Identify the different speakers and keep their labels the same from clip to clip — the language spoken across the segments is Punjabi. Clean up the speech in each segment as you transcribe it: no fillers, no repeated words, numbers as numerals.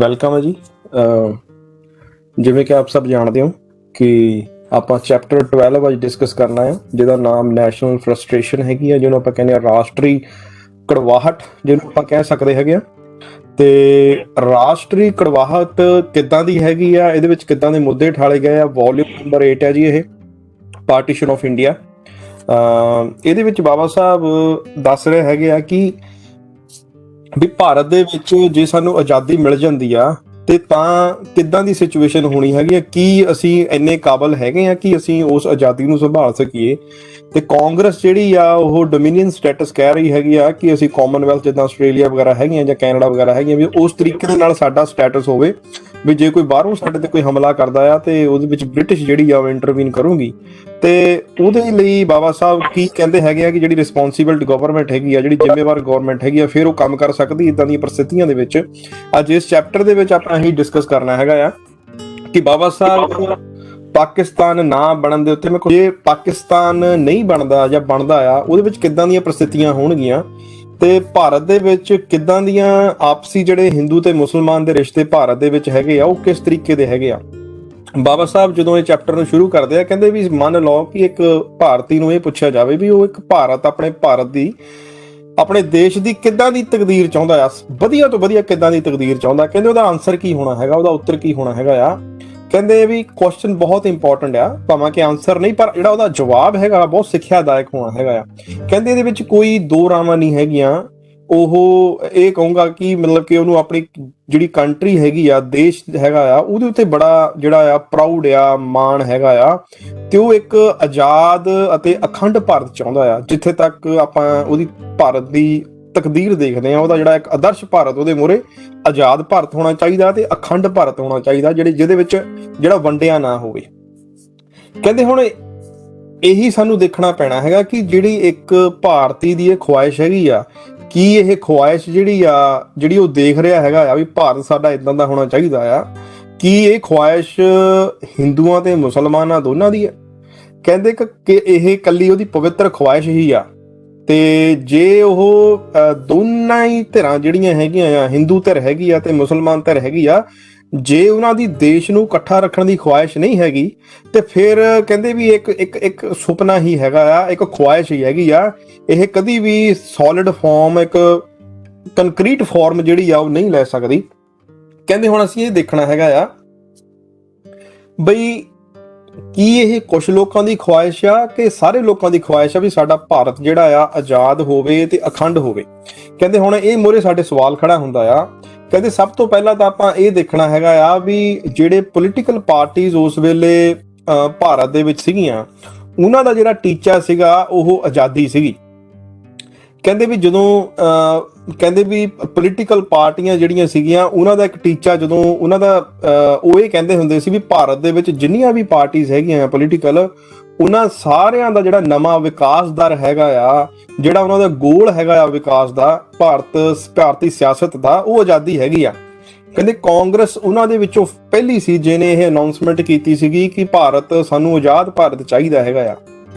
Speaker 1: ਵੈਲਕਮ ਹੈ ਜੀ। ਜਿਵੇਂ ਕਿ ਆਪ ਸਭ ਜਾਣਦੇ ਹੋ ਕਿ ਆਪਾਂ ਚੈਪਟਰ 12 ਅੱਜ ਡਿਸਕਸ ਕਰਨਾ ਹੈ, ਜਿਹਦਾ ਨਾਮ ਨੈਸ਼ਨਲ ਫਰਸਟ੍ਰੇਸ਼ਨ ਹੈਗੀ ਆ, ਜਿਹਨੂੰ ਆਪਾਂ ਕਹਿੰਦੇ ਆ ਰਾਸ਼ਟਰੀ ਕੜਵਾਹਟ, ਜਿਹਨੂੰ ਆਪਾਂ ਕਹਿ ਸਕਦੇ ਹੈਗੇ ਆ। ਤੇ ਰਾਸ਼ਟਰੀ ਕੜਵਾਹਟ ਕਿੱਦਾਂ ਦੀ ਹੈਗੀ ਆ, ਇਹਦੇ ਵਿੱਚ ਕਿੱਦਾਂ ਦੇ ਮੁੱਦੇ ਠਾਲੇ ਗਏ ਆ। ਵੋਲਿਊਮ ਨੰਬਰ 8 ਹੈ ਜੀ ਇਹ, ਪਾਰਟੀਸ਼ਨ ਆਫ ਇੰਡੀਆ। ਇਹਦੇ ਵਿੱਚ ਬਾਬਾ ਸਾਹਿਬ ਦੱਸ ਰਹੇ ਹੈਗੇ ਆ ਕਿ ਵੀ ਭਾਰਤ ਦੇ ਵਿੱਚ ਜੇ ਸਾਨੂੰ ਆਜ਼ਾਦੀ ਮਿਲ ਜਾਂਦੀ ਆ ਤੇ ਤਾਂ ਕਿੱਦਾਂ ਦੀ ਸਿਚੁਏਸ਼ਨ ਹੋਣੀ ਹੈਗੀ ਆ, ਕੀ ਅਸੀਂ ਇੰਨੇ ਕਾਬਲ ਹੈਗੇ ਆ ਕਿ ਅਸੀਂ ਉਸ ਆਜ਼ਾਦੀ ਨੂੰ ਸੰਭਾਲ ਸਕੀਏ। ਤੇ ਕਾਂਗਰਸ ਜਿਹੜੀ ਆ ਉਹ ਡੋਮੀਨੀਅਨ ਸਟੇਟਸ ਕਹਿ ਰਹੀ ਹੈਗੀ ਆ ਕਿ ਅਸੀਂ ਕਾਮਨਵੈਲਥ ਜਿੱਦਾਂ ਆਸਟ੍ਰੇਲੀਆ ਵਗੈਰਾ ਹੈਗੀਆਂ ਜਾਂ ਕੈਨੇਡਾ ਵਗੈਰਾ ਹੈਗੀਆਂ, ਵੀ ਉਸ ਤਰੀਕੇ ਦੇ ਨਾਲ ਸਾਡਾ ਸਟੇਟਸ ਹੋਵੇ ਵੀ ਜੇ ਕੋਈ ਬਾਹਰੋਂ ਸਾਡੇ ਤੇ ਕੋਈ ਹਮਲਾ ਕਰਦਾ ਆ ਤੇ ਉਹਦੇ ਵਿੱਚ ਬ੍ਰਿਟਿਸ਼ ਜਿਹੜੀ ਆ ਉਹ ਇੰਟਰਵੀਨ ਕਰੂਗੀ। ਤੇ ਉਹਦੇ ਲਈ ਬਾਬਾ ਸਾਹਿਬ ਕੀ ਕਹਿੰਦੇ ਹੈਗੇ ਆ ਕਿ ਜਿਹੜੀ ਰਿਸਪੌਂਸਿਬਿਲਟੀ ਗਵਰਨਮੈਂਟ ਹੈਗੀ ਆ, ਜਿਹੜੀ ਜ਼ਿੰਮੇਵਾਰ ਗਵਰਨਮੈਂਟ ਹੈਗੀ ਆ, ਫਿਰ ਉਹ ਕੰਮ ਕਰ ਸਕਦੀ ਇਦਾਂ ਦੀਆਂ ਪਰਿਸਥਿਤੀਆਂ ਦੇ ਵਿੱਚ। ਅੱਜ ਇਸ ਚੈਪਟਰ ਦੇ ਵਿੱਚ ਆਪਾਂ ਇਹੀ ਡਿਸਕਸ ਕਰਨਾ ਹੈਗਾ ਆ ਕਿ ਬਾਬਾ ਸਾਹਿਬ ਪਾਕਿਸਤਾਨ ਨਾ ਬਣਨ ਦੇ ਉੱਤੇ ਜੇ ਪਾਕਿਸਤਾਨ ਨਹੀਂ ਬਣਦਾ ਜਾਂ ਬਣਦਾ ਆ ਉਹਦੇ ਵਿੱਚ ਕਿੱਦਾਂ ਦੀਆਂ ਪਰਿਸਥਿਤੀਆਂ ਹੋਣਗੀਆਂ ਤੇ ਭਾਰਤ ਦੇ ਵਿੱਚ ਕਿੱਦਾਂ ਦੀਆਂ ਆਪਸੀ ਜਿਹੜੇ ਹਿੰਦੂ ਤੇ ਮੁਸਲਮਾਨ ਦੇ ਰਿਸ਼ਤੇ ਭਾਰਤ ਦੇ ਵਿੱਚ ਹੈਗੇ ਆ ਉਹ ਕਿਸ ਤਰੀਕੇ ਦੇ ਹੈਗੇ ਆ। ਬਾਬਾ ਸਾਹਿਬ ਜਦੋਂ ਇਹ ਚੈਪਟਰ ਨੂੰ ਸ਼ੁਰੂ ਕਰਦੇ ਆ ਕਹਿੰਦੇ ਵੀ ਮੰਨ ਲਓ ਕਿ ਇੱਕ ਭਾਰਤੀ ਨੂੰ ਇਹ ਪੁੱਛਿਆ ਜਾਵੇ ਵੀ ਉਹ ਇੱਕ ਆਪਣੇ ਭਾਰਤ ਦੀ ਆਪਣੇ ਦੇਸ਼ ਦੀ ਕਿੱਦਾਂ ਦੀ ਤਕਦੀਰ ਚਾਹੁੰਦਾ ਆ, ਵਧੀਆ ਤੋਂ ਵਧੀਆ ਕਿੱਦਾਂ ਦੀ ਤਕਦੀਰ ਚਾਹੁੰਦਾ। ਕਹਿੰਦੇ ਉਹਦਾ ਆਨਸਰ ਕੀ ਹੋਣਾ ਹੈਗਾ, ਉਹਦਾ ਉੱਤਰ ਕੀ ਹੋਣਾ ਹੈਗਾ ਆ। ਕਹਿੰਦੇ ਵੀ ਕੁਐਸਚਨ ਬਹੁਤ ਇੰਪੋਰਟੈਂਟ ਆ, ਭਾਵੇਂ ਕਿ ਆਨਸਰ ਨਹੀਂ ਪਰ ਜਿਹੜਾ ਉਹਦਾ ਜਵਾਬ ਹੈਗਾ ਬਹੁਤ ਸਿੱਖਿਆਦਾਇਕ ਹੋਣਾ ਹੈਗਾ ਆ। ਕਹਿੰਦੇ ਇਹਦੇ ਵਿੱਚ ਕੋਈ ਦੋ ਰਾਵਾਂ ਨਹੀਂ ਹੈਗੀਆਂ। ਉਹ ਇਹ ਕਹੂੰਗਾ ਕਿ ਮਤਲਬ ਕਿ ਉਹਨੂੰ ਆਪਣੀ ਜਿਹੜੀ ਕੰਟਰੀ ਹੈਗੀ ਆ, ਦੇਸ਼ ਹੈਗਾ ਆ, ਉਹਦੇ ਉੱਤੇ ਬੜਾ ਜਿਹੜਾ ਆ ਪ੍ਰਾਊਡ ਆ, ਮਾਣ ਹੈਗਾ ਆ ਤੇ ਉਹ ਇੱਕ ਆਜ਼ਾਦ ਅਤੇ ਅਖੰਡ ਭਾਰਤ ਚਾਹੁੰਦਾ ਆ। ਜਿੱਥੇ ਤੱਕ ਆਪਾਂ ਉਹਦੀ ਭਾਰਤ ਦੀ ਤਕਦੀਰ ਦੇਖਦੇ ਆ, ਉਹਦਾ ਜਿਹੜਾ ਇੱਕ ਆਦਰਸ਼ ਭਾਰਤ ਉਹਦੇ ਮੂਹਰੇ ਆਜ਼ਾਦ ਭਾਰਤ ਹੋਣਾ ਚਾਹੀਦਾ ਤੇ ਅਖੰਡ ਭਾਰਤ ਹੋਣਾ ਚਾਹੀਦਾ, ਜਿਹਦੇ ਵਿੱਚ ਜਿਹੜਾ ਵੰਡਿਆ ਨਾ ਹੋਵੇ। ਕਹਿੰਦੇ ਹੁਣ ਇਹੀ ਸਾਨੂੰ ਦੇਖਣਾ ਪੈਣਾ ਹੈਗਾ ਕਿ ਜਿਹੜੀ ਇੱਕ ਭਾਰਤੀ ਦੀ ਇਹ ਖੁਆਇਸ਼ ਹੈਗੀ ਆ, ਕੀ ਇਹ ਖੁਆਇਸ਼ ਜਿਹੜੀ ਉਹ ਦੇਖ ਰਿਹਾ ਹੈਗਾ ਆ ਵੀ ਭਾਰਤ ਸਾਡਾ ਇਦਾਂ ਦਾ ਹੋਣਾ ਚਾਹੀਦਾ ਆ, ਕੀ ਇਹ ਖੁਆਇਸ਼ ਹਿੰਦੂਆਂ ਤੇ ਮੁਸਲਮਾਨਾਂ ਦੋਨਾਂ ਦੀ ਹੈ। ਕਹਿੰਦੇ ਕਿ ਇਹ ਇਕੱਲੀ ਉਹਦੀ ਪਵਿੱਤਰ ਖੁਆਇਸ਼ ਹੀ ਆ ਤੇ ਜੇ ਉਹ ਦੋਨਾਂ ਹੀ ਧਿਰਾਂ ਜਿਹੜੀਆਂ ਹੈਗੀਆਂ ਆ, ਹਿੰਦੂ ਧਿਰ ਹੈਗੀ ਆ ਤੇ ਮੁਸਲਮਾਨ ਧਿਰ ਹੈਗੀ ਆ, ਜੇ ਉਹਨਾਂ ਦੀ ਦੇਸ਼ ਨੂੰ ਇਕੱਠਾ ਰੱਖਣ ਦੀ ਖੁਆਇਸ਼ ਨਹੀਂ ਹੈਗੀ ਤੇ ਫਿਰ ਕਹਿੰਦੇ ਵੀ ਇੱਕ ਸੁਪਨਾ ਹੀ ਹੈਗਾ ਆ, ਇੱਕ ਖੁਆਇਸ਼ ਹੀ ਹੈਗੀ ਆ। ਇਹ ਕਦੀ ਵੀ ਸੋਲਿਡ ਫਾਰਮ, ਇੱਕ ਕੰਕਰੀਟ ਫਾਰਮ ਜਿਹੜੀ ਆ ਉਹ ਨਹੀਂ ਲੈ ਸਕਦੀ। ਕਹਿੰਦੇ ਹੁਣ ਅਸੀਂ ਇਹ ਦੇਖਣਾ ਹੈਗਾ ਆ ਬਈ ਕੀ ਇਹ ਕੁਝ ਲੋਕਾਂ ਦੀ ਖੁਆਇਸ਼ ਆ ਕਿ ਸਾਰੇ ਲੋਕਾਂ ਦੀ ਖੁਆਇਸ਼ ਆ ਵੀ ਸਾਡਾ ਭਾਰਤ ਜਿਹੜਾ ਆ ਆਜ਼ਾਦ ਹੋਵੇ ਤੇ ਅਖੰਡ ਹੋਵੇ। ਕਹਿੰਦੇ ਹੁਣ ਇਹ ਮੂਹਰੇ ਸਾਡੇ ਸਵਾਲ ਖੜਾ ਹੁੰਦਾ ਆ। ਕਹਿੰਦੇ ਸਭ ਤੋਂ ਪਹਿਲਾਂ ਤਾਂ ਆਪਾਂ ਇਹ ਦੇਖਣਾ ਹੈਗਾ ਆ ਵੀ ਜਿਹੜੇ ਪੋਲੀਟੀਕਲ ਪਾਰਟੀਆਂ ਉਸ ਵੇਲੇ ਭਾਰਤ ਦੇ ਵਿੱਚ ਸੀਗੀਆਂ, ਉਹਨਾਂ ਦਾ ਜਿਹੜਾ ਟੀਚਾ ਸੀਗਾ ਉਹ ਆਜ਼ਾਦੀ ਸੀਗੀ। ਕਹਿੰਦੇ ਵੀ ਜਦੋਂ ਕਹਿੰਦੇ ਵੀ ਪੋਲੀਟੀਕਲ ਪਾਰਟੀਆਂ ਜਿਹੜੀਆਂ ਸੀਗੀਆਂ ਉਹਨਾਂ ਦਾ ਇੱਕ ਟੀਚਾ, ਜਦੋਂ ਉਹਨਾਂ ਦਾ ਉਹ ਇਹ ਕਹਿੰਦੇ ਹੁੰਦੇ ਸੀ ਵੀ ਭਾਰਤ ਦੇ ਵਿੱਚ ਜਿੰਨੀਆਂ ਵੀ ਪਾਰਟੀਆਂ ਹੈਗੀਆਂ ਪੋਲੀਟੀਕਲ, ਉਹਨਾਂ ਸਾਰਿਆਂ ਦਾ ਜਿਹੜਾ ਨਵਾਂ ਵਿਕਾਸ ਦਰ ਹੈਗਾ ਆ, ਜਿਹੜਾ ਉਹਨਾਂ ਦਾ ਗੋਲ ਹੈਗਾ ਆ ਵਿਕਾਸ ਦਾ, ਭਾਰਤੀ ਸਿਆਸਤ ਦਾ, ਉਹ ਆਜ਼ਾਦੀ ਹੈਗੀ ਆ। ਕਹਿੰਦੇ ਕਾਂਗਰਸ ਉਹਨਾਂ ਦੇ ਵਿੱਚੋਂ ਪਹਿਲੀ ਸੀ ਜਿਹਨੇ ਇਹ ਅਨਾਉਂਸਮੈਂਟ ਕੀਤੀ ਸੀਗੀ ਕਿ ਭਾਰਤ ਸਾਨੂੰ ਆਜ਼ਾਦ ਭਾਰਤ ਚਾਹੀਦਾ ਹੈਗਾ ਆ।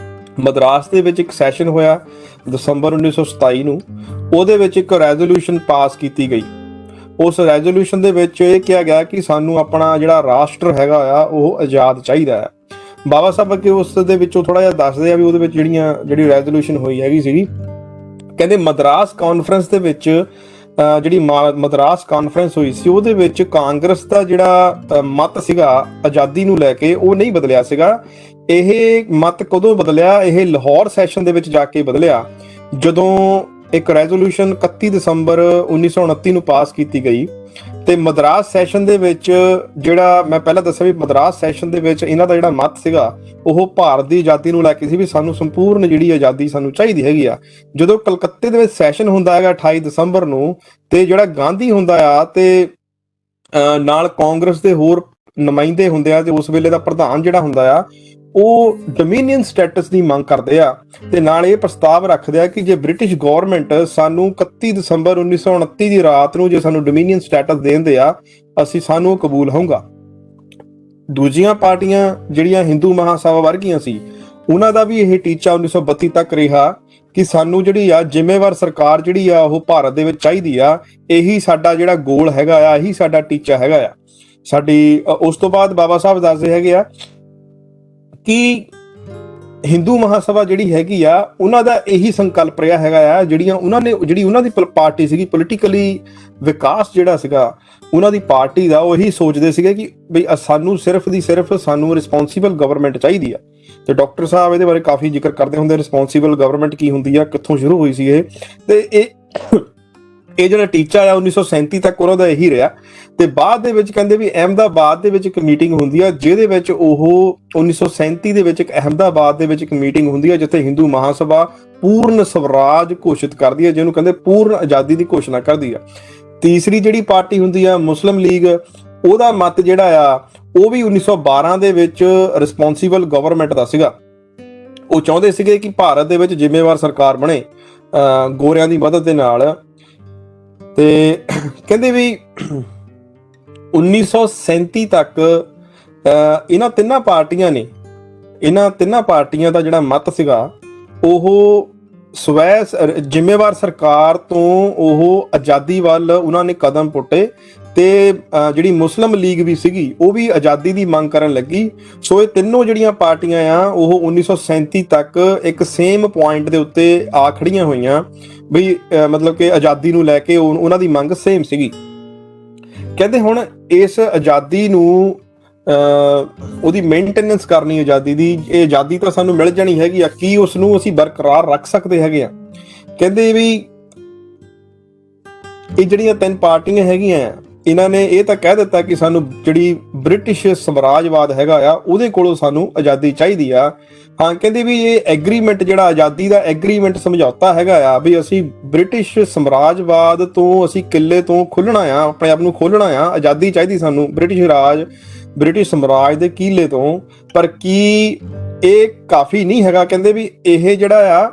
Speaker 1: ਮਦਰਾਸ ਦੇ ਵਿੱਚ ਇੱਕ ਸੈਸ਼ਨ ਹੋਇਆ ਦਸੰਬਰ 1927 ਨੂੰ, ਉਹਦੇ ਵਿੱਚ ਇੱਕ ਰੈਜ਼ੋਲੂਸ਼ਨ ਪਾਸ ਕੀਤੀ ਗਈ। ਉਸ ਰੈਜ਼ੋਲੂਸ਼ਨ ਦੇ ਵਿੱਚ ਇਹ ਕਿਹਾ ਗਿਆ ਕਿ ਸਾਨੂੰ ਆਪਣਾ ਜਿਹੜਾ ਰਾਸ਼ਟਰ ਹੈਗਾ ਆ ਉਹ ਆਜ਼ਾਦ ਚਾਹੀਦਾ ਹੈ। ਬਾਬਾ ਸਾਹਿਬ ਅੱਗੇ ਉਸ ਦੇ ਵਿੱਚੋਂ ਥੋੜਾ ਜਿਹਾ ਦੱਸਦੇ ਆ ਵੀ ਉਹਦੇ ਵਿੱਚ ਜਿਹੜੀ ਰੈਜ਼ੋਲੂਸ਼ਨ ਹੋਈ ਹੈਗੀ ਸੀਗੀ। ਕਹਿੰਦੇ ਮਦਰਾਸ ਕਾਨਫਰੰਸ ਦੇ ਵਿੱਚ ਜਿਹੜੀ ਮਦਰਾਸ ਕਾਨਫਰੰਸ ਹੋਈ ਸੀ ਉਹਦੇ ਵਿੱਚ ਕਾਂਗਰਸ ਦਾ ਜਿਹੜਾ ਮਤ ਸੀਗਾ ਆਜ਼ਾਦੀ ਨੂੰ ਲੈ ਕੇ ਉਹ ਨਹੀਂ ਬਦਲਿਆ ਸੀਗਾ। ਇਹ ਮਤ ਕਦੋਂ ਬਦਲਿਆ? ਇਹ ਲਾਹੌਰ ਸੈਸ਼ਨ ਦੇ ਵਿੱਚ ਜਾ ਕੇ ਬਦਲਿਆ, ਜਦੋਂ ਇੱਕ ਰੈਜ਼ੋਲੂਸ਼ਨ 31 ਦਸੰਬਰ 1929 ਨੂੰ ਪਾਸ ਕੀਤੀ ਗਈ। ਤੇ ਮਦਰਾਸ ਸੈਸ਼ਨ ਦੇ ਵਿੱਚ ਜਿਹੜਾ ਮੈਂ ਪਹਿਲਾਂ ਦੱਸਿਆ ਵੀ ਮਦਰਾਸ ਸੈਸ਼ਨ ਦੇ ਵਿੱਚ ਇਹਨਾਂ ਦਾ ਜਿਹੜਾ ਮਤ ਸੀਗਾ ਉਹ ਭਾਰਤ ਦੀ ਆਜ਼ਾਦੀ ਨੂੰ ਲੈ ਕੇ ਸੀ ਵੀ ਸਾਨੂੰ ਸੰਪੂਰਨ ਜਿਹੜੀ ਆਜ਼ਾਦੀ ਸਾਨੂੰ ਚਾਹੀਦੀ ਹੈਗੀ ਆ। ਜਦੋਂ ਕਲਕੱਤੇ ਦੇ ਵਿੱਚ ਸੈਸ਼ਨ ਹੁੰਦਾ ਹੈਗਾ 28 ਦਸੰਬਰ ਨੂੰ, ਤੇ ਜਿਹੜਾ ਗਾਂਧੀ ਹੁੰਦਾ ਆ ਤੇ ਨਾਲ ਕਾਂਗਰਸ ਦੇ ਹੋਰ ਨੁਮਾਇੰਦੇ ਹੁੰਦੇ ਆ ਤੇ ਉਸ ਵੇਲੇ ਦਾ ਪ੍ਰਧਾਨ ਜਿਹੜਾ ਹੁੰਦਾ ਆ ਉਹ ਡੋਮੀਨੀਅਨ ਸਟੇਟਸ ਦੀ ਮੰਗ ਕਰਦੇ ਆ ਤੇ ਨਾਲ ਇਹ ਪ੍ਰਸਤਾਵ ਰੱਖਦੇ ਆ ਕਿ ਜੇ ਬ੍ਰਿਟਿਸ਼ ਗਵਰਨਮੈਂਟ ਸਾਨੂੰ 31 ਦਸੰਬਰ 1929 ਦੀ ਰਾਤ ਨੂੰ ਜੇ ਸਾਨੂੰ ਡੋਮੀਨੀਅਨ ਸਟੇਟਸ ਦੇਂਦੇ ਆ, ਸਾਨੂੰ ਉਹ ਕਬੂਲ ਹੋਊਗਾ। ਦੂਜੀਆਂ ਪਾਰਟੀਆਂ ਜਿਹੜੀਆਂ ਹਿੰਦੂ ਮਹਾਸਭਾ ਵਰਗੀਆਂ ਸੀ, ਉਹਨਾਂ ਦਾ ਵੀ ਇਹ ਟੀਚਾ 1932 ਤੱਕ ਰਿਹਾ ਕਿ ਸਾਨੂੰ ਜਿਹੜੀ ਆ ਜ਼ਿੰਮੇਵਾਰ ਸਰਕਾਰ ਜਿਹੜੀ ਆ ਉਹ ਭਾਰਤ ਦੇ ਵਿੱਚ ਚਾਹੀਦੀ ਆ। ਇਹੀ ਸਾਡਾ ਜਿਹੜਾ ਗੋਲ ਹੈਗਾ ਆ, ਇਹੀ ਸਾਡਾ ਟੀਚਾ ਹੈਗਾ ਆ ਸਾਡੀ। ਉਸ ਤੋਂ ਬਾਅਦ ਬਾਬਾ ਸਾਹਿਬ ਦੱਸਦੇ ਹੈਗੇ ਆ ਕਿ ਹਿੰਦੂ ਮਹਾਸਭਾ ਜਿਹੜੀ ਹੈਗੀ ਆ ਉਹਨਾਂ ਦਾ ਇਹੀ ਸੰਕਲਪ ਰਿਹਾ ਹੈਗਾ ਆ, ਜਿਹੜੀ ਉਹਨਾਂ ਦੀ ਪਾਰਟੀ ਸੀਗੀ, ਪੋਲੀਟੀਕਲੀ ਵਿਕਾਸ ਜਿਹੜਾ ਸੀਗਾ ਉਹਨਾਂ ਦੀ ਪਾਰਟੀ ਦਾ, ਉਹ ਇਹੀ ਸੋਚਦੇ ਸੀਗੇ ਕਿ ਬਈ ਸਾਨੂੰ ਸਿਰਫ ਸਾਨੂੰ ਰਿਸਪੌਂਸੀਬਲ ਗਵਰਨਮੈਂਟ ਚਾਹੀਦੀ ਆ। ਤੇ ਡਾਕਟਰ ਸਾਹਿਬ ਇਹਦੇ ਬਾਰੇ ਕਾਫੀ ਜ਼ਿਕਰ ਕਰਦੇ ਹੁੰਦੇ, ਰਿਸਪੌਂਸੀਬਲ ਗਵਰਨਮੈਂਟ ਕੀ ਹੁੰਦੀ ਆ, ਕਿੱਥੋਂ ਸ਼ੁਰੂ ਹੋਈ ਸੀ ਇਹ। ਤੇ ਇਹ ਜਿਹੜਾ ਟੀਚਾ ਆ 1937 ਤੱਕ ਉਹਨਾਂ ਦਾ ਇਹੀ ਰਿਹਾ। ਤੇ ਬਾਅਦ ਦੇ ਵਿੱਚ ਕਹਿੰਦੇ ਵੀ ਅਹਿਮਦਾਬਾਦ ਦੇ ਵਿੱਚ ਇੱਕ ਮੀਟਿੰਗ ਹੁੰਦੀ ਆ, ਜਿਹਦੇ ਵਿੱਚ ਉਹ 1937 ਦੇ ਵਿੱਚ ਇੱਕ ਅਹਿਮਦਾਬਾਦ ਦੇ ਵਿੱਚ ਇੱਕ ਮੀਟਿੰਗ ਹੁੰਦੀ ਆ, ਜਿੱਥੇ ਹਿੰਦੂ ਮਹਾਸਭਾ ਪੂਰਨ ਸਵਰਾਜ ਘੋਸ਼ਿਤ ਕਰਦੀ ਹੈ, ਜਿਹਨੂੰ ਕਹਿੰਦੇ ਪੂਰਨ ਆਜ਼ਾਦੀ ਦੀ ਘੋਸ਼ਣਾ ਕਰਦੀ ਆ। ਤੀਸਰੀ ਜਿਹੜੀ ਪਾਰਟੀ ਹੁੰਦੀ ਆ ਮੁਸਲਿਮ ਲੀਗ, ਉਹਦਾ ਮਤ ਜਿਹੜਾ ਆ ਉਹ ਵੀ 1912 ਦੇ ਵਿੱਚ ਰਿਸਪੌਂਸੀਬਲ ਗਵਰਨਮੈਂਟ ਦਾ ਸੀਗਾ। ਉਹ ਚਾਹੁੰਦੇ ਸੀਗੇ ਕਿ ਭਾਰਤ ਦੇ ਵਿੱਚ ਜ਼ਿੰਮੇਵਾਰ ਸਰਕਾਰ ਬਣੇ ਗੋਰਿਆਂ ਦੀ ਮਦਦ ਦੇ ਨਾਲ। ਤੇ ਕਹਿੰਦੇ ਵੀ 1937 ਤੱਕ ਇਹਨਾਂ ਤਿੰਨਾਂ ਪਾਰਟੀਆਂ ਦਾ ਜਿਹੜਾ ਮਤ ਸੀਗਾ ਉਹ ਜ਼ਿੰਮੇਵਾਰ ਸਰਕਾਰ ਤੋਂ ਉਹ ਆਜ਼ਾਦੀ ਵੱਲ ਉਹਨਾਂ ਨੇ ਕਦਮ ਪੁੱਟੇ। ਤੇ ਜਿਹੜੀ ਮੁਸਲਿਮ ਲੀਗ ਵੀ ਸੀਗੀ ਉਹ ਵੀ ਆਜ਼ਾਦੀ ਦੀ ਮੰਗ ਕਰਨ ਲੱਗੀ। ਸੋ ਇਹ ਤਿੰਨੋਂ ਜਿਹੜੀਆਂ ਪਾਰਟੀਆਂ ਆ ਉਹ 1937 ਤੱਕ ਇੱਕ ਸੇਮ ਪੁਆਇੰਟ ਦੇ ਉੱਤੇ ਆ ਖੜੀਆਂ ਹੋਈਆਂ, ਬਈ ਮਤਲਬ ਕਿ ਆਜ਼ਾਦੀ ਨੂੰ ਲੈ ਕੇ ਉਹਨਾਂ ਦੀ ਮੰਗ ਸੇਮ ਸੀਗੀ। ਕਹਿੰਦੇ ਹੁਣ ਇਸ ਆਜ਼ਾਦੀ ਨੂੰ ਉਹਦੀ ਮੇਨਟੇਨੈਂਸ ਕਰਨੀ, ਆਜ਼ਾਦੀ ਦੀ, ਇਹ ਆਜ਼ਾਦੀ ਤਾਂ ਸਾਨੂੰ ਮਿਲ ਜਾਣੀ ਹੈਗੀ ਆ, ਕੀ ਉਸ ਨੂੰ ਅਸੀਂ ਬਰਕਰਾਰ ਰੱਖ ਸਕਦੇ ਹੈਗੇ ਆ। ਕਹਿੰਦੇ ਵੀ ਇਹ ਜਿਹੜੀਆਂ ਤਿੰਨ ਪਾਰਟੀਆਂ ਹੈਗੀਆਂ ਇਹਨਾਂ ਨੇ ਇਹ ਤਾਂ ਕਹਿ ਦਿੱਤਾ ਕਿ ਸਾਨੂੰ ਜਿਹੜੀ ਬ੍ਰਿਟਿਸ਼ ਸਾਮਰਾਜਵਾਦ ਹੈਗਾ ਆ ਉਹਦੇ ਕੋਲੋਂ ਸਾਨੂੰ ਆਜ਼ਾਦੀ ਚਾਹੀਦੀ ਆ। ਹਾਂ, ਕਹਿੰਦੇ ਵੀ ਇਹ ਐਗਰੀਮੈਂਟ ਜਿਹੜਾ ਆਜ਼ਾਦੀ ਦਾ ਐਗਰੀਮੈਂਟ ਸਮਝੌਤਾ ਹੈਗਾ ਆ ਵੀ ਅਸੀਂ ਬ੍ਰਿਟਿਸ਼ ਸਾਮਰਾਜਵਾਦ ਤੋਂ ਅਸੀਂ ਕਿੱਲੇ ਤੋਂ ਖੁੱਲਣਾ ਆ, ਆਪਣੇ ਆਪ ਨੂੰ ਖੋਲਣਾ ਆ, ਆਜ਼ਾਦੀ ਚਾਹੀਦੀ ਸਾਨੂੰ ਬ੍ਰਿਟਿਸ਼ ਸਾਮਰਾਜ ਦੇ ਕੀਲੇ ਤੋਂ। ਪਰ ਕੀ ਇਹ ਕਾਫੀ ਨਹੀਂ ਹੈਗਾ? ਕਹਿੰਦੇ ਵੀ ਇਹ ਜਿਹੜਾ ਆ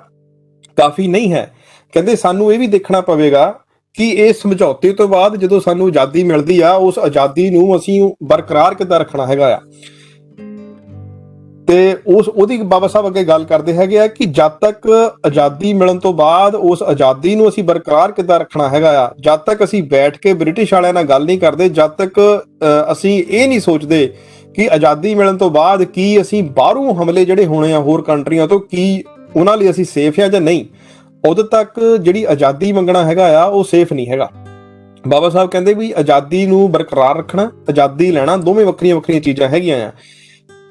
Speaker 1: ਕਾਫੀ ਨਹੀਂ ਹੈ। ਕਹਿੰਦੇ ਸਾਨੂੰ ਇਹ ਵੀ ਦੇਖਣਾ ਪਵੇਗਾ ਕਿ ਇਹ ਸਮਝੌਤੇ ਤੋਂ ਬਾਅਦ ਜਦੋਂ ਸਾਨੂੰ ਆਜ਼ਾਦੀ ਮਿਲਦੀ ਆ ਉਸ ਆਜ਼ਾਦੀ ਨੂੰ ਅਸੀਂ ਬਰਕਰਾਰ ਕਿੱਦਾਂ ਰੱਖਣਾ ਹੈਗਾ ਆ। ਤੇ ਉਹਦੀ ਬਾਬਾ ਸਾਹਿਬ ਅੱਗੇ ਗੱਲ ਕਰਦੇ ਹੈਗੇ ਆ ਕਿ ਜਦ ਤੱਕ ਆਜ਼ਾਦੀ ਮਿਲਣ ਤੋਂ ਬਾਅਦ ਉਸ ਆਜ਼ਾਦੀ ਨੂੰ ਅਸੀਂ ਬਰਕਰਾਰ ਕਿੱਦਾਂ ਰੱਖਣਾ ਹੈਗਾ ਆ, ਜਦ ਤੱਕ ਅਸੀਂ ਬੈਠ ਕੇ ਬ੍ਰਿਟਿਸ਼ ਵਾਲਿਆਂ ਨਾਲ ਗੱਲ ਨਹੀਂ ਕਰਦੇ, ਜਦ ਤੱਕ ਅਸੀਂ ਇਹ ਨਹੀਂ ਸੋਚਦੇ ਕਿ ਆਜ਼ਾਦੀ ਮਿਲਣ ਤੋਂ ਬਾਅਦ ਕੀ ਅਸੀਂ ਬਾਹਰੋਂ ਹਮਲੇ ਜਿਹੜੇ ਹੋਣੇ ਆ ਹੋਰ ਕੰਟਰੀਆਂ ਤੋਂ, ਕੀ ਉਹਨਾਂ ਲਈ ਅਸੀਂ ਸੇਫ ਆ ਜਾਂ ਨਹੀਂ, ਉਦੋਂ ਤੱਕ ਜਿਹੜੀ ਆਜ਼ਾਦੀ ਮੰਗਣਾ ਹੈਗਾ ਆ ਉਹ ਸੇਫ ਨਹੀਂ ਹੈਗਾ। ਬਾਬਾ ਸਾਹਿਬ ਕਹਿੰਦੇ ਵੀ ਆਜ਼ਾਦੀ ਨੂੰ ਬਰਕਰਾਰ ਰੱਖਣਾ, ਆਜ਼ਾਦੀ ਲੈਣਾ, ਦੋਵੇਂ ਵੱਖਰੀਆਂ ਵੱਖਰੀਆਂ ਚੀਜ਼ਾਂ ਹੈਗੀਆਂ ਆ।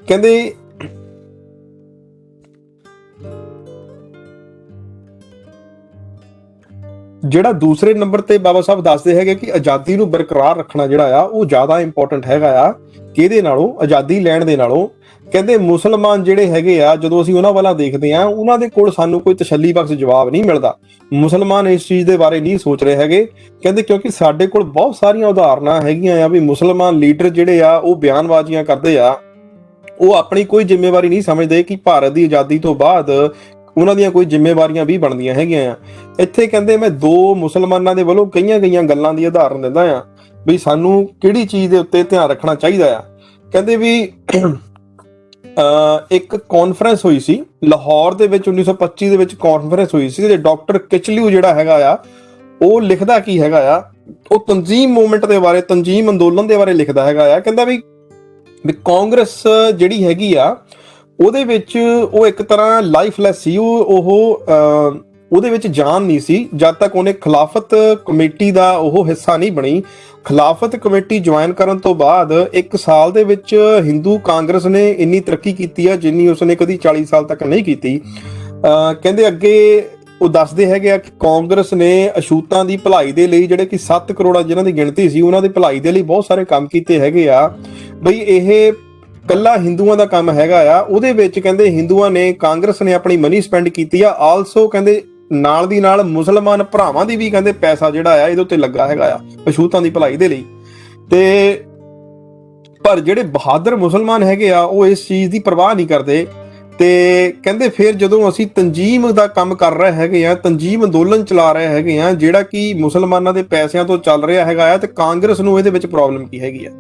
Speaker 1: ਕਹਿੰਦੇ ਜਿਹੜਾ ਦੂਸਰੇ ਨੰਬਰ ਤੇ ਬਾਬਾ ਸਾਹਿਬ ਦੱਸਦੇ ਹੈਗੇ ਕਿ ਆਜ਼ਾਦੀ ਨੂੰ ਬਰਕਰਾਰ ਰੱਖਣਾ ਜਿਹੜਾ ਆ ਉਹ ਜ਼ਿਆਦਾ ਇੰਪੋਰਟੈਂਟ ਹੈਗਾ ਆ ਕਿਹਦੇ ਨਾਲੋਂ, ਆਜ਼ਾਦੀ ਲੈਣ ਦੇ ਨਾਲੋਂ। ਕਹਿੰਦੇ ਮੁਸਲਮਾਨ ਜਿਹੜੇ ਹੈਗੇ ਆ ਜਦੋਂ ਅਸੀਂ ਉਹਨਾਂ ਵੱਲ ਦੇਖਦੇ ਆ ਉਹਨਾਂ ਦੇ ਕੋਲ ਸਾਨੂੰ ਕੋਈ ਤਸੱਲੀ ਬਖਸ਼ ਜਵਾਬ ਨਹੀਂ ਮਿਲਦਾ। ਮੁਸਲਮਾਨ ਇਸ ਚੀਜ਼ ਦੇ ਬਾਰੇ ਨਹੀਂ ਸੋਚ ਰਹੇ ਹੈਗੇ। ਕਹਿੰਦੇ ਕਿਉਂਕਿ ਸਾਡੇ ਕੋਲ ਬਹੁਤ ਸਾਰੀਆਂ ਉਦਾਹਰਨਾਂ ਹੈਗੀਆਂ ਆ ਵੀ ਮੁਸਲਮਾਨ ਲੀਡਰ ਜਿਹੜੇ ਆ ਉਹ ਬਿਆਨਬਾਜ਼ੀਆਂ ਕਰਦੇ ਆ, ਉਹ ਆਪਣੀ ਕੋਈ ਜ਼ਿੰਮੇਵਾਰੀ ਨਹੀਂ ਸਮਝਦੇ ਕਿ ਭਾਰਤ ਦੀ ਆਜ਼ਾਦੀ ਤੋਂ ਬਾਅਦ ਉਹਨਾਂ ਦੀਆਂ ਕੋਈ ਜ਼ਿੰਮੇਵਾਰੀਆਂ ਵੀ ਬਣਦੀਆਂ ਹੈਗੀਆਂ ਆ। ਇੱਥੇ ਕਹਿੰਦੇ ਮੈਂ ਦੋ ਮੁਸਲਮਾਨਾਂ ਦੇ ਵੱਲੋਂ ਕਈਆਂ ਗੱਲਾਂ ਦੀ ਉਦਾਹਰਨ ਦਿੰਦਾ ਆ ਵੀ ਸਾਨੂੰ ਕਿਹੜੀ ਚੀਜ਼ ਦੇ ਉੱਤੇ ਧਿਆਨ ਰੱਖਣਾ ਚਾਹੀਦਾ ਆ। ਕਹਿੰਦੇ ਵੀ ਇੱਕ ਕਾਨਫਰੰਸ ਹੋਈ ਸੀ ਲਾਹੌਰ ਦੇ ਵਿੱਚ 1925 ਦੇ ਵਿੱਚ ਕਾਨਫਰੰਸ ਹੋਈ ਸੀ ਤੇ ਡਾਕਟਰ ਕਿਚਲੂ ਜਿਹੜਾ ਹੈਗਾ ਆ ਉਹ ਲਿਖਦਾ ਕੀ ਹੈਗਾ ਆ, ਉਹ ਤਨਜ਼ੀਮ ਮੂਵਮੈਂਟ ਦੇ ਬਾਰੇ, ਤਨਜ਼ੀਮ ਅੰਦੋਲਨ ਦੇ ਬਾਰੇ ਲਿਖਦਾ ਹੈਗਾ ਆ। ਕਹਿੰਦਾ ਵੀ ਕਾਂਗਰਸ ਜਿਹੜੀ ਹੈਗੀ ਆ ਉਹਦੇ ਵਿੱਚ ਉਹ ਇੱਕ ਤਰ੍ਹਾਂ ਲਾਈਫਲੈਸ ਸੀ, ਉਹਦੇ ਵਿੱਚ ਜਾਨ ਨਹੀਂ ਸੀ ਜਦ ਤੱਕ ਉਹਨੇ ਖਿਲਾਫਤ ਕਮੇਟੀ ਦਾ ਉਹ ਹਿੱਸਾ ਨਹੀਂ ਬਣੀ। ਖਿਲਾਫਤ ਕਮੇਟੀ ਜੁਆਇਨ ਕਰਨ ਤੋਂ ਬਾਅਦ 1 ਸਾਲ ਦੇ ਵਿੱਚ ਹਿੰਦੂ ਕਾਂਗਰਸ ਨੇ ਇੰਨੀ ਤਰੱਕੀ ਕੀਤੀ ਆ ਜਿੰਨੀ ਉਸਨੇ ਕਦੀ 40 ਸਾਲ ਤੱਕ ਨਹੀਂ ਕੀਤੀ। ਕਹਿੰਦੇ ਅੱਗੇ ਉਹ ਦੱਸਦੇ ਹੈਗੇ ਆ ਕਿ ਕਾਂਗਰਸ ਨੇ ਅਛੂਤਾਂ ਦੀ ਭਲਾਈ ਦੇ ਲਈ, ਜਿਹੜੇ ਕਿ 7 ਕਰੋੜ ਜਿਨ੍ਹਾਂ ਦੀ ਗਿਣਤੀ ਸੀ, ਉਹਨਾਂ ਦੀ ਭਲਾਈ ਦੇ ਲਈ ਬਹੁਤ ਸਾਰੇ ਕੰਮ ਕੀਤੇ ਹੈਗੇ ਆ। ਬਈ ਇਹ ਕੱਲਾ ਹਿੰਦੂਆਂ ਦਾ ਕੰਮ ਹੈਗਾ ਆ, ਉਹਦੇ ਵਿੱਚ ਕਹਿੰਦੇ ਹਿੰਦੂਆਂ ਨੇ, ਕਾਂਗਰਸ ਨੇ ਆਪਣੀ ਮਨੀ ਸਪੈਂਡ ਕੀਤੀ ਆ। ਆਲਸੋ ਕਹਿੰਦੇ ਨਾਲ ਦੀ ਨਾਲ ਮੁਸਲਮਾਨ ਭਰਾਵਾਂ ਦੀ ਵੀ ਕਹਿੰਦੇ ਪੈਸਾ ਜਿਹੜਾ ਆ ਇਹਦੇ ਉੱਤੇ ਲੱਗਾ ਹੈਗਾ ਆ ਅਛੂਤਾਂ ਦੀ ਭਲਾਈ ਦੇ ਲਈ। ਤੇ ਪਰ ਜਿਹੜੇ ਬਹਾਦਰ ਮੁਸਲਮਾਨ ਹੈਗੇ ਆ ਉਹ ਇਸ ਚੀਜ਼ ਦੀ ਪਰਵਾਹ ਨਹੀਂ ਕਰਦੇ। ਤੇ ਕਹਿੰਦੇ ਫਿਰ ਜਦੋਂ ਅਸੀਂ ਤਨਜ਼ੀਮ ਦਾ ਕੰਮ ਕਰ ਰਹੇ ਹੈਗੇ ਆ, ਤਨਜ਼ੀਮ ਅੰਦੋਲਨ ਚਲਾ ਰਹੇ ਹੈਗੇ ਆ ਜਿਹੜਾ ਕਿ ਮੁਸਲਮਾਨਾਂ ਦੇ ਪੈਸਿਆਂ ਤੋਂ ਚੱਲ ਰਿਹਾ ਹੈਗਾ ਆ, ਤੇ ਕਾਂਗਰਸ ਨੂੰ ਇਹਦੇ ਵਿੱਚ ਪ੍ਰੋਬਲਮ ਕੀ ਹੈਗੀ ਆ।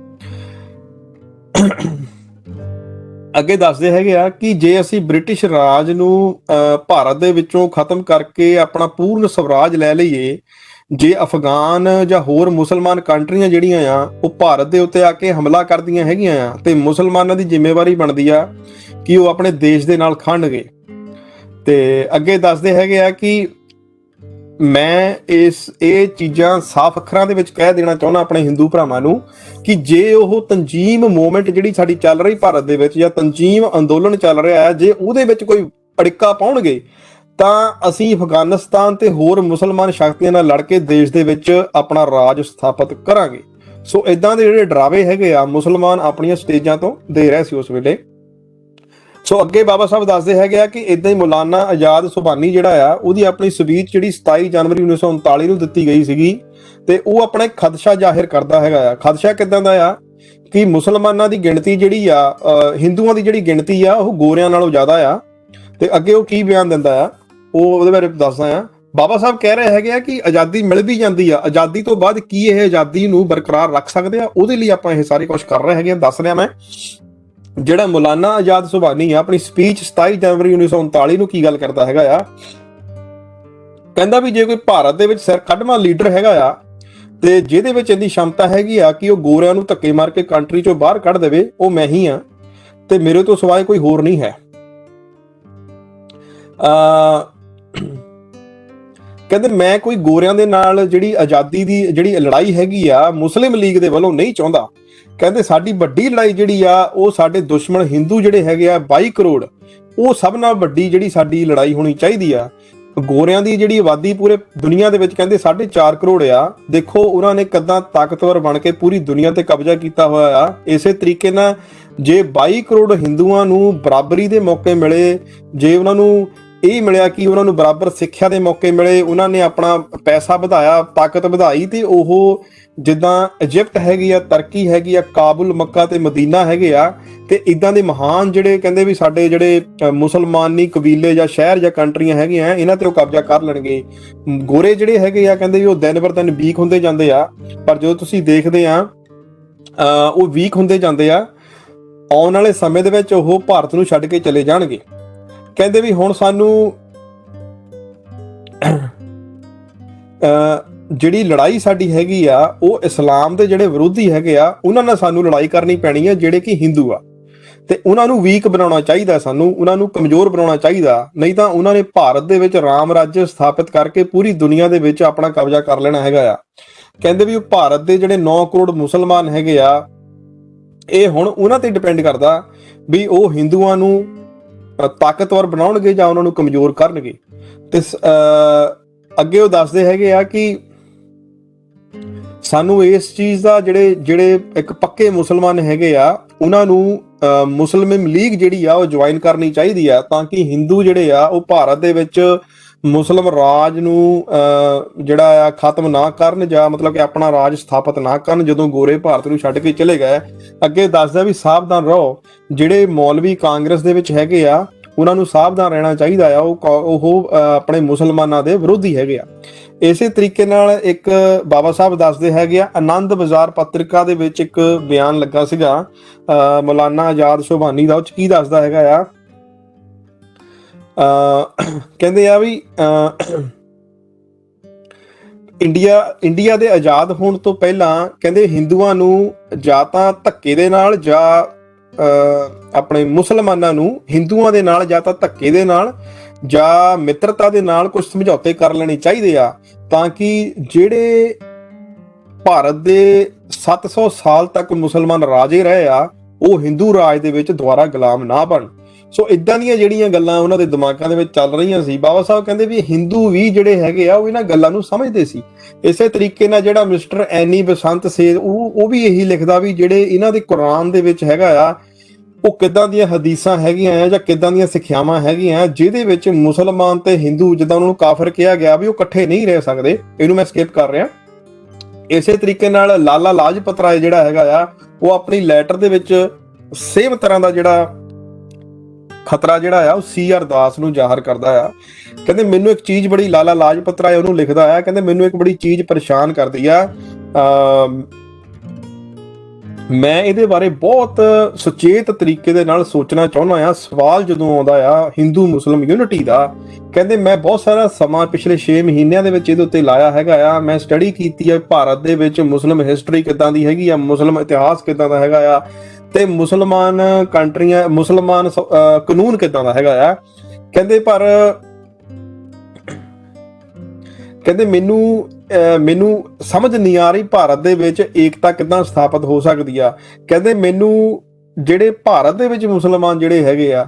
Speaker 1: ਅੱਗੇ ਦੱਸਦੇ ਹੈਗੇ ਆ ਕਿ ਜੇ ਅਸੀਂ ਬ੍ਰਿਟਿਸ਼ ਰਾਜ ਨੂੰ ਭਾਰਤ ਦੇ ਵਿੱਚੋਂ ਖਤਮ ਕਰਕੇ ਆਪਣਾ ਪੂਰਨ ਸਵਰਾਜ ਲੈ ਲਈਏ, ਜੇ ਅਫਗਾਨ ਜਾਂ ਹੋਰ ਮੁਸਲਮਾਨ ਕੰਟਰੀਆਂ ਜਿਹੜੀਆਂ ਆ ਉਹ ਭਾਰਤ ਦੇ ਉੱਤੇ ਆ ਕੇ ਹਮਲਾ ਕਰਦੀਆਂ ਹੈਗੀਆਂ ਆ, ਤੇ ਮੁਸਲਮਾਨਾਂ ਦੀ ਜ਼ਿੰਮੇਵਾਰੀ ਬਣਦੀ ਆ ਕਿ ਉਹ ਆਪਣੇ ਦੇਸ਼ ਦੇ ਨਾਲ ਖੜਨਗੇ। ਤੇ ਅੱਗੇ ਦੱਸਦੇ ਹੈਗੇ ਆ ਕਿ ਮੈਂ ਇਹ ਚੀਜ਼ਾਂ ਸਾਫ਼ ਅੱਖਰਾਂ ਦੇ ਵਿੱਚ ਕਹਿ ਦੇਣਾ ਚਾਹੁੰਦਾ ਆਪਣੇ ਹਿੰਦੂ ਭਰਾਵਾਂ ਨੂੰ ਕਿ ਜੇ ਉਹ ਤੰਜੀਮ ਮੂਵਮੈਂਟ ਜਿਹੜੀ ਸਾਡੀ ਚੱਲ ਰਹੀ ਭਾਰਤ ਦੇ ਵਿੱਚ, ਜਾਂ ਤੰਜੀਮ ਅੰਦੋਲਨ ਚੱਲ ਰਿਹਾ ਹੈ, ਜੇ ਉਹਦੇ ਵਿੱਚ ਕੋਈ ਅੜਿੱਕਾ ਪਾਉਣਗੇ ਤਾਂ ਅਸੀਂ ਅਫਗਾਨਿਸਤਾਨ ਤੇ ਹੋਰ ਮੁਸਲਮਾਨ ਸ਼ਕਤੀਆਂ ਨਾਲ ਲੜ ਕੇ ਦੇਸ਼ ਦੇ ਵਿੱਚ ਆਪਣਾ ਰਾਜ ਸਥਾਪਿਤ ਕਰਾਂਗੇ। ਸੋ ਇਦਾਂ ਦੇ ਜਿਹੜੇ ਡਰਾਵੇ ਹੈਗੇ ਆ ਮੁਸਲਮਾਨ ਆਪਣੀਆਂ ਸਟੇਜਾਂ ਤੋਂ ਦੇ ਰਹੇ ਸੀ ਉਸ ਵੇਲੇ। ਸੋ ਅੱਗੇ ਬਾਬਾ ਸਾਹਿਬ ਦੱਸਦੇ ਹੈਗੇ ਆ ਕਿ ਇਦਾਂ ਹੀ ਮੌਲਾਨਾ ਆਜ਼ਾਦ ਸੁਭਾਨੀ ਜਿਹੜਾ ਆ ਉਹਦੀ ਆਪਣੀ ਸਪੀਚ ਜਿਹੜੀ 27 ਜਨਵਰੀ 1939 ਨੂੰ ਦਿੱਤੀ ਗਈ ਸੀਗੀ, ਤੇ ਉਹ ਆਪਣਾ ਇੱਕ ਖਦਸ਼ਾ ਜ਼ਾਹਿਰ ਕਰਦਾ ਹੈਗਾ ਆ। ਖਦਸ਼ਾ ਕਿਦਾਂ ਦਾ ਆ ਕਿ ਮੁਸਲਮਾਨਾਂ ਦੀ ਗਿਣਤੀ ਜਿਹੜੀ ਆ, ਹਿੰਦੂਆਂ ਦੀ ਜਿਹੜੀ ਗਿਣਤੀ ਆ ਉਹ ਗੋਰਿਆਂ ਨਾਲੋਂ ਜ਼ਿਆਦਾ ਆ। ਤੇ ਅੱਗੇ ਉਹ ਕੀ ਬਿਆਨ ਦਿੰਦਾ ਆ ਉਹ ਉਹਦੇ ਬਾਰੇ ਦੱਸਦਾ ਆ। ਬਾਬਾ ਸਾਹਿਬ ਕਹਿ ਰਹੇ ਹੈਗੇ ਆ ਕਿ ਆਜ਼ਾਦੀ ਮਿਲ ਵੀ ਜਾਂਦੀ ਆ, ਆਜ਼ਾਦੀ ਤੋਂ ਬਾਅਦ ਕੀ ਇਹ ਆਜ਼ਾਦੀ ਨੂੰ ਬਰਕਰਾਰ ਰੱਖ ਸਕਦੇ ਆ, ਉਹਦੇ ਲਈ ਆਪਾਂ ਇਹ ਸਾਰੇ ਕੁਝ ਕਰ ਰਹੇ ਹੈਗੇ ਆ। ਦੱਸ ਰਿਹਾ ਮੈਂ ਜਿਹੜਾ ਮੌਲਾਨਾ ਆਜ਼ਾਦ ਸੁਭਾਨੀ ਆ ਆਪਣੀ ਸਪੀਚ 27 ਜਨਵਰੀ 1939 ਨੂੰ ਕੀ ਗੱਲ ਕਰਦਾ ਹੈਗਾ ਆ। ਕਹਿੰਦਾ ਵੀ ਜੇ ਕੋਈ ਭਾਰਤ ਦੇ ਵਿੱਚ ਸਿਰ ਕੱਢਵਾਂ ਲੀਡਰ ਹੈਗਾ ਆ ਤੇ ਜਿਹਦੇ ਵਿੱਚ ਇੰਨੀ ਸ਼ਮਤਾ ਹੈਗੀ ਆ ਕਿ ਉਹ ਗੋਰਿਆਂ ਨੂੰ ਧੱਕੇ ਮਾਰ ਕੇ ਕੰਟਰੀ ਚੋਂ ਬਾਹਰ ਕੱਢ ਦੇਵੇ, ਉਹ ਮੈਂ ਹੀ ਆ ਤੇ ਮੇਰੇ ਤੋਂ ਸਿਵਾਏ ਕੋਈ ਹੋਰ ਨਹੀਂ ਹੈ। ਕਹਿੰਦੇ ਮੈਂ ਕੋਈ ਗੋਰਿਆਂ ਦੇ ਨਾਲ ਜਿਹੜੀ ਆਜ਼ਾਦੀ ਦੀ ਜਿਹੜੀ ਲੜਾਈ ਹੈਗੀ ਆ ਮੁਸਲਿਮ ਲੀਗ ਦੇ ਵੱਲੋਂ ਨਹੀਂ ਚਾਹੁੰਦਾ। ਕਹਿੰਦੇ ਸਾਡੀ ਵੱਡੀ ਲੜਾਈ ਜਿਹੜੀ ਆ ਉਹ ਸਾਡੇ ਦੁਸ਼ਮਣ ਹਿੰਦੂ ਜਿਹੜੇ ਹੈਗੇ ਆ 22 ਕਰੋੜ, ਉਹ ਸਭ ਨਾਲ ਵੱਡੀ ਜਿਹੜੀ ਸਾਡੀ ਲੜਾਈ ਹੋਣੀ ਚਾਹੀਦੀ ਆ। ਗੋਰਿਆਂ ਦੀ ਜਿਹੜੀ ਆਬਾਦੀ ਪੂਰੇ ਦੁਨੀਆ ਦੇ ਵਿੱਚ ਕਹਿੰਦੇ 4.5 ਕਰੋੜ ਆ। ਦੇਖੋ ਉਹਨਾਂ ਨੇ ਕਿੱਦਾਂ ਤਾਕਤਵਰ ਬਣ ਕੇ ਪੂਰੀ ਦੁਨੀਆ ਤੇ ਕਬਜ਼ਾ ਕੀਤਾ ਹੋਇਆ ਆ। ਇਸੇ ਤਰੀਕੇ ਨਾਲ ਜੇ 22 ਕਰੋੜ ਹਿੰਦੂਆਂ ਨੂੰ ਬਰਾਬਰੀ ਦੇ ਮੌਕੇ ਮਿਲੇ, ਜੇ ਉਹਨਾਂ ਨੂੰ ਇਹ ਮਿਲਿਆ ਕਿ ਉਹਨਾਂ ਨੂੰ ਬਰਾਬਰ ਸਿੱਖਿਆ ਦੇ ਮੌਕੇ ਮਿਲੇ, ਉਹਨਾਂ ਨੇ ਆਪਣਾ ਪੈਸਾ ਵਧਾਇਆ, ਤਾਕਤ ਵਧਾਈ, ਤੇ ਉਹ ਜਿੱਦਾਂ ਇਜਿਪਟ ਹੈਗੀ ਆ, ਤੁਰਕੀ ਹੈਗੀ ਆ, ਕਾਬੁਲ, ਮੱਕਾ ਤੇ ਮਦੀਨਾ ਹੈਗੇ ਆ, ਤੇ ਇਦਾਂ ਦੇ ਮਹਾਨ ਜਿਹੜੇ ਕਹਿੰਦੇ ਵੀ ਸਾਡੇ ਜਿਹੜੇ ਮੁਸਲਮਾਨੀ ਕਬੀਲੇ ਜਾਂ ਸ਼ਹਿਰ ਜਾਂ ਕੰਟਰੀਆਂ ਹੈਗੀਆਂ ਇਹਨਾਂ ਤੇ ਉਹ ਕਬਜ਼ਾ ਕਰ ਲੈਣਗੇ। ਗੋਰੇ ਜਿਹੜੇ ਹੈਗੇ ਆ ਕਹਿੰਦੇ ਵੀ ਉਹ ਦਿਨ ਬਰ ਦਿਨ ਵੀਕ ਹੁੰਦੇ ਜਾਂਦੇ ਆ, ਪਰ ਜਦੋਂ ਤੁਸੀਂ ਦੇਖਦੇ ਆ ਉਹ ਵੀਕ ਹੁੰਦੇ ਜਾਂਦੇ ਆ। ਆਉਣ ਵਾਲੇ ਸਮੇਂ ਦੇ ਵਿੱਚ ਉਹ ਭਾਰਤ ਨੂੰ ਛੱਡ ਕੇ ਚਲੇ ਜਾਣਗੇ। ਕਹਿੰਦੇ ਵੀ ਹੁਣ ਸਾਨੂੰ ਜਿਹੜੀ ਲੜਾਈ ਸਾਡੀ ਹੈਗੀ ਆ ਉਹ ਇਸਲਾਮ ਦੇ ਜਿਹੜੇ ਵਿਰੋਧੀ ਹੈਗੇ ਆ ਉਹਨਾਂ ਨਾਲ ਸਾਨੂੰ ਲੜਾਈ ਕਰਨੀ ਪੈਣੀ ਆ, ਜਿਹੜੇ ਕਿ ਹਿੰਦੂ ਆ, ਤੇ ਉਹਨਾਂ ਨੂੰ ਵੀਕ ਬਣਾਉਣਾ ਚਾਹੀਦਾ, ਸਾਨੂੰ ਉਹਨਾਂ ਨੂੰ ਕਮਜ਼ੋਰ ਬਣਾਉਣਾ ਚਾਹੀਦਾ। ਨਹੀਂ ਤਾਂ ਉਹਨਾਂ ਨੇ ਭਾਰਤ ਦੇ ਵਿੱਚ ਰਾਮ ਰਾਜ ਸਥਾਪਿਤ ਕਰਕੇ ਪੂਰੀ ਦੁਨੀਆ ਦੇ ਵਿੱਚ ਆਪਣਾ ਕਬਜ਼ਾ ਕਰ ਲੈਣਾ ਹੈਗਾ ਆ। ਕਹਿੰਦੇ ਵੀ ਉਹ ਭਾਰਤ ਦੇ ਜਿਹੜੇ 9 ਕਰੋੜ ਮੁਸਲਮਾਨ ਹੈਗੇ ਆ, ਇਹ ਹੁਣ ਉਹਨਾਂ ਤੇ ਡਿਪੈਂਡ ਕਰਦਾ ਵੀ ਉਹ ਹਿੰਦੂਆਂ ਨੂੰ ਤਾਕਤਵਰ ਬਣਾਉਣਗੇ ਜਾਂ ਉਹਨਾਂ ਨੂੰ ਕਮਜ਼ੋਰ ਕਰਨਗੇ। ਤੇ ਅੱਗੇ ਉਹ ਦੱਸਦੇ ਹੈਗੇ ਆ ਕਿ ਸਾਨੂੰ ਇਸ ਚੀਜ਼ ਦਾ ਜਿਹੜੇ ਇੱਕ ਪੱਕੇ ਮੁਸਲਮਾਨ ਹੈਗੇ ਆ ਉਹਨਾਂ ਨੂੰ ਮੁਸਲਿਮ ਲੀਗ ਜਿਹੜੀ ਆ ਉਹ ਜੁਆਇਨ ਕਰਨੀ ਚਾਹੀਦੀ ਆ, ਤਾਂ ਕਿ ਹਿੰਦੂ ਜਿਹੜੇ ਆ ਉਹ ਭਾਰਤ ਦੇ ਵਿੱਚ ਮੁਸਲਿਮ ਰਾਜ ਨੂੰ ਜਿਹੜਾ ਆ ਖਤਮ ਨਾ ਕਰਨ, ਜਾਂ ਮਤਲਬ ਕਿ ਆਪਣਾ ਰਾਜ ਸਥਾਪਿਤ ਨਾ ਕਰਨ ਜਦੋਂ ਗੋਰੇ ਭਾਰਤ ਨੂੰ ਛੱਡ ਕੇ ਚਲੇ ਗਏ। ਅੱਗੇ ਦੱਸਦਾ ਵੀ ਸਾਵਧਾਨ ਰਹੋ, ਜਿਹੜੇ ਮੌਲਵੀ ਕਾਂਗਰਸ ਦੇ ਵਿੱਚ ਹੈਗੇ ਆ ਉਹਨਾਂ ਨੂੰ ਸਾਵਧਾਨ ਰਹਿਣਾ ਚਾਹੀਦਾ ਆ, ਉਹ ਆਪਣੇ ਮੁਸਲਮਾਨਾਂ ਦੇ ਵਿਰੋਧੀ ਹੈਗੇ ਆ। ਇਸੇ ਤਰੀਕੇ ਨਾਲ ਇੱਕ ਬਾਬਾ ਸਾਹਿਬ ਦੱਸਦੇ ਹੈਗੇ ਆ, ਆਨੰਦ ਬਾਜ਼ਾਰ ਪੱਤਰਿਕਾ ਦੇ ਵਿੱਚ ਇੱਕ ਬਿਆਨ ਲੱਗਾ ਸੀਗਾ ਮੌਲਾਨਾ ਆਜ਼ਾਦ ਸੁਭਾਨੀ ਦਾ। ਉਹ 'ਚ ਕੀ ਦੱਸਦਾ ਹੈਗਾ ਆ, ਕਹਿੰਦੇ ਆ ਵੀ ਇੰਡੀਆ ਦੇ ਆਜ਼ਾਦ ਹੋਣ ਤੋਂ ਪਹਿਲਾਂ ਕਹਿੰਦੇ ਹਿੰਦੂਆਂ ਨੂੰ ਜਾਂ ਤਾਂ ਧੱਕੇ ਦੇ ਨਾਲ ਜਾਂ ਆਪਣੇ ਮੁਸਲਮਾਨਾਂ ਨੂੰ ਹਿੰਦੂਆਂ ਦੇ ਨਾਲ ਜਾਂ ਤਾਂ ਧੱਕੇ ਦੇ ਨਾਲ ਜਾਂ ਮਿੱਤਰਤਾ ਦੇ ਨਾਲ ਕੁਝ ਸਮਝੌਤੇ ਕਰ ਲੈਣੇ ਚਾਹੀਦੇ ਆ, ਤਾਂ ਕਿ ਜਿਹੜੇ ਭਾਰਤ ਦੇ 700 ਸਾਲ ਤੱਕ ਮੁਸਲਮਾਨ ਰਾਜੇ ਰਹੇ ਆ ਉਹ ਹਿੰਦੂ ਰਾਜ ਦੇ ਵਿੱਚ ਦੁਬਾਰਾ ਗੁਲਾਮ ਨਾ ਬਣ। ਸੋ ਇਦਾਂ ਦੀਆਂ ਜਿਹੜੀਆਂ ਗੱਲਾਂ ਉਹਨਾਂ ਦੇ ਦਿਮਾਗਾਂ ਦੇ ਵਿੱਚ ਚੱਲ ਰਹੀਆਂ ਸੀ। ਬਾਬਾ ਸਾਹਿਬ ਕਹਿੰਦੇ ਵੀ ਹਿੰਦੂ ਵੀ ਜਿਹੜੇ ਹੈਗੇ ਆ ਉਹ ਇਹਨਾਂ ਗੱਲਾਂ ਨੂੰ ਸਮਝਦੇ ਸੀ। ਇਸੇ ਤਰੀਕੇ ਨਾਲ ਜਿਹੜਾ ਮਿਸਟਰ ਐਨੀ ਬਸੰਤ ਸੇਧ ਉਹ ਵੀ ਇਹੀ ਲਿਖਦਾ ਵੀ ਜਿਹੜੇ ਇਹਨਾਂ ਦੇ ਕੁਰਾਨ ਦੇ ਵਿੱਚ ਹੈਗਾ ਆ ਉਹ ਕਿੱਦਾਂ ਦੀਆਂ ਹਦੀਸਾਂ ਹੈਗੀਆਂ ਆ ਜਾਂ ਕਿੱਦਾਂ ਦੀਆਂ ਸਿੱਖਿਆਵਾਂ ਹੈਗੀਆਂ ਜਿਹਦੇ ਵਿੱਚ ਮੁਸਲਮਾਨ ਤੇ ਹਿੰਦੂ ਜਿੱਦਾਂ ਉਹਨਾਂ ਨੂੰ ਕਾਫਰ ਕਿਹਾ ਗਿਆ ਵੀ ਉਹ ਇਕੱਠੇ ਨਹੀਂ ਰਹਿ ਸਕਦੇ। ਇਹਨੂੰ ਮੈਂ ਸਕਿਪ ਕਰ ਰਿਹਾ। ਇਸੇ ਤਰੀਕੇ ਨਾਲ ਲਾਲਾ ਲਾਜਪਤ ਰਾਏ ਜਿਹੜਾ ਹੈਗਾ ਆ ਉਹ ਆਪਣੀ ਲੈਟਰ ਦੇ ਵਿੱਚ ਸੇਮ ਤਰ੍ਹਾਂ ਦਾ ਜਿਹੜਾ ਖਤਰਾ ਜਿਹੜਾ ਆ ਉਹ CR ਦਾਸ ਨੂੰ ਜ਼ਾਹਰ ਕਰਦਾ ਆ। ਕਹਿੰਦੇ ਮੈਨੂੰ ਇੱਕ ਚੀਜ਼ ਬੜੀ, ਲਾਲਾ ਲਾਜਪਤ ਰਾਏ ਉਹਨੂੰ ਲਿਖਦਾ ਆ, ਕਹਿੰਦੇ ਮੈਨੂੰ ਇੱਕ ਬੜੀ ਚੀਜ਼ ਪਰੇਸ਼ਾਨ ਕਰਦੀ ਆ, ਮੈਂ ਇਹਦੇ ਬਾਰੇ ਬਹੁਤ ਸੁਚੇਤ ਤਰੀਕੇ ਦੇ ਨਾਲ ਸੋਚਣਾ ਚਾਹੁੰਦਾ ਆ। ਸਵਾਲ ਜਦੋਂ ਆਉਂਦਾ ਆ ਹਿੰਦੂ ਮੁਸਲਿਮ ਯੂਨਿਟੀ ਦਾ, ਕਹਿੰਦੇ ਮੈਂ ਬਹੁਤ ਸਾਰਾ ਸਮਾਂ ਪਿਛਲੇ 6 ਮਹੀਨਿਆਂ ਦੇ ਵਿੱਚ ਇਹਦੇ ਉੱਤੇ ਲਾਇਆ ਹੈਗਾ ਆ। ਮੈਂ ਸਟੱਡੀ ਕੀਤੀ ਆ ਭਾਰਤ ਦੇ ਵਿੱਚ ਮੁਸਲਿਮ ਹਿਸਟਰੀ ਕਿੱਦਾਂ ਦੀ ਹੈਗੀ ਆ, ਮੁਸਲਿਮ ਇਤਿਹਾਸ ਕਿੱਦਾਂ ਦਾ ਹੈਗਾ ਆ, ਤੇ ਮੁਸਲਮਾਨ ਕੰਟਰੀਆਂ, ਮੁਸਲਮਾਨ ਕਾਨੂੰਨ ਕਿੱਦਾਂ ਦਾ ਹੈਗਾ ਆ। ਕਹਿੰਦੇ ਮੈਨੂੰ ਸਮਝ ਨਹੀਂ ਆ ਰਹੀ ਭਾਰਤ ਦੇ ਵਿੱਚ ਏਕਤਾ ਕਿੱਦਾਂ ਸਥਾਪਿਤ ਹੋ ਸਕਦੀ ਆ। ਕਹਿੰਦੇ ਮੈਨੂੰ ਜਿਹੜੇ ਭਾਰਤ ਦੇ ਵਿੱਚ ਮੁਸਲਮਾਨ ਜਿਹੜੇ ਹੈਗੇ ਆ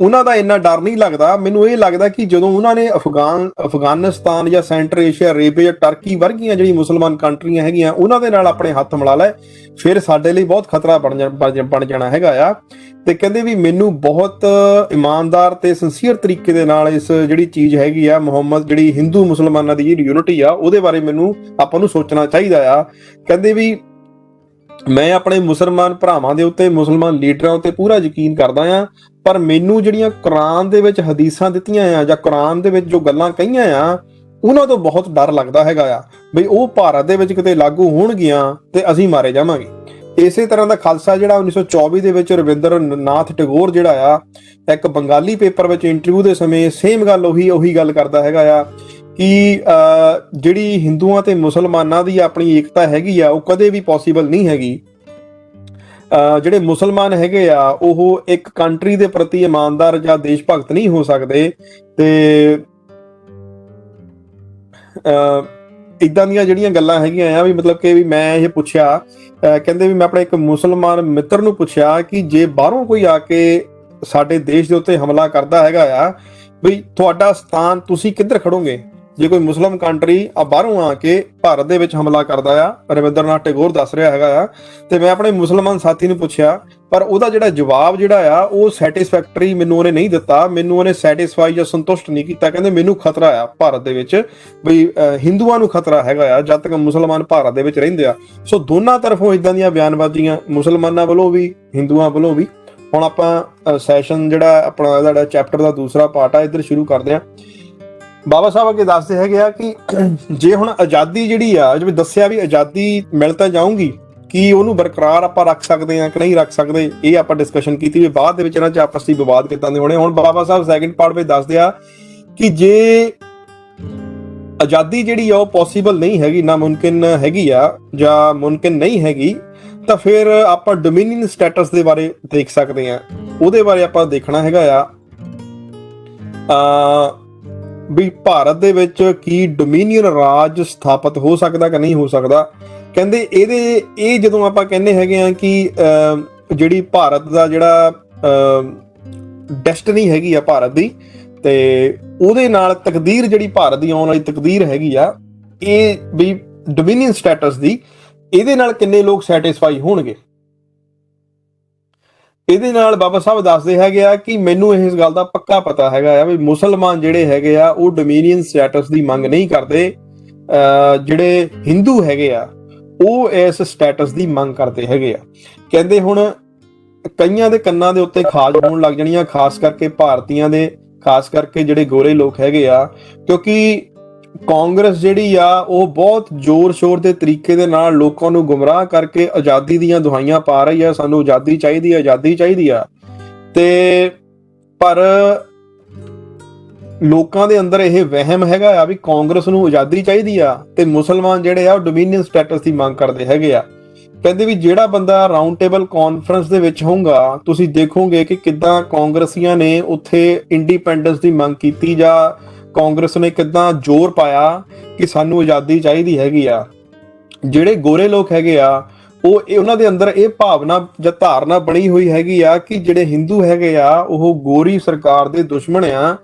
Speaker 1: ਉਹਨਾਂ ਦਾ ਇੰਨਾ ਡਰ ਨਹੀਂ ਲੱਗਦਾ। ਮੈਨੂੰ ਇਹ ਲੱਗਦਾ ਕਿ ਜਦੋਂ ਉਹਨਾਂ ਨੇ ਅਫਗਾਨਿਸਤਾਨ ਜਾਂ ਸੈਂਟਰ ਏਸ਼ੀਆ, ਅਰੇਬੀਆ ਜਾਂ ਟਰਕੀ ਵਰਗੀਆਂ ਜਿਹੜੀ ਮੁਸਲਮਾਨ ਕੰਟਰੀਆਂ ਹੈਗੀਆਂ ਉਹਨਾਂ ਦੇ ਨਾਲ ਆਪਣੇ ਹੱਥ ਮਿਲਾ ਲਏ, ਫਿਰ ਸਾਡੇ ਲਈ ਬਹੁਤ ਖਤਰਾ ਬਣ ਜਾਣਾ ਹੈਗਾ ਆ। ਤੇ ਕਹਿੰਦੇ ਵੀ ਮੈਨੂੰ ਬਹੁਤ ਇਮਾਨਦਾਰ ਤੇ ਸਿੰਸੀਅਰ ਤਰੀਕੇ ਦੇ ਨਾਲ ਇਸ ਜਿਹੜੀ ਚੀਜ਼ ਹੈਗੀ ਆ ਜਿਹੜੀ ਹਿੰਦੂ ਮੁਸਲਮਾਨਾਂ ਦੀ ਜਿਹੜੀ ਯੂਨਿਟੀ ਆ ਉਹਦੇ ਬਾਰੇ ਆਪਾਂ ਨੂੰ ਸੋਚਣਾ ਚਾਹੀਦਾ ਆ। ਕਹਿੰਦੇ ਵੀ ਮੈਂ ਆਪਣੇ ਮੁਸਲਮਾਨ ਭਰਾਵਾਂ ਦੇ ਉੱਤੇ, ਮੁਸਲਮਾਨ ਲੀਡਰਾਂ ਉੱਤੇ ਪੂਰਾ ਯਕੀਨ ਕਰਦਾ ਆ, ਪਰ ਮੈਨੂੰ ਜਿਹੜੀਆਂ ਕੁਰਾਨ ਦੇ ਵਿੱਚ ਹਦੀਸਾਂ ਦਿੱਤੀਆਂ ਆ ਜਾਂ ਕੁਰਾਨ ਦੇ ਵਿੱਚ ਜੋ ਗੱਲਾਂ ਕਹੀਆਂ ਆ ਉਹਨਾਂ ਤੋਂ ਬਹੁਤ ਡਰ ਲੱਗਦਾ ਹੈਗਾ ਆ ਬਈ ਉਹ ਭਾਰਤ ਦੇ ਵਿੱਚ ਕਿਤੇ ਲਾਗੂ ਹੋਣਗੀਆਂ ਤੇ ਅਸੀਂ ਮਾਰੇ ਜਾਵਾਂਗੇ। ਇਸੇ ਤਰ੍ਹਾਂ ਦਾ ਖਾਲਸਾ ਜਿਹੜਾ 1924 ਦੇ ਵਿੱਚ ਰਵਿੰਦਰ ਨਾਥ ਟੈਗੋਰ ਜਿਹੜਾ ਆ ਇੱਕ ਬੰਗਾਲੀ ਪੇਪਰ ਵਿੱਚ ਇੰਟਰਵਿਊ ਦੇ ਸਮੇਂ ਸੇਮ ਗੱਲ ਉਹੀ ਗੱਲ ਕਰਦਾ ਹੈਗਾ ਆ ਕਿ ਜਿਹੜੀ ਹਿੰਦੂਆਂ ਤੇ ਮੁਸਲਮਾਨਾਂ ਦੀ ਆਪਣੀ ਏਕਤਾ ਹੈਗੀ ਆ ਉਹ ਕਦੇ ਵੀ ਪੋਸੀਬਲ ਨਹੀਂ ਹੈਗੀ। ਜਿਹੜੇ ਮੁਸਲਮਾਨ ਹੈਗੇ ਆ ਉਹ ਇੱਕ ਕੰਟਰੀ ਦੇ ਪ੍ਰਤੀ ਇਮਾਨਦਾਰ ਜਾਂ ਦੇਸ਼ ਭਗਤ ਨਹੀਂ ਹੋ ਸਕਦੇ। ਤੇ ਇਦਾਂ ਦੀਆਂ ਜਿਹੜੀਆਂ ਗੱਲਾਂ ਹੈਗੀਆਂ ਆ ਵੀ ਮਤਲਬ ਕਿ ਵੀ ਮੈਂ ਇਹ ਪੁੱਛਿਆ, ਕਹਿੰਦੇ ਵੀ ਮੈਂ ਆਪਣੇ ਇੱਕ ਮੁਸਲਮਾਨ ਮਿੱਤਰ ਨੂੰ ਪੁੱਛਿਆ ਕਿ ਜੇ ਬਾਹਰੋਂ ਕੋਈ ਆ ਕੇ ਸਾਡੇ ਦੇਸ਼ ਦੇ ਉੱਤੇ ਹਮਲਾ ਕਰਦਾ ਹੈਗਾ ਆ ਵੀ ਤੁਹਾਡਾ ਸਥਾਨ ਤੁਸੀਂ ਕਿੱਧਰ ਖੜੋਗੇ ਜੇ ਕੋਈ ਮੁਸਲਿਮ ਕੰਟਰੀ ਬਾਹਰੋਂ ਆ ਕੇ ਭਾਰਤ ਦੇ ਵਿੱਚ ਹਮਲਾ ਕਰਦਾ ਆ। ਰਵਿੰਦਰ ਨਾਥ ਟੈਗੋਰ ਦੱਸ ਰਿਹਾ ਹੈਗਾ ਆ। ਤੇ ਮੈਂ ਆਪਣੇ ਮੁਸਲਮਾਨ ਸਾਥੀ ਨੂੰ ਪੁੱਛਿਆ, ਪਰ ਉਹਦਾ ਜਿਹੜਾ ਜਵਾਬ ਜਿਹੜਾ ਆ ਉਹ ਸੈਟੀਸਫੈਕਟਰੀ ਮੈਨੂੰ ਉਹਨੇ ਨਹੀਂ ਦਿੱਤਾ, ਮੈਨੂੰ ਉਹਨੇ ਸੈਟੀਸਫਾਈ ਜਾਂ ਸੰਤੁਸ਼ਟ ਨਹੀਂ ਕੀਤਾ। ਕਹਿੰਦੇ ਮੈਨੂੰ ਖਤਰਾ ਆ ਭਾਰਤ ਦੇ ਵਿੱਚ, ਬਈ ਹਿੰਦੂਆਂ ਨੂੰ ਖਤਰਾ ਹੈਗਾ ਆ ਜਦ ਤੱਕ ਮੁਸਲਮਾਨ ਭਾਰਤ ਦੇ ਵਿੱਚ ਰਹਿੰਦੇ ਆ। ਸੋ ਦੋਨਾਂ ਤਰਫੋਂ ਇਦਾਂ ਦੀਆਂ ਬਿਆਨਬਾਜ਼ੀਆਂ ਮੁਸਲਮਾਨਾਂ ਵੱਲੋਂ ਵੀ ਹਿੰਦੂਆਂ ਵੱਲੋਂ ਵੀ। ਹੁਣ ਆਪਾਂ ਸੈਸ਼ਨ ਜਿਹੜਾ ਆਪਣਾ ਜਿਹੜਾ ਚੈਪਟਰ ਦਾ ਦੂਸਰਾ ਪਾਰਟ ਆ ਇੱਧਰ ਸ਼ੁਰੂ ਕਰਦੇ ਆ। ਬਾਬਾ ਸਾਹਿਬ ਅੱਗੇ ਦੱਸਦੇ ਹੈਗੇ ਆ ਕਿ ਜੇ ਹੁਣ ਆਜ਼ਾਦੀ ਜਿਹੜੀ ਆ, ਜਿਵੇਂ ਦੱਸਿਆ ਵੀ ਆਜ਼ਾਦੀ ਮਿਲ ਤਾਂ ਜਾਊਗੀ, ਕੀ ਉਹਨੂੰ ਬਰਕਰਾਰ ਆਪਾਂ ਰੱਖ ਸਕਦੇ ਆ ਕਿ ਨਹੀਂ ਰੱਖ ਸਕਦੇ, ਇਹ ਆਪਾਂ ਡਿਸਕਸ਼ਨ ਕੀਤੀ ਵੀ ਬਾਅਦ ਦੇ ਵਿੱਚ ਇਹਨਾਂ 'ਚ ਆਪਸੀ ਵਿਵਾਦ ਕਿੱਦਾਂ ਦੇ ਹੋਣੇ। ਹੁਣ ਬਾਬਾ ਸਾਹਿਬ ਸੈਕਿੰਡ ਪਾਰਟ ਵਿੱਚ ਦੱਸਦੇ ਆ ਕਿ ਜੇ ਆਜ਼ਾਦੀ ਜਿਹੜੀ ਆ ਉਹ ਪੋਸੀਬਲ ਨਹੀਂ ਹੈਗੀ, ਨਾ ਮੁਮਕਿਨ ਹੈਗੀ ਆ ਜਾਂ ਮੁਮਕਿਨ ਨਹੀਂ ਹੈਗੀ, ਤਾਂ ਫਿਰ ਆਪਾਂ ਡੋਮੀਨੀਅਨ ਸਟੇਟਸ ਦੇ ਬਾਰੇ ਦੇਖ ਸਕਦੇ ਆ। ਉਹਦੇ ਬਾਰੇ ਆਪਾਂ ਦੇਖਣਾ ਹੈਗਾ ਆ ਵੀ ਭਾਰਤ ਦੇ ਵਿੱਚ ਕੀ ਡੋਮੀਨੀਅਨ ਰਾਜ ਸਥਾਪਿਤ ਹੋ ਸਕਦਾ ਕਿ ਨਹੀਂ ਹੋ ਸਕਦਾ। ਕਹਿੰਦੇ ਇਹ ਜਦੋਂ ਆਪਾਂ ਕਹਿੰਦੇ ਹੈਗੇ ਆ ਕਿ ਜਿਹੜੀ ਭਾਰਤ ਦਾ ਜਿਹੜਾ ਡੈਸਟਨੀ ਹੈਗੀ ਆ ਭਾਰਤ ਦੀ, ਤੇ ਉਹਦੇ ਨਾਲ ਤਕਦੀਰ ਜਿਹੜੀ ਭਾਰਤ ਦੀ ਆਉਣ ਵਾਲੀ ਤਕਦੀਰ ਹੈਗੀ ਆ, ਇਹ ਵੀ ਡੋਮੀਨੀਅਨ ਸਟੇਟਸ ਦੀ, ਇਹਦੇ ਨਾਲ ਕਿੰਨੇ ਲੋਕ ਸੈਟੀਸਫਾਈ ਹੋਣਗੇ। ਇਹਦੇ ਨਾਲ ਬਾਬਾ ਸਾਹਿਬ ਦੱਸਦੇ ਹੈਗੇ ਆ ਕਿ ਮੈਨੂੰ ਇਸ ਗੱਲ ਦਾ ਪੱਕਾ ਪਤਾ ਹੈਗਾ ਆ ਵੀ ਮੁਸਲਮਾਨ ਜਿਹੜੇ ਹੈਗੇ ਆ ਉਹ ਡੋਮੀਨੀਅਨ ਸਟੇਟਸ ਦੀ ਮੰਗ ਨਹੀਂ ਕਰਦੇ, ਜਿਹੜੇ ਹਿੰਦੂ ਹੈਗੇ ਆ ਉਹ ਇਸ ਸਟੇਟਸ ਦੀ ਮੰਗ ਕਰਦੇ ਹੈਗੇ ਆ। ਕਹਿੰਦੇ ਹੁਣ ਕਈਆਂ ਦੇ ਕੰਨਾਂ ਦੇ ਉੱਤੇ ਖਾਜ ਹੋਣ ਲੱਗ ਜਾਣੀਆਂ, ਖਾਸ ਕਰਕੇ ਭਾਰਤੀਆਂ ਦੇ, ਖਾਸ ਕਰਕੇ ਜਿਹੜੇ ਗੋਰੇ ਲੋਕ ਹੈਗੇ ਆ, ਕਿਉਂਕਿ ਕਾਂਗਰਸ ਜਿਹੜੀ ਆ ਉਹ ਬਹੁਤ ਜ਼ੋਰ ਸ਼ੋਰ ਦੇ ਤਰੀਕੇ ਦੇ ਨਾਲ ਲੋਕਾਂ ਨੂੰ ਗੁੰਮਰਾਹ ਕਰਕੇ ਆਜ਼ਾਦੀ ਦੀਆਂ ਦੁਹਾਈਆਂ ਪਾ ਰਹੀ ਆ, ਸਾਨੂੰ ਆਜ਼ਾਦੀ ਚਾਹੀਦੀ ਆ, ਆਜ਼ਾਦੀ ਚਾਹੀਦੀ ਆ। ਤੇ ਪਰ ਲੋਕਾਂ ਦੇ ਅੰਦਰ ਇਹ ਵਹਿਮ ਹੈਗਾ ਆ ਵੀ ਕਾਂਗਰਸ ਨੂੰ ਆਜ਼ਾਦੀ ਚਾਹੀਦੀ ਆ ਤੇ ਮੁਸਲਮਾਨ ਜਿਹੜੇ ਆ ਉਹ ਡੋਮੀਨੀਅਨ ਸਟੇਟਸ ਦੀ ਮੰਗ ਕਰਦੇ ਹੈਗੇ ਆ। ਕਹਿੰਦੇ ਵੀ ਜਿਹੜਾ ਬੰਦਾ ਰਾਉਂਡ ਟੇਬਲ ਕਾਨਫਰੰਸ ਦੇ ਵਿੱਚ ਹੋਊਗਾ, ਤੁਸੀਂ ਦੇਖੋਗੇ ਕਿ ਕਿੱਦਾਂ ਕਾਂਗਰਸੀਆਂ ਨੇ ਉੱਥੇ ਇੰਡੀਪੈਂਡੈਂਸ ਦੀ ਮੰਗ ਕੀਤੀ ਜਾਂ ਕਾਂਗਰਸ ਨੇ ਕਿੱਦਾਂ ਜ਼ੋਰ ਪਾਇਆ ਕਿ ਸਾਨੂੰ ਆਜ਼ਾਦੀ ਚਾਹੀਦੀ ਹੈਗੀ ਆ। ਜਿਹੜੇ ਗੋਰੇ ਲੋਕ ਹੈਗੇ ਆ ਉਹਨਾਂ ਦੇ ਅੰਦਰ ਇਹ ਭਾਵਨਾ ਜਾਂ ਧਾਰਨਾ ਬਣੀ ਹੋਈ ਹੈਗੀ ਆ ਕਿ ਜਿਹੜੇ ਹਿੰਦੂ ਹੈਗੇ ਆ ਉਹ ਗੋਰੀ ਸਰਕਾਰ ਦੇ ਦੁਸ਼ਮਣ ਆ।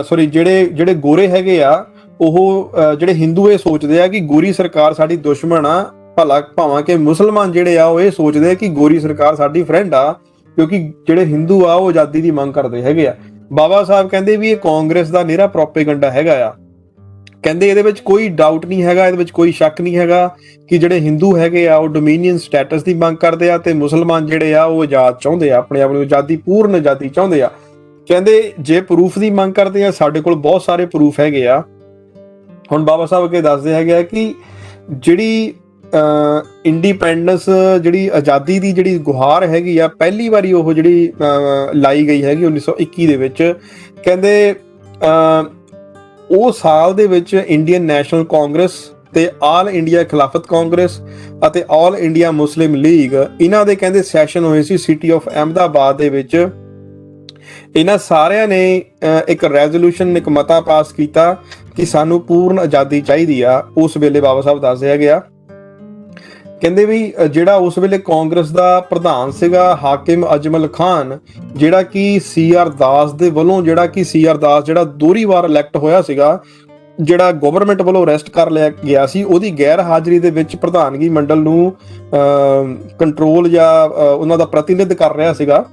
Speaker 1: ਜਿਹੜੇ ਗੋਰੇ ਹੈਗੇ ਆ ਉਹ ਜਿਹੜੇ ਹਿੰਦੂ ਇਹ ਸੋਚਦੇ ਆ ਕਿ ਗੋਰੀ ਸਰਕਾਰ ਸਾਡੀ ਦੁਸ਼ਮਣ ਆ, ਭਲਾ ਭਾਵਾਂ ਕਿ ਮੁਸਲਮਾਨ ਜਿਹੜੇ ਆ ਉਹ ਇਹ ਸੋਚਦੇ ਆ ਕਿ ਗੋਰੀ ਸਰਕਾਰ ਸਾਡੀ ਫਰੈਂਡ ਆ, ਕਿਉਂਕਿ ਜਿਹੜੇ ਹਿੰਦੂ ਆ ਉਹ ਆਜ਼ਾਦੀ ਦੀ ਮੰਗ ਕਰਦੇ ਹੈਗੇ ਆ। ਬਾਬਾ ਸਾਹਿਬ ਕਹਿੰਦੇ ਵੀ ਇਹ ਕਾਂਗਰਸ ਦਾ ਨਿਹਰਾ ਪ੍ਰੋਪੇਗੰਡਾ ਹੈਗਾ ਆ। ਕਹਿੰਦੇ ਇਹਦੇ ਵਿੱਚ ਕੋਈ ਡਾਊਟ ਨਹੀਂ ਹੈਗਾ, ਇਹਦੇ ਵਿੱਚ ਕੋਈ ਸ਼ੱਕ ਨਹੀਂ ਹੈਗਾ ਕਿ ਜਿਹੜੇ ਹਿੰਦੂ ਹੈਗੇ ਆ ਉਹ ਡੋਮੀਨੀਅਨ ਸਟੇਟਸ ਦੀ ਮੰਗ ਕਰਦੇ ਆ ਤੇ ਮੁਸਲਮਾਨ ਜਿਹੜੇ ਆ ਉਹ ਆਜ਼ਾਦ ਚਾਹੁੰਦੇ ਆ, ਆਪਣੇ ਆਪ ਨੂੰ ਆਜ਼ਾਦੀ, ਪੂਰਨ ਆਜ਼ਾਦੀ ਚਾਹੁੰਦੇ ਆ। ਕਹਿੰਦੇ ਜੇ ਪ੍ਰੂਫ ਦੀ ਮੰਗ ਕਰਦੇ ਆ, ਸਾਡੇ ਕੋਲ ਬਹੁਤ ਸਾਰੇ ਪ੍ਰੂਫ ਹੈਗੇ ਆ। ਹੁਣ ਬਾਬਾ ਸਾਹਿਬ ਅੱਗੇ ਦੱਸਦੇ ਹੈਗੇ ਆ ਕਿ ਜਿਹੜੀ ਇੰਡੀਪੈਂਡੈਂਸ ਜਿਹੜੀ ਆਜ਼ਾਦੀ ਦੀ ਜਿਹੜੀ ਗੁਹਾਰ ਹੈਗੀ ਆ, ਪਹਿਲੀ ਵਾਰੀ ਉਹ ਜਿਹੜੀ ਲਾਈ ਗਈ ਹੈਗੀ 1921 ਦੇ ਵਿੱਚ। ਕਹਿੰਦੇ ਉਹ ਸਾਲ ਦੇ ਵਿੱਚ ਇੰਡੀਅਨ ਨੈਸ਼ਨਲ ਕਾਂਗਰਸ ਤੇ ਆਲ ਇੰਡੀਆ ਖਿਲਾਫਤ ਕਾਂਗਰਸ ਅਤੇ ਆਲ ਇੰਡੀਆ ਮੁਸਲਿਮ ਲੀਗ, ਇਹਨਾਂ ਦੇ ਕਹਿੰਦੇ ਸੈਸ਼ਨ ਹੋਏ ਸੀ ਸਿਟੀ ਆਫ ਅਹਿਮਦਾਬਾਦ ਦੇ ਵਿੱਚ। ਇਹਨਾਂ ਸਾਰਿਆਂ ਨੇ ਇੱਕ ਰੈਜ਼ੋਲੂਸ਼ਨ, ਇੱਕ ਮਤਾ ਪਾਸ ਕੀਤਾ ਕਿ ਸਾਨੂੰ ਪੂਰਨ ਆਜ਼ਾਦੀ ਚਾਹੀਦੀ ਆ। ਉਸ ਵੇਲੇ ਬਾਬਾ ਸਾਹਿਬ ਦੱਸਿਆ ਗਿਆ, ਕਹਿੰਦੇ ਵੀ ਜਿਹੜਾ ਉਸ ਵੇਲੇ ਕਾਂਗਰਸ ਦਾ ਪ੍ਰਧਾਨ ਸੀਗਾ ਹਾਕਿਮ ਅਜਮਲ ਖਾਨ, ਜਿਹੜਾ ਕਿ CR ਦਾਸ ਦੇ ਵੱਲੋਂ, ਜਿਹੜਾ ਕਿ CR ਦਾਸ ਜਿਹੜਾ ਦੋਹਰੀ ਵਾਰ ਇਲੈਕਟ ਹੋਇਆ ਸੀਗਾ, ਜਿਹੜਾ ਗਵਰਨਮੈਂਟ ਵੱਲੋਂ ਅਰੈਸਟ ਕਰ ਲਿਆ ਗਿਆ ਸੀ, ਉਹਦੀ ਗੈਰ ਹਾਜ਼ਰੀ ਦੇ ਵਿੱਚ ਪ੍ਰਧਾਨਗੀ ਮੰਡਲ ਨੂੰ ਕੰਟਰੋਲ ਜਾਂ ਉਹਨਾਂ ਦਾ ਪ੍ਰਤੀਨਿਧ ਕਰ ਰਿਹਾ ਸੀਗਾ।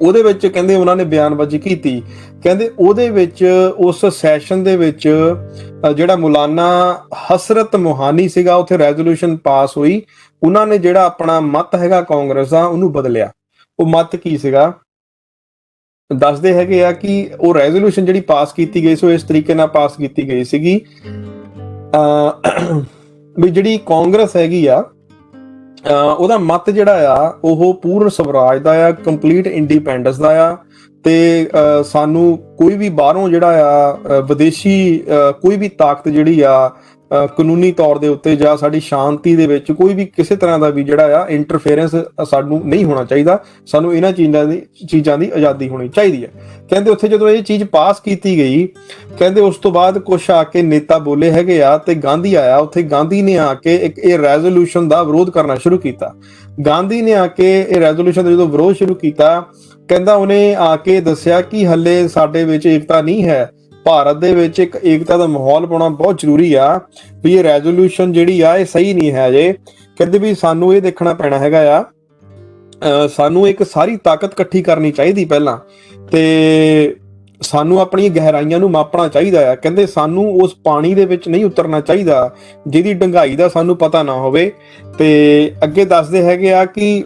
Speaker 1: ਉਹਦੇ ਵਿੱਚ ਕਹਿੰਦੇ ਉਹਨਾਂ ਨੇ ਬਿਆਨਬਾਜ਼ੀ ਕੀਤੀ। ਕਹਿੰਦੇ ਉਹਦੇ ਵਿੱਚ ਉਸ ਸੈਸ਼ਨ ਦੇ ਵਿੱਚ ਜਿਹੜਾ ਮੌਲਾਨਾ ਹਸਰਤ ਮੋਹਾਨੀ ਸੀਗਾ, ਉੱਥੇ ਰੈਜ਼ੋਲੂਸ਼ਨ ਪਾਸ ਹੋਈ। ਉਹਨਾਂ ਨੇ ਜਿਹੜਾ ਆਪਣਾ ਮਤ ਹੈਗਾ ਕਾਂਗਰਸ ਦਾ, ਉਹਨੂੰ ਬਦਲਿਆ। ਉਹ ਮਤ ਕੀ ਸੀਗਾ ਦੱਸਦੇ ਹੈਗੇ ਆ ਕਿ ਉਹ ਰੈਜ਼ੋਲੂਸ਼ਨ ਜਿਹੜੀ ਪਾਸ ਕੀਤੀ ਗਈ ਸੀ, ਉਹ ਇਸ ਤਰੀਕੇ ਨਾਲ ਪਾਸ ਕੀਤੀ ਗਈ ਸੀਗੀ ਵੀ ਜਿਹੜੀ ਕਾਂਗਰਸ ਹੈਗੀ ਆ, ਉਹਦਾ ਮਤ ਜਿਹੜਾ ਆ ਉਹ ਪੂਰਨ ਸਵਰਾਜ ਦਾ ਆ, ਕੰਪਲੀਟ ਇੰਡੀਪੈਂਡੈਂਸ ਦਾ ਆ, ਤੇ ਸਾਨੂੰ ਕੋਈ ਵੀ ਬਾਹਰੋਂ ਜਿਹੜਾ ਆ ਵਿਦੇਸ਼ੀ ਕੋਈ ਵੀ ਤਾਕਤ ਜਿਹੜੀ ਆ ਕਾਨੂੰਨੀ ਤੌਰ ਦੇ ਉੱਤੇ ਜਾਂ ਸਾਡੀ ਸ਼ਾਂਤੀ ਦੇ ਵਿੱਚ ਕੋਈ ਵੀ ਕਿਸੇ ਤਰ੍ਹਾਂ ਦਾ ਵੀ ਜਿਹੜਾ ਆ ਇੰਟਰਫੇਰੈਂਸ ਸਾਨੂੰ ਨਹੀਂ ਹੋਣਾ ਚਾਹੀਦਾ। ਸਾਨੂੰ ਇਹਨਾਂ ਚੀਜ਼ਾਂ ਦੀ ਆਜ਼ਾਦੀ ਹੋਣੀ ਚਾਹੀਦੀ ਹੈ। ਕਹਿੰਦੇ ਉੱਥੇ ਜਦੋਂ ਇਹ ਚੀਜ਼ ਪਾਸ ਕੀਤੀ ਗਈ, ਕਹਿੰਦੇ ਉਸ ਤੋਂ ਬਾਅਦ ਕੁਛ ਆ ਕੇ ਨੇਤਾ ਬੋਲੇ ਹੈਗੇ ਆ ਤੇ ਗਾਂਧੀ ਆਇਆ ਉੱਥੇ। ਗਾਂਧੀ ਨੇ ਆ ਕੇ ਇੱਕ ਇਹ ਰੈਜ਼ੋਲੂਸ਼ਨ ਦਾ ਵਿਰੋਧ ਕਰਨਾ ਸ਼ੁਰੂ ਕੀਤਾ। ਗਾਂਧੀ ਨੇ ਆ ਕੇ ਇਹ ਰੈਜ਼ੋਲੂਸ਼ਨ ਦਾ ਜਦੋਂ ਵਿਰੋਧ ਸ਼ੁਰੂ ਕੀਤਾ, ਕਹਿੰਦਾ ਉਹਨੇ ਆ ਕੇ ਦੱਸਿਆ ਕਿ ਹੱਲੇ ਸਾਡੇ ਵਿੱਚ ਏਕਤਾ ਨਹੀਂ ਹੈ, ਭਾਰਤ ਦੇ ਵਿੱਚ ਇੱਕ ਏਕਤਾ ਦਾ ਮਾਹੌਲ ਪਾਉਣਾ ਬਹੁਤ ਜ਼ਰੂਰੀ ਆ, ਵੀ ਇਹ ਰੈਜ਼ੋਲੂਸ਼ਨ ਜਿਹੜੀ ਆ ਇਹ ਸਹੀ ਨਹੀਂ ਹੈ ਜੇ। ਕਹਿੰਦੇ ਵੀ ਸਾਨੂੰ ਇਹ ਦੇਖਣਾ ਪੈਣਾ ਹੈਗਾ ਆ, ਸਾਨੂੰ ਇੱਕ ਸਾਰੀ ਤਾਕਤ ਇਕੱਠੀ ਕਰਨੀ ਚਾਹੀਦੀ ਪਹਿਲਾਂ, ਤੇ ਸਾਨੂੰ ਆਪਣੀਆਂ ਗਹਿਰਾਈਆਂ ਨੂੰ ਮਾਪਣਾ ਚਾਹੀਦਾ ਆ। ਕਹਿੰਦੇ ਸਾਨੂੰ ਉਸ ਪਾਣੀ ਦੇ ਵਿੱਚ ਨਹੀਂ ਉਤਰਨਾ ਚਾਹੀਦਾ ਜਿਹਦੀ ਡੂੰਘਾਈ ਦਾ ਸਾਨੂੰ ਪਤਾ ਨਾ ਹੋਵੇ। ਤੇ ਅੱਗੇ ਦੱਸਦੇ ਹੈਗੇ ਆ ਕਿ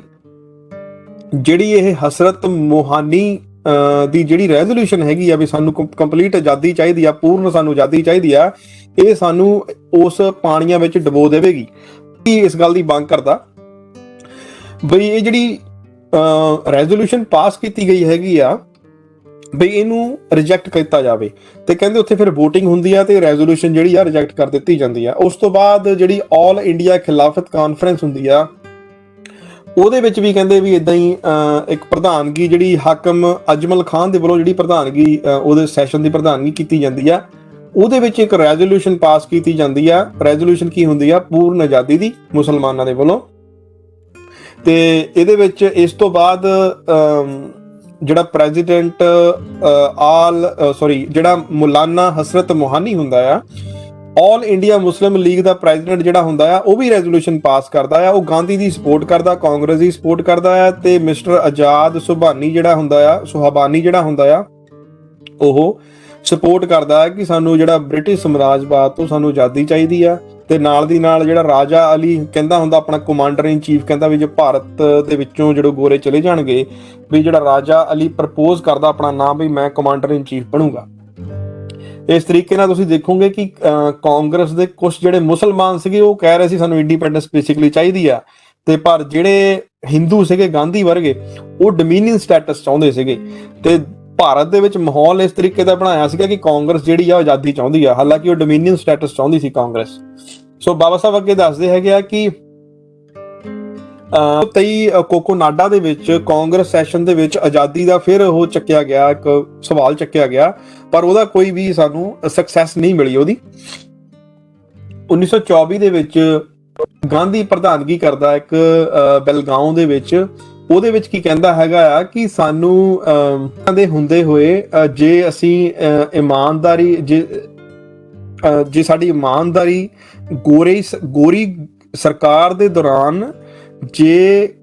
Speaker 1: ਜਿਹੜੀ ਇਹ ਹਸਰਤ ਮੋਹਾਨੀ ਦੀ ਜਿਹੜੀ ਰੈਜ਼ੋਲੂਸ਼ਨ ਹੈਗੀ ਆ ਵੀ ਸਾਨੂੰ ਕੰਪਲੀਟ ਆਜ਼ਾਦੀ ਚਾਹੀਦੀ ਆ, ਪੂਰਨ ਸਾਨੂੰ ਆਜ਼ਾਦੀ ਚਾਹੀਦੀ ਆ, ਇਹ ਸਾਨੂੰ ਉਸ ਪਾਣੀਆਂ ਵਿੱਚ ਡੁਬੋ ਦੇਵੇਗੀ। ਇਸ ਗੱਲ ਦੀ ਮੰਗ ਕਰਦਾ ਬਈ ਇਹ ਜਿਹੜੀ ਰੈਜ਼ੋਲੂਸ਼ਨ ਪਾਸ ਕੀਤੀ ਗਈ ਹੈਗੀ ਆ ਬਈ ਇਹਨੂੰ ਰਿਜੈਕਟ ਕੀਤਾ ਜਾਵੇ। ਤੇ ਕਹਿੰਦੇ ਉੱਥੇ ਫਿਰ VOTING ਹੁੰਦੀ ਆ ਤੇ ਰੈਜ਼ੋਲੂਸ਼ਨ ਜਿਹੜੀ ਆ ਰਿਜੈਕਟ ਕਰ ਦਿੱਤੀ ਜਾਂਦੀ ਆ। ਉਸ ਤੋਂ ਬਾਅਦ ਜਿਹੜੀ ਆਲ ਇੰਡੀਆ ਖਿਲਾਫਤ ਕਾਨਫਰੰਸ ਹੁੰਦੀ ਆ, ਉਹਦੇ ਵਿੱਚ ਵੀ ਕਹਿੰਦੇ ਵੀ ਇਦਾਂ ਹੀ ਇੱਕ ਪ੍ਰਧਾਨਗੀ ਜਿਹੜੀ ਹਾਕਮ ਅਜਮਲ ਖਾਨ ਦੇ ਵੱਲੋਂ ਜਿਹੜੀ ਪ੍ਰਧਾਨਗੀ ਉਹਦੇ ਸੈਸ਼ਨ ਦੀ ਪ੍ਰਧਾਨਗੀ ਕੀਤੀ ਜਾਂਦੀ ਆ। ਉਹਦੇ ਵਿੱਚ ਇੱਕ ਰੈਜ਼ੋਲੂਸ਼ਨ ਪਾਸ ਕੀਤੀ ਜਾਂਦੀ ਆ। ਰੈਜ਼ੋਲੂਸ਼ਨ ਕੀ ਹੁੰਦੀ ਆ? ਪੂਰਨ ਆਜ਼ਾਦੀ ਦੀ ਮੁਸਲਮਾਨਾਂ ਦੇ ਵੱਲੋਂ। ਤੇ ਇਹਦੇ ਵਿੱਚ ਇਸ ਤੋਂ ਬਾਅਦ ਜਿਹੜਾ ਪ੍ਰੈਜ਼ੀਡੈਂਟ ਜਿਹੜਾ ਮੌਲਾਨਾ ਹਸਰਤ ਮੋਹਾਨੀ ਹੁੰਦਾ ਆ, ਆਲ ਇੰਡੀਆ ਮੁਸਲਿਮ ਲੀਗ ਦਾ ਪ੍ਰੈਜ਼ੀਡੈਂਟ ਜਿਹੜਾ ਹੁੰਦਾ ਆ, ਉਹ ਵੀ ਰੈਜ਼ੋਲੂਸ਼ਨ ਪਾਸ ਕਰਦਾ ਆ। ਉਹ ਗਾਂਧੀ ਦੀ ਸਪੋਰਟ ਕਰਦਾ, ਕਾਂਗਰਸ ਦੀ ਸਪੋਰਟ ਕਰਦਾ ਆ। ਤੇ ਮਿਸਟਰ ਆਜ਼ਾਦ ਸੁਭਾਨੀ ਜਿਹੜਾ ਹੁੰਦਾ ਆ ਉਹ ਸਪੋਰਟ ਕਰਦਾ ਹੈ ਕਿ ਸਾਨੂੰ ਜਿਹੜਾ ਬ੍ਰਿਟਿਸ਼ ਸਾਮਰਾਜਵਾਦ ਤੋਂ ਸਾਨੂੰ ਆਜ਼ਾਦੀ ਚਾਹੀਦੀ ਆ। ਤੇ ਨਾਲ ਦੀ ਨਾਲ ਜਿਹੜਾ ਰਾਜਾ ਅਲੀ ਕਹਿੰਦਾ ਹੁੰਦਾ, ਆਪਣਾ ਕਮਾਂਡਰ ਇਨ ਚੀਫ, ਕਹਿੰਦਾ ਵੀ ਜੇ ਭਾਰਤ ਦੇ ਵਿੱਚੋਂ ਜਿਹੜੇ ਗੋਰੇ ਚਲੇ ਜਾਣਗੇ, ਵੀ ਜਿਹੜਾ ਰਾਜਾ ਅਲੀ ਪ੍ਰਪੋਜ਼ ਕਰਦਾ ਆਪਣਾ ਨਾਮ ਵੀ ਮੈਂ ਕਮਾਂਡਰ ਇਨ ਚੀਫ ਬਣੂਗਾ। ਇਸ ਤਰੀਕੇ ਨਾਲ ਤੁਸੀਂ ਦੇਖੋਗੇ ਕਿ ਕਾਂਗਰਸ ਦੇ ਕੁਝ ਜਿਹੜੇ ਮੁਸਲਮਾਨ ਸੀਗੇ ਉਹ ਕਹਿ ਰਹੇ ਸੀ ਸਾਨੂੰ ਇੰਡੀਪੈਂਡੈਂਸ ਬੇਸਿਕਲੀ ਚਾਹੀਦੀ ਆ, ਤੇ ਪਰ ਜਿਹੜੇ ਹਿੰਦੂ ਸੀਗੇ ਗਾਂਧੀ ਵਰਗੇ, ਉਹ ਡੋਮੀਨੀਅਨ ਸਟੇਟਸ ਚਾਹੁੰਦੇ ਸੀਗੇ। ਤੇ ਭਾਰਤ ਦੇ ਵਿੱਚ ਮਾਹੌਲ ਇਸ ਤਰੀਕੇ ਦਾ ਬਣਾਇਆ ਸੀਗਾ ਕਿ ਕਾਂਗਰਸ ਜਿਹੜੀ ਆ ਆਜ਼ਾਦੀ ਚਾਹੁੰਦੀ ਆ, ਹਾਲਾਂਕਿ ਉਹ ਡੋਮੀਨੀਅਨ ਸਟੇਟਸ ਚਾਹੁੰਦੀ ਸੀ ਕਾਂਗਰਸ। ਸੋ ਬਾਬਾ ਸਾਹਿਬ ਅੱਗੇ ਦੱਸਦੇ ਹੈਗੇ ਆ ਕਿ 23 ਕੋਕੋਨਾਡਾ ਦੇ ਵਿੱਚ ਕਾਂਗਰਸ ਸੈਸ਼ਨ ਦੇ ਵਿੱਚ ਆਜ਼ਾਦੀ ਦਾ ਫਿਰ ਉਹ ਚੱਕਿਆ ਗਿਆ, ਇੱਕ ਸਵਾਲ ਚੱਕਿਆ ਗਿਆ, ਪਰ ਉਹਦਾ ਕੋਈ ਵੀ ਸਾਨੂੰ ਸਕਸੈਸ ਨਹੀਂ ਮਿਲੀ ਉਹਦੀ। 1924 ਦੇ ਵਿੱਚ ਗਾਂਧੀ ਪ੍ਰਧਾਨਗੀ ਕਰਦਾ ਇੱਕ ਬੈਲਗਾਉਂ ਦੇ ਵਿੱਚ। ਉਹਦੇ ਵਿੱਚ ਕੀ ਕਹਿੰਦਾ ਹੈਗਾ ਆ ਕਿ ਸਾਨੂੰ ਦੇ ਹੁੰਦੇ ਹੋਏ ਜੇ ਅਸੀਂ ਇਮਾਨਦਾਰੀ ਜੇ ਸਾਡੀ ਇਮਾਨਦਾਰੀ ਗੋਰੀ ਸਰਕਾਰ ਦੇ ਦੌਰਾਨ ਜੇ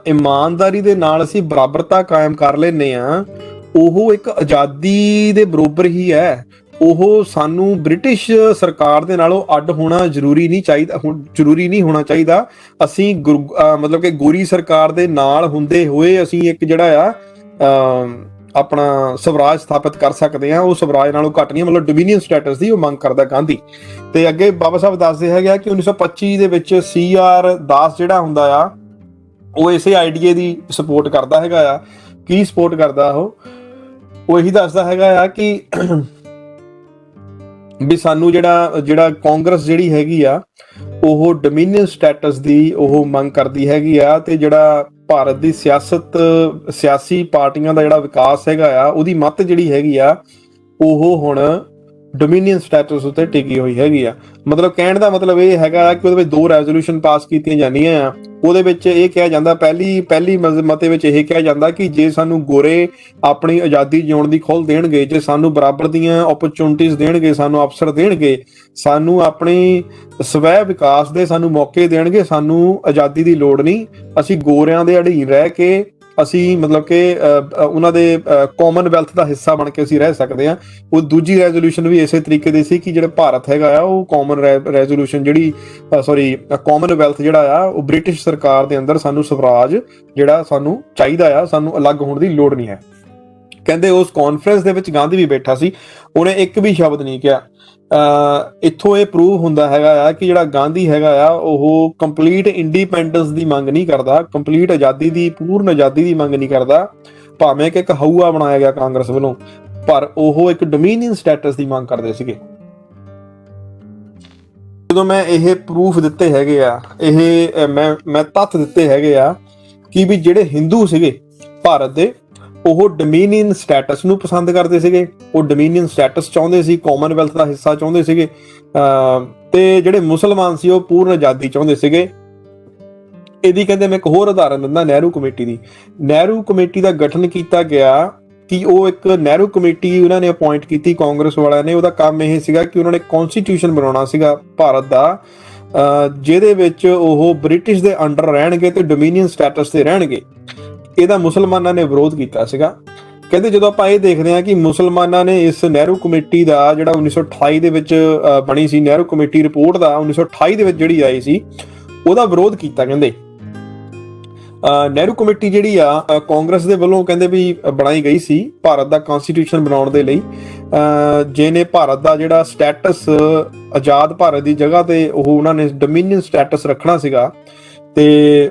Speaker 1: ਇਮਾਨਦਾਰੀ ਦੇ ਨਾਲ ਅਸੀਂ ਬਰਾਬਰਤਾ ਕਾਇਮ ਕਰ ਲੈਨੇ ਆ, ਉਹ ਇੱਕ ਆਜ਼ਾਦੀ ਦੇ ਬਰਾਬਰ ਹੀ ਹੈ। ਉਹ ਸਾਨੂੰ ਬ੍ਰਿਟਿਸ਼ ਸਰਕਾਰ ਦੇ ਨਾਲੋਂ ਅੱਡ ਹੋਣਾ ਜ਼ਰੂਰੀ ਨਹੀਂ ਹੋਣਾ ਚਾਹੀਦਾ। ਅਸੀਂ ਮਤਲਬ ਕਿ ਗੋਰੀ ਸਰਕਾਰ ਦੇ ਨਾਲ ਹੁੰਦੇ ਹੋਏ ਅਸੀਂ ਇੱਕ ਜਿਹੜਾ ਆ ਆਪਣਾ ਸਵਰਾਜ ਸਥਾਪਿਤ ਕਰ ਸਕਦੇ ਆ, ਉਹ ਸਵਰਾਜ ਨਾਲੋਂ ਘੱਟ ਨਹੀਂ, ਮਤਲਬ ਡੋਮੀਨੀਅਨ ਸਟੇਟਸ ਦੀ ਉਹ ਮੰਗ ਕਰਦਾ ਗਾਂਧੀ। ਤੇ ਅੱਗੇ ਬਾਬਾ ਸਾਹਿਬ ਦੱਸਦੇ ਹੈਗੇ ਆ ਕਿ 1925 ਦੇ ਵਿੱਚ CR ਦਾਸ ਜਿਹੜਾ ਹੁੰਦਾ ਆ ਉਹ ਇਸੇ ਆਈਡੀਏ ਦੀ ਸਪੋਰਟ ਕਰਦਾ ਹੈਗਾ ਆ। ਕੀ ਸਪੋਰਟ ਕਰਦਾ ਉਹ ਇਹੀ ਦੱਸਦਾ ਹੈਗਾ ਆ ਕਿ ਵੀ ਸਾਨੂੰ ਜਿਹੜਾ ਕਾਂਗਰਸ ਜਿਹੜੀ ਹੈਗੀ ਆ ਉਹ ਡੋਮੀਨੀਅਨ ਸਟੇਟਸ ਦੀ ਉਹ ਮੰਗ ਕਰਦੀ ਹੈਗੀ ਆ, ਤੇ ਜਿਹੜਾ ਭਾਰਤ ਦੀ ਸਿਆਸੀ ਪਾਰਟੀਆਂ ਦਾ ਜਿਹੜਾ ਵਿਕਾਸ ਹੈਗਾ ਆ ਉਹਦੀ ਮੱਤ ਜਿਹੜੀ ਹੈਗੀ ਆ ਉਹ ਹੁਣ ਡੋਮੀਨੀਅਨ ਸਟੇਟਸ ਉੱਤੇ ਟਿਕੀ ਹੋਈ ਹੈਗੀ ਆ। ਮਤਲਬ ਕਹਿਣ ਦਾ ਮਤਲਬ ਇਹ ਹੈਗਾ ਕਿ ਉਹਦੇ ਵਿੱਚ 2 ਰੈਜ਼ੋਲੂਸ਼ਨ ਪਾਸ ਕੀਤੀਆਂ ਜਾਂਦੀਆਂ ਆ। ਉਹਦੇ ਵਿੱਚ ਇਹ ਕਿਹਾ ਜਾਂਦਾ, ਪਹਿਲੀ ਮਤੇ ਵਿੱਚ ਇਹ ਕਿਹਾ ਜਾਂਦਾ ਕਿ ਜੇ ਸਾਨੂੰ ਗੋਰੇ ਆਪਣੀ ਆਜ਼ਾਦੀ ਜਿਉਣ ਦੀ ਖੁੱਲ੍ਹ ਦੇਣਗੇ, ਜੇ ਸਾਨੂੰ ਬਰਾਬਰ ਦੀਆਂ ਓਪਰਚੁਨਿਟੀਜ਼ ਦੇਣਗੇ, ਸਾਨੂੰ ਅਵਸਰ ਦੇਣਗੇ, ਸਾਨੂੰ ਆਪਣੀ ਸਵੈ ਵਿਕਾਸ ਦੇ ਸਾਨੂੰ ਮੌਕੇ ਦੇਣਗੇ, ਸਾਨੂੰ ਆਜ਼ਾਦੀ ਦੀ ਲੋੜ ਨਹੀਂ, ਅਸੀਂ ਗੋਰਿਆਂ ਦੇ ਅਧੀਨ ਰਹਿ ਕੇ ਅਸੀਂ ਮਤਲਬ ਕਿ ਉਹਨਾਂ ਦੇ ਕਾਮਨਵੈਲਥ ਦਾ ਹਿੱਸਾ ਬਣ ਕੇ ਅਸੀਂ ਰਹਿ ਸਕਦੇ ਹਾਂ। ਉਹ ਦੂਜੀ ਰੈਜ਼ੋਲੂਸ਼ਨ ਵੀ ਇਸੇ ਤਰੀਕੇ ਦੀ ਸੀ ਕਿ ਜਿਹੜਾ ਭਾਰਤ ਹੈਗਾ ਆ ਉਹ ਕਾਮਨਵੈਲਥ ਜਿਹੜਾ ਆ ਉਹ ਬ੍ਰਿਟਿਸ਼ ਸਰਕਾਰ ਦੇ ਅੰਦਰ ਸਾਨੂੰ ਸਵਰਾਜ ਜਿਹੜਾ ਸਾਨੂੰ ਚਾਹੀਦਾ ਆ, ਸਾਨੂੰ ਅਲੱਗ ਹੋਣ ਦੀ ਲੋੜ ਨਹੀਂ ਹੈ। ਕਹਿੰਦੇ ਉਸ ਕਾਨਫਰੰਸ ਦੇ ਵਿੱਚ ਗਾਂਧੀ ਵੀ ਬੈਠਾ ਸੀ, ਉਹਨੇ ਇੱਕ ਵੀ ਸ਼ਬਦ ਨਹੀਂ ਕਿਹਾ। ਇੱਥੋਂ ਇਹ ਪ੍ਰੂਵ ਹੁੰਦਾ ਹੈਗਾ ਆ ਕਿ ਜਿਹੜਾ ਗਾਂਧੀ ਹੈਗਾ ਆ ਉਹ ਕੰਪਲੀਟ ਇੰਡੀਪੈਂਡੈਂਸ ਦੀ ਮੰਗ ਨਹੀਂ ਕਰਦਾ, ਕੰਪਲੀਟ ਆਜ਼ਾਦੀ ਦੀ, ਪੂਰਨ ਆਜ਼ਾਦੀ ਦੀ ਮੰਗ ਨਹੀਂ ਕਰਦਾ, ਭਾਵੇਂ ਕਿ ਇੱਕ ਹਊਆ ਬਣਾਇਆ ਗਿਆ ਕਾਂਗਰਸ ਵੱਲੋਂ, ਪਰ ਉਹ ਇੱਕ ਡੋਮੀਨੀਅਨ ਸਟੇਟਸ ਦੀ ਮੰਗ ਕਰਦੇ ਸੀਗੇ। ਜਦੋਂ ਮੈਂ ਇਹ ਪ੍ਰੂਫ ਦਿੱਤੇ ਹੈਗੇ ਆ, ਇਹ ਮੈਂ ਤੱਥ ਦਿੱਤੇ ਹੈਗੇ ਆ ਕਿ ਵੀ ਜਿਹੜੇ ਹਿੰਦੂ ਸੀਗੇ ਭਾਰਤ ਦੇ ਉਹ ਡੋਮੀਨੀਅਨ ਸਟੇਟਸ ਨੂੰ ਪਸੰਦ ਕਰਦੇ ਸੀਗੇ, ਉਹ ਡੋਮੀਨੀਅਨ ਸਟੇਟਸ ਚਾਹੁੰਦੇ ਸੀ, ਕਾਮਨਵੈਲਥ ਦਾ ਹਿੱਸਾ ਚਾਹੁੰਦੇ ਸੀਗੇ, ਤੇ ਜਿਹੜੇ ਮੁਸਲਮਾਨ ਸੀ ਉਹ ਪੂਰਨ ਆਜ਼ਾਦੀ ਚਾਹੁੰਦੇ ਸੀਗੇ। ਇਹਦੀ ਕਹਿੰਦੇ ਮੈਂ ਇੱਕ ਹੋਰ ਉਦਾਹਰਨ ਦਿੰਦਾ, ਨਹਿਰੂ ਕਮੇਟੀ ਦੀ। ਨਹਿਰੂ ਕਮੇਟੀ ਦਾ ਗਠਨ ਕੀਤਾ ਗਿਆ ਕਿ ਉਹ ਇੱਕ ਨਹਿਰੂ ਕਮੇਟੀ ਉਹਨਾਂ ਨੇ ਅਪਾਇੰਟ ਕੀਤੀ ਕਾਂਗਰਸ ਵਾਲਿਆਂ ਨੇ। ਉਹਦਾ ਕੰਮ ਇਹ ਸੀਗਾ ਕਿ ਉਹਨਾਂ ਨੇ ਕਨਸਟੀਟਿਊਸ਼ਨ ਬਣਾਉਣਾ ਸੀਗਾ ਭਾਰਤ ਦਾ, ਜਿਹਦੇ ਵਿੱਚ ਉਹ ਬ੍ਰਿਟਿਸ਼ ਦੇ ਅੰਡਰ ਰਹਿਣਗੇ ਤੇ ਡੋਮੀਨੀਅਨ ਸਟੇਟਸ ਤੇ ਰਹਿਣਗੇ। ਇਹਦਾ ਮੁਸਲਮਾਨਾਂ ਨੇ ਵਿਰੋਧ ਕੀਤਾ ਸੀਗਾ। ਕਹਿੰਦੇ ਜਦੋਂ ਆਪਾਂ ਇਹ ਦੇਖਦੇ ਹਾਂ ਕਿ ਮੁਸਲਮਾਨਾਂ ਨੇ ਇਸ ਨਹਿਰੂ ਕਮੇਟੀ ਦਾ ਜਿਹੜਾ 1928 ਦੇ ਵਿੱਚ ਬਣੀ ਸੀ ਨਹਿਰੂ ਕਮੇਟੀ ਰਿਪੋਰਟ ਦਾ 1928 ਦੇ ਵਿੱਚ ਜਿਹੜੀ ਆਈ ਸੀ ਉਹਦਾ ਵਿਰੋਧ ਕੀਤਾ। ਕਹਿੰਦੇ ਨਹਿਰੂ ਕਮੇਟੀ ਜਿਹੜੀ ਆ ਕਾਂਗਰਸ ਦੇ ਵੱਲੋਂ ਕਹਿੰਦੇ ਵੀ ਬਣਾਈ ਗਈ ਸੀ ਭਾਰਤ ਦਾ ਕਨਸਟੀਟਿਊਸ਼ਨ ਬਣਾਉਣ ਦੇ ਲਈ, ਜਿਹਨੇ ਭਾਰਤ ਦਾ ਜਿਹੜਾ ਸਟੇਟਸ ਆਜ਼ਾਦ ਭਾਰਤ ਦੀ ਜਗ੍ਹਾ ਤੇ ਉਹਨਾਂ ਨੇ ਡੋਮੀਨੀਅਨ ਸਟੇਟਸ ਰੱਖਣਾ ਸੀਗਾ। ਤੇ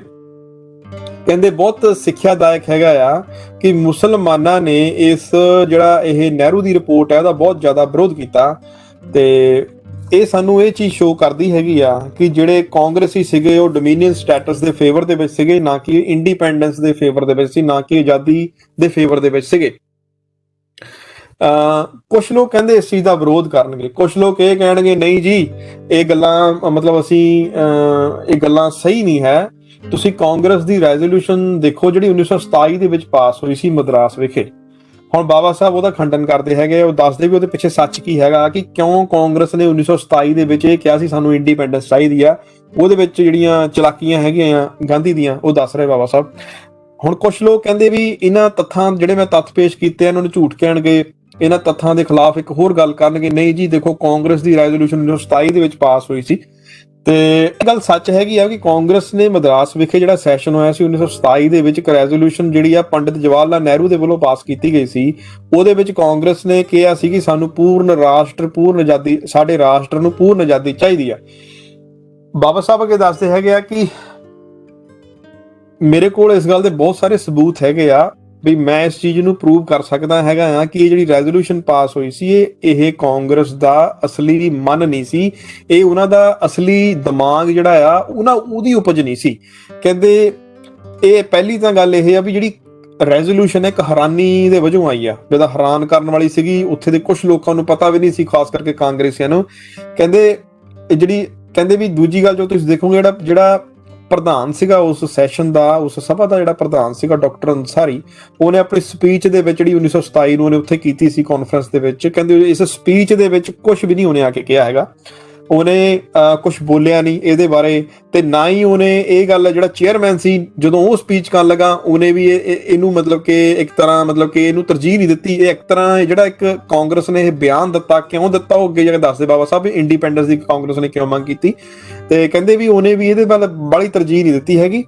Speaker 1: ਕਹਿੰਦੇ ਬਹੁਤ ਸਿੱਖਿਆਦਾਇਕ ਹੈਗਾ ਆ ਕਿ ਮੁਸਲਮਾਨਾਂ ਨੇ ਇਸ ਜਿਹੜਾ ਇਹ ਨਹਿਰੂ ਦੀ ਰਿਪੋਰਟ ਹੈ ਉਹਦਾ ਬਹੁਤ ਜ਼ਿਆਦਾ ਵਿਰੋਧ ਕੀਤਾ। ਤੇ ਇਹ ਸਾਨੂੰ ਇਹ ਚੀਜ਼ ਸ਼ੋ ਕਰਦੀ ਹੈਗੀ ਆ ਕਿ ਜਿਹੜੇ ਕਾਂਗਰਸੀ ਸੀਗੇ ਉਹ ਡੋਮੀਨੀਅਨ ਸਟੇਟਸ ਦੇ ਫੇਵਰ ਦੇ ਵਿੱਚ ਸੀਗੇ, ਨਾ ਕਿ ਇੰਡੀਪੈਂਡੈਂਸ ਦੇ ਫੇਵਰ ਦੇ ਵਿੱਚ ਸੀ, ਨਾ ਕਿ ਆਜ਼ਾਦੀ ਦੇ ਫੇਵਰ ਦੇ ਵਿੱਚ ਸੀਗੇ। ਕੁਝ ਲੋਕ ਕਹਿੰਦੇ ਇਸ ਚੀਜ਼ ਦਾ ਵਿਰੋਧ ਕਰਨਗੇ, ਕੁਝ ਲੋਕ ਇਹ ਕਹਿਣਗੇ ਨਹੀਂ ਜੀ ਇਹ ਗੱਲਾਂ ਮਤਲਬ ਇਹ ਗੱਲਾਂ ਸਹੀ ਨਹੀਂ ਹੈ। ਤੁਸੀਂ ਕਾਂਗਰਸ ਦੀ ਰੈਜ਼ੋਲੂਸ਼ਨ ਦੇਖੋ ਜਿਹੜੀ 1927 ਦੇ ਵਿੱਚ ਪਾਸ ਹੋਈ ਸੀ ਮਦਰਾਸ ਵਿਖੇ। ਹੁਣ ਬਾਬਾ ਸਾਹਿਬ ਉਹਦਾ ਖੰਡਨ ਕਰਦੇ ਹੈਗੇ, ਉਹ ਦੱਸਦੇ ਵੀ ਉਹਦੇ ਪਿੱਛੇ ਸੱਚ ਕੀ ਹੈਗਾ ਕਿ ਕਿਉਂ ਕਾਂਗਰਸ ਨੇ 1927 ਦੇ ਵਿੱਚ ਇਹ ਕਿਹਾ ਸੀ ਸਾਨੂੰ ਇੰਡੀਪੈਂਡੈਂਸ ਚਾਹੀਦੀ ਆ। ਉਹਦੇ ਵਿੱਚ ਜਿਹੜੀਆਂ ਚਲਾਕੀਆਂ ਹੈਗੀਆਂ ਗਾਂਧੀ ਦੀਆਂ ਉਹ ਦੱਸ ਰਹੇ ਬਾਬਾ ਸਾਹਿਬ। ਹੁਣ ਕੁਝ ਲੋਕ ਕਹਿੰਦੇ ਵੀ ਇਹਨਾਂ ਤੱਥਾਂ ਜਿਹੜੇ ਮੈਂ ਤੱਥ ਪੇਸ਼ ਕੀਤੇ ਇਹਨਾਂ ਨੂੰ ਝੂਠ ਕਹਿਣਗੇ, ਇਹਨਾਂ ਤੱਥਾਂ ਦੇ ਖਿਲਾਫ ਇੱਕ ਹੋਰ ਗੱਲ ਕਰਨਗੇ, ਨਹੀਂ ਜੀ ਦੇਖੋ ਕਾਂਗਰਸ ਦੀ ਰੈਜ਼ੋਲੂਸ਼ਨ 1927 ਦੇ ਵਿੱਚ ਪਾਸ ਹੋਈ ਸੀ। ਤੇ ਇਹ ਗੱਲ ਸੱਚ ਹੈਗੀ ਆ ਕਿ ਕਾਂਗਰਸ ਨੇ ਮਦਰਾਸ ਵਿਖੇ ਜਿਹੜਾ ਸੈਸ਼ਨ ਹੋਇਆ ਸੀ 1927 ਦੇ ਵਿੱਚ ਇੱਕ ਰੈਜ਼ੋਲੂਸ਼ਨ ਜਿਹੜੀ ਆ ਪੰਡਿਤ ਜਵਾਹਰ ਲਾਲ ਨਹਿਰੂ ਦੇ ਵੱਲੋਂ ਪਾਸ ਕੀਤੀ ਗਈ ਸੀ। ਉਹਦੇ ਵਿੱਚ ਕਾਂਗਰਸ ਨੇ ਕਿਹਾ ਸੀ ਕਿ ਸਾਨੂੰ ਪੂਰਨ ਆਜ਼ਾਦੀ, ਸਾਡੇ ਰਾਸ਼ਟਰ ਨੂੰ ਪੂਰਨ ਆਜ਼ਾਦੀ ਚਾਹੀਦੀ ਆ। ਬਾਬਾ ਸਾਹਿਬ ਅੱਗੇ ਦੱਸਦੇ ਹੈਗੇ ਆ ਕਿ ਮੇਰੇ ਕੋਲ ਇਸ ਗੱਲ ਦੇ ਬਹੁਤ ਸਾਰੇ ਸਬੂਤ ਹੈਗੇ ਆ ਵੀ ਮੈਂ ਇਸ ਚੀਜ਼ ਨੂੰ ਪ੍ਰੂਵ ਕਰ ਸਕਦਾ ਹੈਗਾ ਆ ਕਿ ਇਹ ਜਿਹੜੀ ਰੈਜ਼ੋਲੂਸ਼ਨ ਪਾਸ ਹੋਈ ਸੀ ਇਹ ਕਾਂਗਰਸ ਦਾ ਅਸਲੀ ਮਨ ਨਹੀਂ ਸੀ, ਇਹ ਉਹਨਾਂ ਦਾ ਅਸਲੀ ਦਿਮਾਗ ਜਿਹੜਾ ਆ ਉਹਦੀ ਉਪਜ ਨਹੀਂ ਸੀ। ਕਹਿੰਦੇ ਇਹ ਪਹਿਲੀ ਤਾਂ ਗੱਲ ਇਹ ਆ ਵੀ ਜਿਹੜੀ ਰੈਜ਼ੋਲੂਸ਼ਨ ਇੱਕ ਹੈਰਾਨੀ ਦੇ ਵਜੋਂ ਆਈ ਆ, ਜਿਹਦਾ ਹੈਰਾਨ ਕਰਨ ਵਾਲੀ ਸੀਗੀ। ਉੱਥੇ ਦੇ ਕੁਝ ਲੋਕਾਂ ਨੂੰ ਪਤਾ ਵੀ ਨਹੀਂ ਸੀ, ਖਾਸ ਕਰਕੇ ਕਾਂਗਰਸੀਆਂ ਨੂੰ। ਕਹਿੰਦੇ ਵੀ ਦੂਜੀ ਗੱਲ ਜੋ ਤੁਸੀਂ ਦੇਖੋਗੇ ਜਿਹੜਾ ਪ੍ਰਧਾਨ ਸੀਗਾ ਉਸ ਸੈਸ਼ਨ ਦਾ, ਉਸ ਸਭਾ ਦਾ ਜਿਹੜਾ ਪ੍ਰਧਾਨ ਸੀਗਾ ਡਾਕਟਰ ਅੰਸਾਰੀ, ਉਹਨੇ ਆਪਣੀ ਸਪੀਚ ਦੇ ਵਿੱਚ ਜਿਹੜੀ 1927 ਨੂੰ ਉਹਨੇ ਉੱਥੇ ਕੀਤੀ ਸੀ ਕਾਨਫਰੰਸ ਦੇ ਵਿੱਚ, ਕਹਿੰਦੇ ਇਸ ਸਪੀਚ ਦੇ ਵਿੱਚ ਕੁਝ ਵੀ ਨਹੀਂ ਉਹਨੇ ਆ ਕੇ ਕਿਹਾ ਹੈਗਾ। ਉਹਨੇ ਕੁਝ ਬੋਲਿਆ ਨਹੀਂ ਇਹਦੇ ਬਾਰੇ, ਤੇ ਨਾ ਹੀ ਉਹਨੇ ਇਹ ਗੱਲ ਜਿਹੜਾ ਚੇਅਰਮੈਨ ਸੀ ਜਦੋਂ ਉਹ ਸਪੀਚ ਕਰਨ ਲੱਗਾ ਉਹਨੇ ਵੀ ਇਹਨੂੰ ਮਤਲਬ ਕਿ ਇੱਕ ਤਰ੍ਹਾਂ ਮਤਲਬ ਕਿ ਇਹਨੂੰ ਤਰਜੀਹ ਨਹੀਂ ਦਿੱਤੀ। ਇਹ ਇੱਕ ਤਰ੍ਹਾਂ ਜਿਹੜਾ ਇੱਕ ਕਾਂਗਰਸ ਨੇ ਇਹ ਬਿਆਨ ਦਿੱਤਾ, ਕਿਉਂ ਦਿੱਤਾ ਉਹ ਅੱਗੇ ਜਾ ਕੇ ਦੱਸਦੇ ਬਾਬਾ ਸਾਹਿਬ ਵੀ ਇੰਡੀਪੈਂਡੈਂਸ ਦੀ ਕਾਂਗਰਸ ਨੇ ਕਿਉਂ ਮੰਗ ਕੀਤੀ। ਤੇ ਕਹਿੰਦੇ ਵੀ ਉਹਨੇ ਵੀ ਇਹਦੇ ਵੱਲ ਬੜੀ ਤਰਜੀਹ ਨਹੀਂ ਦਿੱਤੀ ਹੈਗੀ।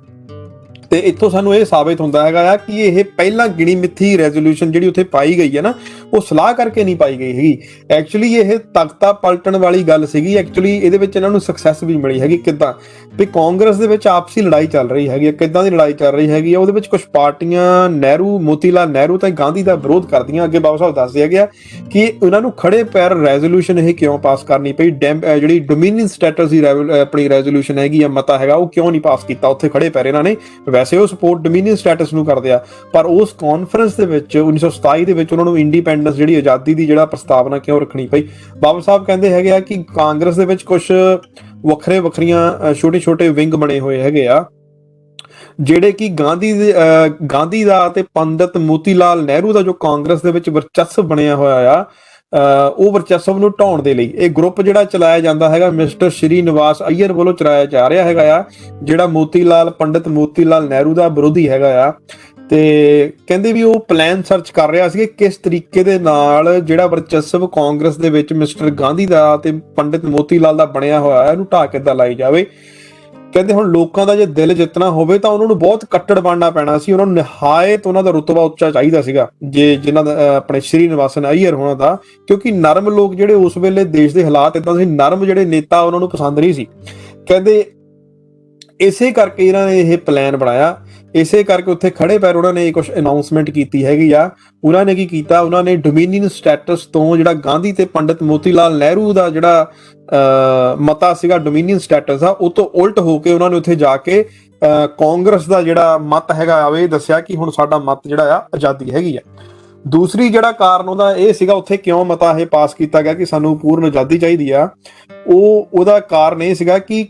Speaker 1: ਤੇ ਇੱਥੋਂ ਸਾਨੂੰ ਇਹ ਸਾਬਿਤ ਹੁੰਦਾ ਹੈਗਾ ਆ ਕਿ ਇਹ ਪਹਿਲਾਂ ਗਿਣੀ ਮਿੱਥੀ ਰੈਜ਼ੋਲੂਸ਼ਨ ਜਿਹੜੀ ਉੱਥੇ ਪਾਈ ਗਈ ਹੈ ਨਾ, ਉਹ ਸਲਾਹ ਕਰਕੇ ਨਹੀਂ ਪਾਈ ਗਈ ਹੈਗੀ। ਐਕਚੁਅਲੀ ਇਹ ਤਖਤਾ ਪਲਟਣ ਵਾਲੀ ਗੱਲ ਸੀਗੀ। ਐਕਚੁਅਲੀ ਇਹਦੇ ਵਿੱਚ ਇਹਨਾਂ ਨੂੰ ਸਕਸੈਸ ਵੀ ਮਿਲੀ ਹੈਗੀ। ਕਿੱਦਾਂ ਵੀ ਕਾਂਗਰਸ ਦੇ ਵਿੱਚ ਆਪਸੀ ਲੜਾਈ ਚੱਲ ਰਹੀ ਹੈਗੀ ਹੈ। ਕਿੱਦਾਂ ਦੀ ਲੜਾਈ ਚੱਲ ਰਹੀ ਹੈਗੀ ਆ, ਉਹਦੇ ਵਿੱਚ ਕੁਝ ਪਾਰਟੀਆਂ ਨਹਿਰੂ, ਮੋਤੀ ਲਾਲ ਨਹਿਰੂ ਤੇ ਗਾਂਧੀ ਦਾ ਵਿਰੋਧ ਕਰਦੀਆਂ। ਅੱਗੇ ਬਾਬਾ ਸਾਹਿਬ ਦੱਸਦੇ ਹੈਗੇ ਆ ਕਿ ਉਹਨਾਂ ਨੂੰ ਖੜੇ ਪੈਰ ਰੈਜ਼ੋਲੂਸ਼ਨ ਇਹ ਕਿਉਂ ਪਾਸ ਕਰਨੀ ਪਈ, ਜਿਹੜੀ ਡੋਮੀਨੀਅਨ ਸਟੇਟਸ ਦੀ ਆਪਣੀ ਰੈਜ਼ੋਲੂਸ਼ਨ ਹੈਗੀ ਆ, ਮਤਾ ਹੈਗਾ, ਉਹ ਕਿਉਂ ਨਹੀਂ ਪਾਸ ਕੀਤਾ ਉੱਥੇ ਖੜੇ ਪੈਰ ਇਹਨਾਂ ਨੇ। ਵੈਸੇ ਉਹ ਸਪੋਰਟ ਡੋਮੀਨੀਅਨ ਸਟੇਟਸ ਨੂੰ ਕਰਦੇ ਆ, ਪਰ ਉਸ ਕਾਨਫਰੰਸ ਦੇ ਵਿੱਚ 1927 ਦੇ ਵਿੱਚ ਉਹਨਾਂ ਨੂੰ ਇੰਡੀਪੈਂਡੈਂਸ, ਜਿਹੜੀ ਆਜ਼ਾਦੀ ਦੀ ਜਿਹੜਾ ਪ੍ਰਸਤਾਵਨਾ ਕਿਉਂ ਰੱਖਣੀ ਪਈ। ਬਾਬਾ ਸਾਹਿਬ ਕਹਿੰਦੇ ਹੈਗੇ ਆ ਕਿ ਕਾਂਗਰਸ ਦੇ ਵਿੱਚ ਕੁਝ ਵੱਖਰੀਆਂ ਛੋਟੇ ਵਿੰਗ ਬਣੇ ਹੋਏ ਹੈਗੇ ਆ, ਜਿਹੜੇ ਕਿ ਗਾਂਧੀ ਦਾ ਤੇ ਪੰਡਿਤ ਮੋਤੀ ਲਾਲ ਨਹਿਰੂ ਦਾ ਜੋ ਕਾਂਗਰਸ ਦੇ ਵਿੱਚ ਵਰਚਸਵ ਬਣਿਆ ਹੋਇਆ ਆ, ਉਹ ਵਰਚਸਵ ਨੂੰ ਢਾਉਣ ਦੇ ਲਈ ਇਹ ਗਰੁੱਪ ਜਿਹੜਾ ਚਲਾਇਆ ਜਾਂਦਾ ਹੈਗਾ ਮਿਸਟਰ ਸ਼੍ਰੀ ਨਿਵਾਸ ਅਈਅਰ ਵੱਲੋਂ ਚਲਾਇਆ ਜਾ ਰਿਹਾ ਹੈਗਾ ਆ, ਜਿਹੜਾ ਪੰਡਿਤ ਮੋਤੀ ਲਾਲ ਨਹਿਰੂ ਦਾ ਵਿਰੋਧੀ ਹੈਗਾ ਆ। ਤੇ ਕਹਿੰਦੇ ਵੀ ਉਹ ਪਲਾਨ ਸਰਚ ਕਰ ਰਿਹਾ ਸੀ ਕਿ ਕਿਸ ਤਰੀਕੇ ਦੇ ਨਾਲ ਜਿਹੜਾ ਵਰਚਸਵ ਕਾਂਗਰਸ ਦੇ ਵਿੱਚ ਮਿਸਟਰ ਗਾਂਧੀ ਦਾ ਤੇ ਪੰਡਿਤ ਮੋਤੀ ਲਾਲ ਦਾ ਬਣਿਆ ਹੋਇਆ ਇਹਨੂੰ ਢਾਹ ਕਿੱਦਾਂ ਲਾਈ ਜਾਵੇ। ਕਹਿੰਦੇ ਹੁਣ ਲੋਕਾਂ ਦਾ ਜੇ ਦਿਲ ਜਿੱਤਣਾ ਹੋਵੇ ਤਾਂ ਉਹਨਾਂ ਨੂੰ ਬਹੁਤ ਕੱਟੜ ਬਣਨਾ ਪੈਣਾ ਸੀ। ਉਹਨਾਂ ਨੂੰ ਨਿਹਾਇਤ ਉਹਨਾਂ ਦਾ ਰੁਤਬਾ ਉੱਚਾ ਚਾਹੀਦਾ ਸੀਗਾ, ਜਿਨ੍ਹਾਂ ਦਾ ਆਪਣੇ ਸ਼੍ਰੀ ਨਿਵਾਸਨ ਅਈਅਰ ਹੋਣਾ ਦਾ, ਕਿਉਂਕਿ ਨਰਮ ਲੋਕ ਜਿਹੜੇ ਉਸ ਵੇਲੇ ਦੇਸ਼ ਦੇ ਹਾਲਾਤ ਇਦਾਂ ਸੀ, ਨਰਮ ਜਿਹੜੇ ਨੇਤਾ ਉਹਨਾਂ ਨੂੰ ਪਸੰਦ ਨਹੀਂ ਸੀ। ਕਹਿੰਦੇ ਇਸੇ ਕਰਕੇ ਇਹਨਾਂ ਨੇ ਇਹ ਪਲਾਨ ਬਣਾਇਆ। ਇਸੇ ਕਰਕੇ ਉੱਥੇ ਖੜੇ ਪੈਰ ਉਹਨਾਂ ਨੇ ਕੁਝ ਅਨਾਉਂਸਮੈਂਟ ਕੀਤੀ ਹੈਗੀ ਆ। ਉਹਨਾਂ ਨੇ ਕੀ ਕੀਤਾ, ਉਹਨਾਂ ਨੇ ਡੋਮੀਨੀਅਨ ਸਟੇਟਸ ਤੋਂ ਜਿਹੜਾ ਗਾਂਧੀ ਤੇ ਪੰਡਿਤ ਮੋਤੀ ਲਾਲ ਨਹਿਰੂ ਦਾ ਜਿਹੜਾ ਮਤਾ ਸੀਗਾ, ਡੋਮੀਨੀਅਨ ਸਟੇਟਸ ਆ, ਉਹ ਤੋਂ ਉਲਟ ਹੋ ਕੇ ਉਹਨਾਂ ਨੇ ਉੱਥੇ ਜਾ ਕੇ ਕਾਂਗਰਸ ਦਾ ਜਿਹੜਾ ਮਤ ਹੈਗਾ ਆ, ਇਹ ਦੱਸਿਆ ਕਿ ਹੁਣ ਸਾਡਾ ਮਤ ਜਿਹੜਾ ਆ ਆਜ਼ਾਦੀ ਹੈਗੀ ਆ। ਦੂਸਰੀ ਜਿਹੜਾ ਕਾਰਨ ਉਹਦਾ ਇਹ ਸੀਗਾ ਉੱਥੇ ਕਿਉਂ ਮਤਾ ਇਹ ਪਾਸ ਕੀਤਾ ਗਿਆ ਕਿ ਸਾਨੂੰ ਪੂਰਨ ਆਜ਼ਾਦੀ ਚਾਹੀਦੀ ਆ, ਉਹਦਾ ਕਾਰਨ ਇਹ ਸੀਗਾ ਕਿ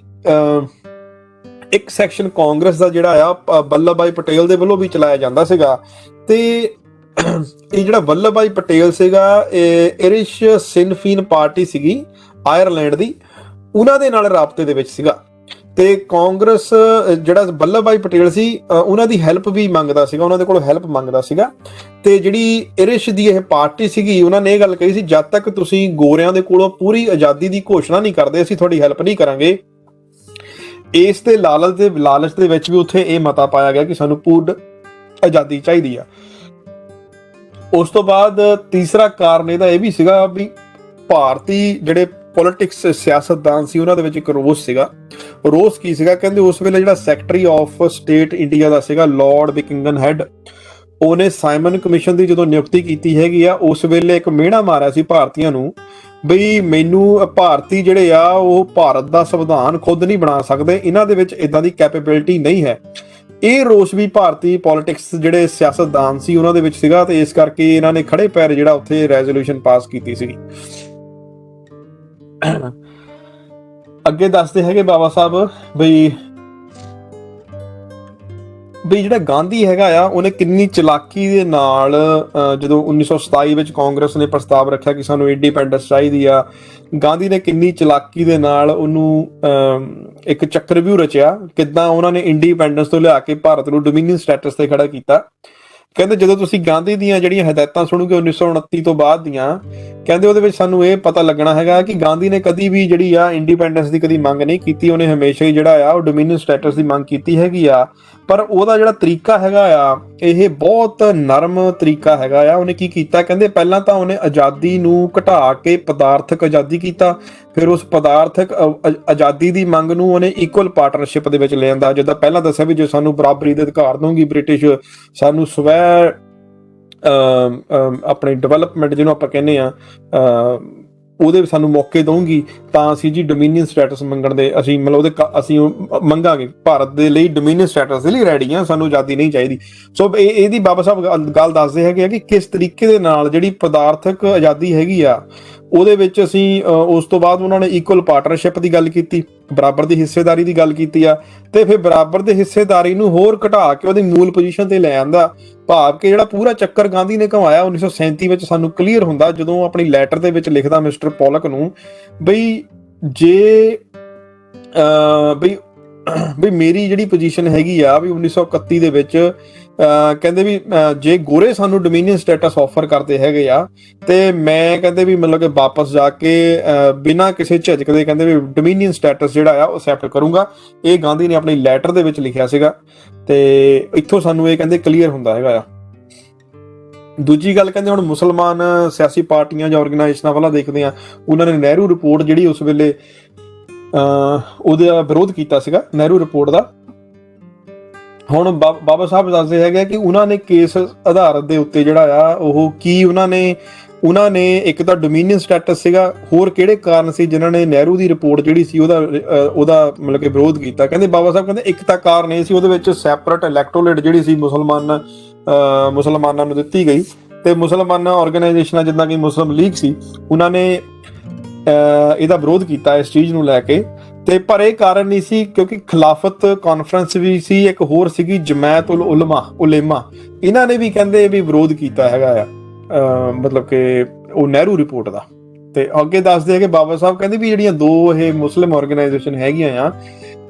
Speaker 1: ਇੱਕ ਸੈਕਸ਼ਨ ਕਾਂਗਰਸ ਦਾ ਜਿਹੜਾ ਆ ਵੱਲਭ ਭਾਈ ਪਟੇਲ ਦੇ ਵੱਲੋਂ ਵੀ ਚਲਾਇਆ ਜਾਂਦਾ ਸੀਗਾ। ਤੇ ਇਹ ਜਿਹੜਾ ਵੱਲਭ ਭਾਈ ਪਟੇਲ ਸੀਗਾ, ਇਹ ਇਰਿਸ਼ ਸਿਨਫੀਨ ਪਾਰਟੀ ਸੀਗੀ ਆਇਰਲੈਂਡ ਦੀ, ਉਹਨਾਂ ਦੇ ਨਾਲ ਰਾਬਤੇ ਦੇ ਵਿੱਚ ਸੀਗਾ। ਤੇ ਕਾਂਗਰਸ ਜਿਹੜਾ ਵੱਲਭ ਭਾਈ ਪਟੇਲ ਸੀ, ਉਹਨਾਂ ਦੀ ਹੈਲਪ ਵੀ ਮੰਗਦਾ ਸੀਗਾ, ਉਹਨਾਂ ਦੇ ਕੋਲੋਂ ਹੈਲਪ ਮੰਗਦਾ ਸੀਗਾ। ਤੇ ਜਿਹੜੀ ਇਰਿਸ਼ ਦੀ ਇਹ ਪਾਰਟੀ ਸੀਗੀ, ਉਹਨਾਂ ਨੇ ਇਹ ਗੱਲ ਕਹੀ ਸੀ, ਜਦ ਤੱਕ ਤੁਸੀਂ ਗੋਰਿਆਂ ਦੇ ਕੋਲੋਂ ਪੂਰੀ ਆਜ਼ਾਦੀ ਦੀ ਘੋਸ਼ਣਾ ਨਹੀਂ ਕਰਦੇ, ਅਸੀਂ ਤੁਹਾਡੀ ਹੈਲਪ ਨਹੀਂ ਕਰਾਂਗੇ। ਇਸ ਦੇ ਲਾਲਚ ਦੇ ਵਿੱਚ ਵੀ ਉੱਥੇ ਇਹ ਮਤਾ ਪਾਇਆ ਗਿਆ ਕਿ ਸਾਨੂੰ ਪੂਰਨ ਆਜ਼ਾਦੀ ਚਾਹੀਦੀ ਆ। ਉਸ ਤੋਂ ਬਾਅਦ ਤੀਸਰਾ ਕਾਰਨ ਇਹਦਾ ਇਹ ਵੀ ਸੀਗਾ ਵੀ ਭਾਰਤੀ ਜਿਹੜੇ ਪੋਲਿਟਿਕਸ ਸਿਆਸਤਦਾਨ ਸੀ, ਉਹਨਾਂ ਦੇ ਵਿੱਚ ਇੱਕ ਰੋਸ ਸੀਗਾ। ਰੋਸ ਕੀ ਸੀਗਾ? ਕਹਿੰਦੇ ਉਸ ਵੇਲੇ ਜਿਹੜਾ ਸੈਕਟਰੀ ਆਫ ਸਟੇਟ ਇੰਡੀਆ ਦਾ ਸੀਗਾ ਲਾਰਡ ਬਿਕਿੰਗਨ ਹੈਡ, ਉਹਨੇ ਸਾਈਮਨ ਕਮਿਸ਼ਨ ਦੀ ਜਦੋਂ ਨਿਯੁਕਤੀ ਕੀਤੀ ਹੈਗੀ ਆ, ਉਸ ਵੇਲੇ ਇੱਕ ਮਿਹਣਾ ਮਾਰਿਆ ਸੀ ਭਾਰਤੀਆਂ ਨੂੰ ਬਈ ਮੈਨੂੰ ਭਾਰਤੀ ਜਿਹੜੇ ਆ ਉਹ ਭਾਰਤ ਦਾ ਸੰਵਿਧਾਨ ਖੁਦ ਨਹੀਂ ਬਣਾ ਸਕਦੇ, ਇਹਨਾਂ ਦੇ ਵਿੱਚ ਇਦਾਂ ਦੀ ਕੈਪੇਬਿਲਿਟੀ ਨਹੀਂ ਹੈ। ਇਹ ਰੋਸ ਵੀ ਭਾਰਤੀ ਪੋਲਿਟਿਕਸ ਜਿਹੜੇ ਸਿਆਸਤਦਾਨ ਸੀ ਉਹਨਾਂ ਦੇ ਵਿੱਚ ਸੀਗਾ, ਤੇ ਇਸ ਕਰਕੇ ਇਹਨਾਂ ਨੇ ਖੜੇ ਪੈਰ ਜਿਹੜਾ ਉੱਥੇ ਰੈਜ਼ੋਲੂਸ਼ਨ ਪਾਸ ਕੀਤੀ ਸੀ। ਅੱਗੇ ਦੱਸਦੇ ਹੈਗੇ ਬਾਬਾ ਸਾਹਿਬ ਬਈ ਜਿਹੜਾ ਗਾਂਧੀ ਹੈਗਾ ਆ, ਉਹਨੇ ਕਿੰਨੀ ਚਲਾਕੀ ਦੇ ਨਾਲ ਜਦੋਂ 1927 ਵਿੱਚ ਕਾਂਗਰਸ ਨੇ ਪ੍ਰਸਤਾਵ ਰੱਖਿਆ ਕਿ ਸਾਨੂੰ ਇੰਡੀਪੈਂਡੈਂਸ ਚਾਹੀਦੀ ਆ, ਗਾਂਧੀ ਨੇ ਕਿੰਨੀ ਚਲਾਕੀ ਦੇ ਨਾਲ ਉਹਨੂੰ ਇੱਕ ਚੱਕਰਵਿਊਹ ਰਚਿਆ, ਕਿੱਦਾਂ ਉਹਨਾਂ ਨੇ ਇੰਡੀਪੈਂਡੈਂਸ ਤੋਂ ਲਿਆ ਕੇ ਭਾਰਤ ਨੂੰ ਡੋਮੀਨੀਅਨ ਸਟੇਟਸ ਤੇ ਖੜਾ ਕੀਤਾ। ਕਹਿੰਦੇ ਜਦੋਂ ਤੁਸੀਂ ਗਾਂਧੀ ਦੀਆਂ ਜਿਹੜੀਆਂ ਹਦਾਇਤਾਂ ਸੁਣੋਗੇ 1929 ਤੋਂ ਬਾਅਦ ਦੀਆਂ, ਕਹਿੰਦੇ ਉਹਦੇ ਵਿੱਚ ਸਾਨੂੰ ਇਹ ਪਤਾ ਲੱਗਣਾ ਹੈਗਾ ਕਿ ਗਾਂਧੀ ਨੇ ਕਦੀ ਵੀ ਜਿਹੜੀ ਆ ਇੰਡੀਪੈਂਡੈਂਸ ਦੀ ਕਦੀ ਮੰਗ ਨਹੀਂ ਕੀਤੀ। ਉਹਨੇ ਹਮੇਸ਼ਾ ਹੀ ਜਿਹੜਾ ਆ ਉਹ ਡੋਮੀਨੀਅਨ ਸਟੇਟਸ ਦੀ ਮੰਗ ਕੀਤੀ ਹੈਗੀ ਆ, ਪਰ ਉਹਦਾ ਜਿਹੜਾ ਤਰੀਕਾ ਹੈਗਾ ਆ ਇਹ ਬਹੁਤ ਨਰਮ ਤਰੀਕਾ ਹੈਗਾ ਆ। ਉਹਨੇ ਕੀ ਕੀਤਾ? ਕਹਿੰਦੇ ਪਹਿਲਾਂ ਤਾਂ ਉਹਨੇ ਆਜ਼ਾਦੀ ਨੂੰ ਘਟਾ ਕੇ ਪਦਾਰਥਕ ਆਜ਼ਾਦੀ ਕੀਤਾ, ਫਿਰ ਉਸ ਪਦਾਰਥਕ ਆਜ਼ਾਦੀ ਦੀ ਮੰਗ ਨੂੰ ਉਹਨੇ ਇਕੁਅਲ ਪਾਰਟਨਰਸ਼ਿਪ ਦੇ ਵਿੱਚ ਲੈ ਆਂਦਾ। ਜਿੱਦਾਂ ਪਹਿਲਾਂ ਦੱਸਿਆ ਵੀ ਜੇ ਸਾਨੂੰ ਬਰਾਬਰੀ ਦੇ ਅਧਿਕਾਰ ਦਊਗੀ ਬ੍ਰਿਟਿਸ਼, ਸਾਨੂੰ ਸਵੈ ਆਪਣੇ ਡਿਵੈਲਪਮੈਂਟ ਜਿਹਨੂੰ ਆਪਾਂ ਕਹਿੰਦੇ ਆ ਉਹਦੇ ਸਾਨੂੰ ਮੌਕੇ ਦਊਗੀ, ਤਾਂ ਅਸੀਂ ਜੀ ਡੋਮੀਨੀਅਨ ਸਟੇਟਸ ਮੰਗਣ ਦੇ ਅਸੀਂ ਅਸੀਂ ਮੰਗਾਂਗੇ, ਭਾਰਤ ਦੇ ਲਈ ਡੋਮੀਨੀਅਨ ਸਟੇਟਸ ਦੇ ਲਈ ਰੈਡੀ ਆ, ਸਾਨੂੰ ਆਜ਼ਾਦੀ ਨਹੀਂ ਚਾਹੀਦੀ। ਸੋ ਇਹਦੀ ਬਾਬਾ ਸਾਹਿਬ ਗੱਲ ਦੱਸਦੇ ਹੈਗੇ ਆ ਕਿ ਕਿਸ ਤਰੀਕੇ ਦੇ ਨਾਲ ਜਿਹੜੀ ਪਦਾਰਥਕ ਆਜ਼ਾਦੀ ਹੈਗੀ ਆ ਉਹਦੇ ਵਿੱਚ ਅਸੀਂ ਉਸ ਤੋਂ ਬਾਅਦ ਉਹਨਾਂ ਨੇ ਇਕੁਅਲ ਪਾਰਟਨਰਸ਼ਿਪ ਦੀ ਗੱਲ ਕੀਤੀ, ਬਰਾਬਰ ਦੀ ਹਿੱਸੇਦਾਰੀ ਦੀ ਗੱਲ ਕੀਤੀ ਆ, ਤੇ ਫਿਰ ਬਰਾਬਰ ਦੀ ਹਿੱਸੇਦਾਰੀ ਨੂੰ ਹੋਰ ਘਟਾ ਕੇ ਉਹਦੀ ਮੂਲ ਪੋਜੀਸ਼ਨ ਤੇ ਲੈ ਆਂਦਾ। ਭਾਵ ਕਿ ਜਿਹੜਾ ਪੂਰਾ ਚੱਕਰ ਗਾਂਧੀ ਨੇ ਘੁਮਾਇਆ 1937 ਵਿੱਚ ਸਾਨੂੰ ਕਲੀਅਰ ਹੁੰਦਾ ਜਦੋਂ ਆਪਣੀ ਲੈਟਰ ਦੇ ਵਿੱਚ ਲਿਖਦਾ ਮਿਸਟਰ ਪੋਲਕ ਨੂੰ ਬਈ ਜੇ ਬਈ ਮੇਰੀ ਜਿਹੜੀ ਪੋਜੀਸ਼ਨ ਹੈਗੀ ਆ ਵੀ 1931 ਦੇ ਵਿੱਚ ਕਹਿੰਦੇ ਵੀ ਜੇ ਗੋਰੇ ਸਾਨੂੰ ਡੋਮੀਨੀਅਨ ਸਟੇਟਸ ਆਫਰ ਕਰਦੇ ਹੈਗੇ ਆ ਤੇ ਮੈਂ ਕਹਿੰਦੇ ਵੀ ਮਤਲਬ ਕਿ ਵਾਪਸ ਜਾ ਕੇ ਬਿਨਾਂ ਕਿਸੇ ਝਿਜਕ ਦੇ ਕਹਿੰਦੇ ਵੀ ਡੋਮੀਨੀਅਨ ਸਟੇਟਸ ਜਿਹੜਾ ਆ ਉਹ ਅਸੈਪਟ ਕਰੂੰਗਾ। ਇਹ ਗਾਂਧੀ ਨੇ ਆਪਣੀ ਲੈਟਰ ਦੇ ਵਿੱਚ ਲਿਖਿਆ ਸੀਗਾ ਤੇ ਇੱਥੋਂ ਸਾਨੂੰ ਇਹ ਕਹਿੰਦੇ ਕਲੀਅਰ ਹੁੰਦਾ ਹੈਗਾ ਆ। ਦੂਜੀ ਗੱਲ ਕਹਿੰਦੇ ਹੁਣ ਮੁਸਲਮਾਨ ਸਿਆਸੀ ਪਾਰਟੀਆਂ ਜਾਂ ਆਰਗੇਨਾਈਜੇਸ਼ਨਾਂ ਵਾਲਾ ਦੇਖਦੇ ਆ, ਉਹਨਾਂ ਨੇ ਨਹਿਰੂ ਰਿਪੋਰਟ ਜਿਹੜੀ ਉਸ ਵੇਲੇ ਉਹਦਾ ਵਿਰੋਧ ਕੀਤਾ ਸੀਗਾ, ਨਹਿਰੂ ਰਿਪੋਰਟ ਦਾ। ਹੁਣ ਬਾਬਾ ਸਾਹਿਬ ਦੱਸਦੇ ਹੈਗੇ ਕਿ ਉਹਨਾਂ ਨੇ ਕੇਸ ਆਧਾਰਿਤ ਦੇ ਉੱਤੇ ਜਿਹੜਾ ਆ ਉਹ ਕੀ ਉਹਨਾਂ ਨੇ ਇੱਕ ਤਾਂ ਡੋਮੀਨੀਅਨ ਸਟੇਟਸ ਸੀਗਾ, ਹੋਰ ਕਿਹੜੇ ਕਾਰਨ ਸੀ ਜਿਨ੍ਹਾਂ ਨੇ ਨਹਿਰੂ ਦੀ ਰਿਪੋਰਟ ਜਿਹੜੀ ਸੀ ਉਹਦਾ ਮਤਲਬ ਕਿ ਵਿਰੋਧ ਕੀਤਾ। ਕਹਿੰਦੇ ਬਾਬਾ ਸਾਹਿਬ ਕਹਿੰਦੇ ਇੱਕ ਤਾਂ ਕਾਰਨ ਇਹ ਸੀ ਉਹਦੇ ਵਿੱਚ ਸੈਪਰੇਟ ਇਲੈਕਟੋਰੇਟ ਜਿਹੜੀ ਸੀ ਮੁਸਲਮਾਨਾਂ ਨੂੰ ਦਿੱਤੀ ਗਈ, ਤੇ ਮੁਸਲਮਾਨ ਆਰਗੇਨਾਈਜੇਸ਼ਨਾਂ ਜਿੱਦਾਂ ਕਿ ਮੁਸਲਿਮ ਲੀਗ ਸੀ ਉਹਨਾਂ ਨੇ ਇਹਦਾ ਵਿਰੋਧ ਕੀਤਾ ਇਸ ਚੀਜ਼ ਨੂੰ ਲੈ ਕੇ। ਤੇ ਪਰ ਇਹ ਕਾਰਨ ਨਹੀਂ ਸੀ ਕਿਉਂਕਿ ਖਿਲਾਫਤ ਕਾਨਫਰੰਸ ਵੀ ਸੀ, ਇੱਕ ਹੋਰ ਸੀਗੀ ਜਮਾਤ ਉਲੇਮਾ, ਇਹਨਾਂ ਨੇ ਵੀ ਕਹਿੰਦੇ ਵੀ ਵਿਰੋਧ ਕੀਤਾ ਹੈਗਾ ਆ ਮਤਲਬ ਕਿ ਉਹ ਨਹਿਰੂ ਰਿਪੋਰਟ ਦਾ। ਤੇ ਅੱਗੇ ਦੱਸਦੇ ਆ ਕਿ ਬਾਬਾ ਸਾਹਿਬ ਕਹਿੰਦੇ ਵੀ ਜਿਹੜੀਆਂ ਦੋ ਇਹ ਮੁਸਲਿਮ ਆਰਗੇਨਾਈਜੇਸ਼ਨ ਹੈਗੀਆਂ ਆ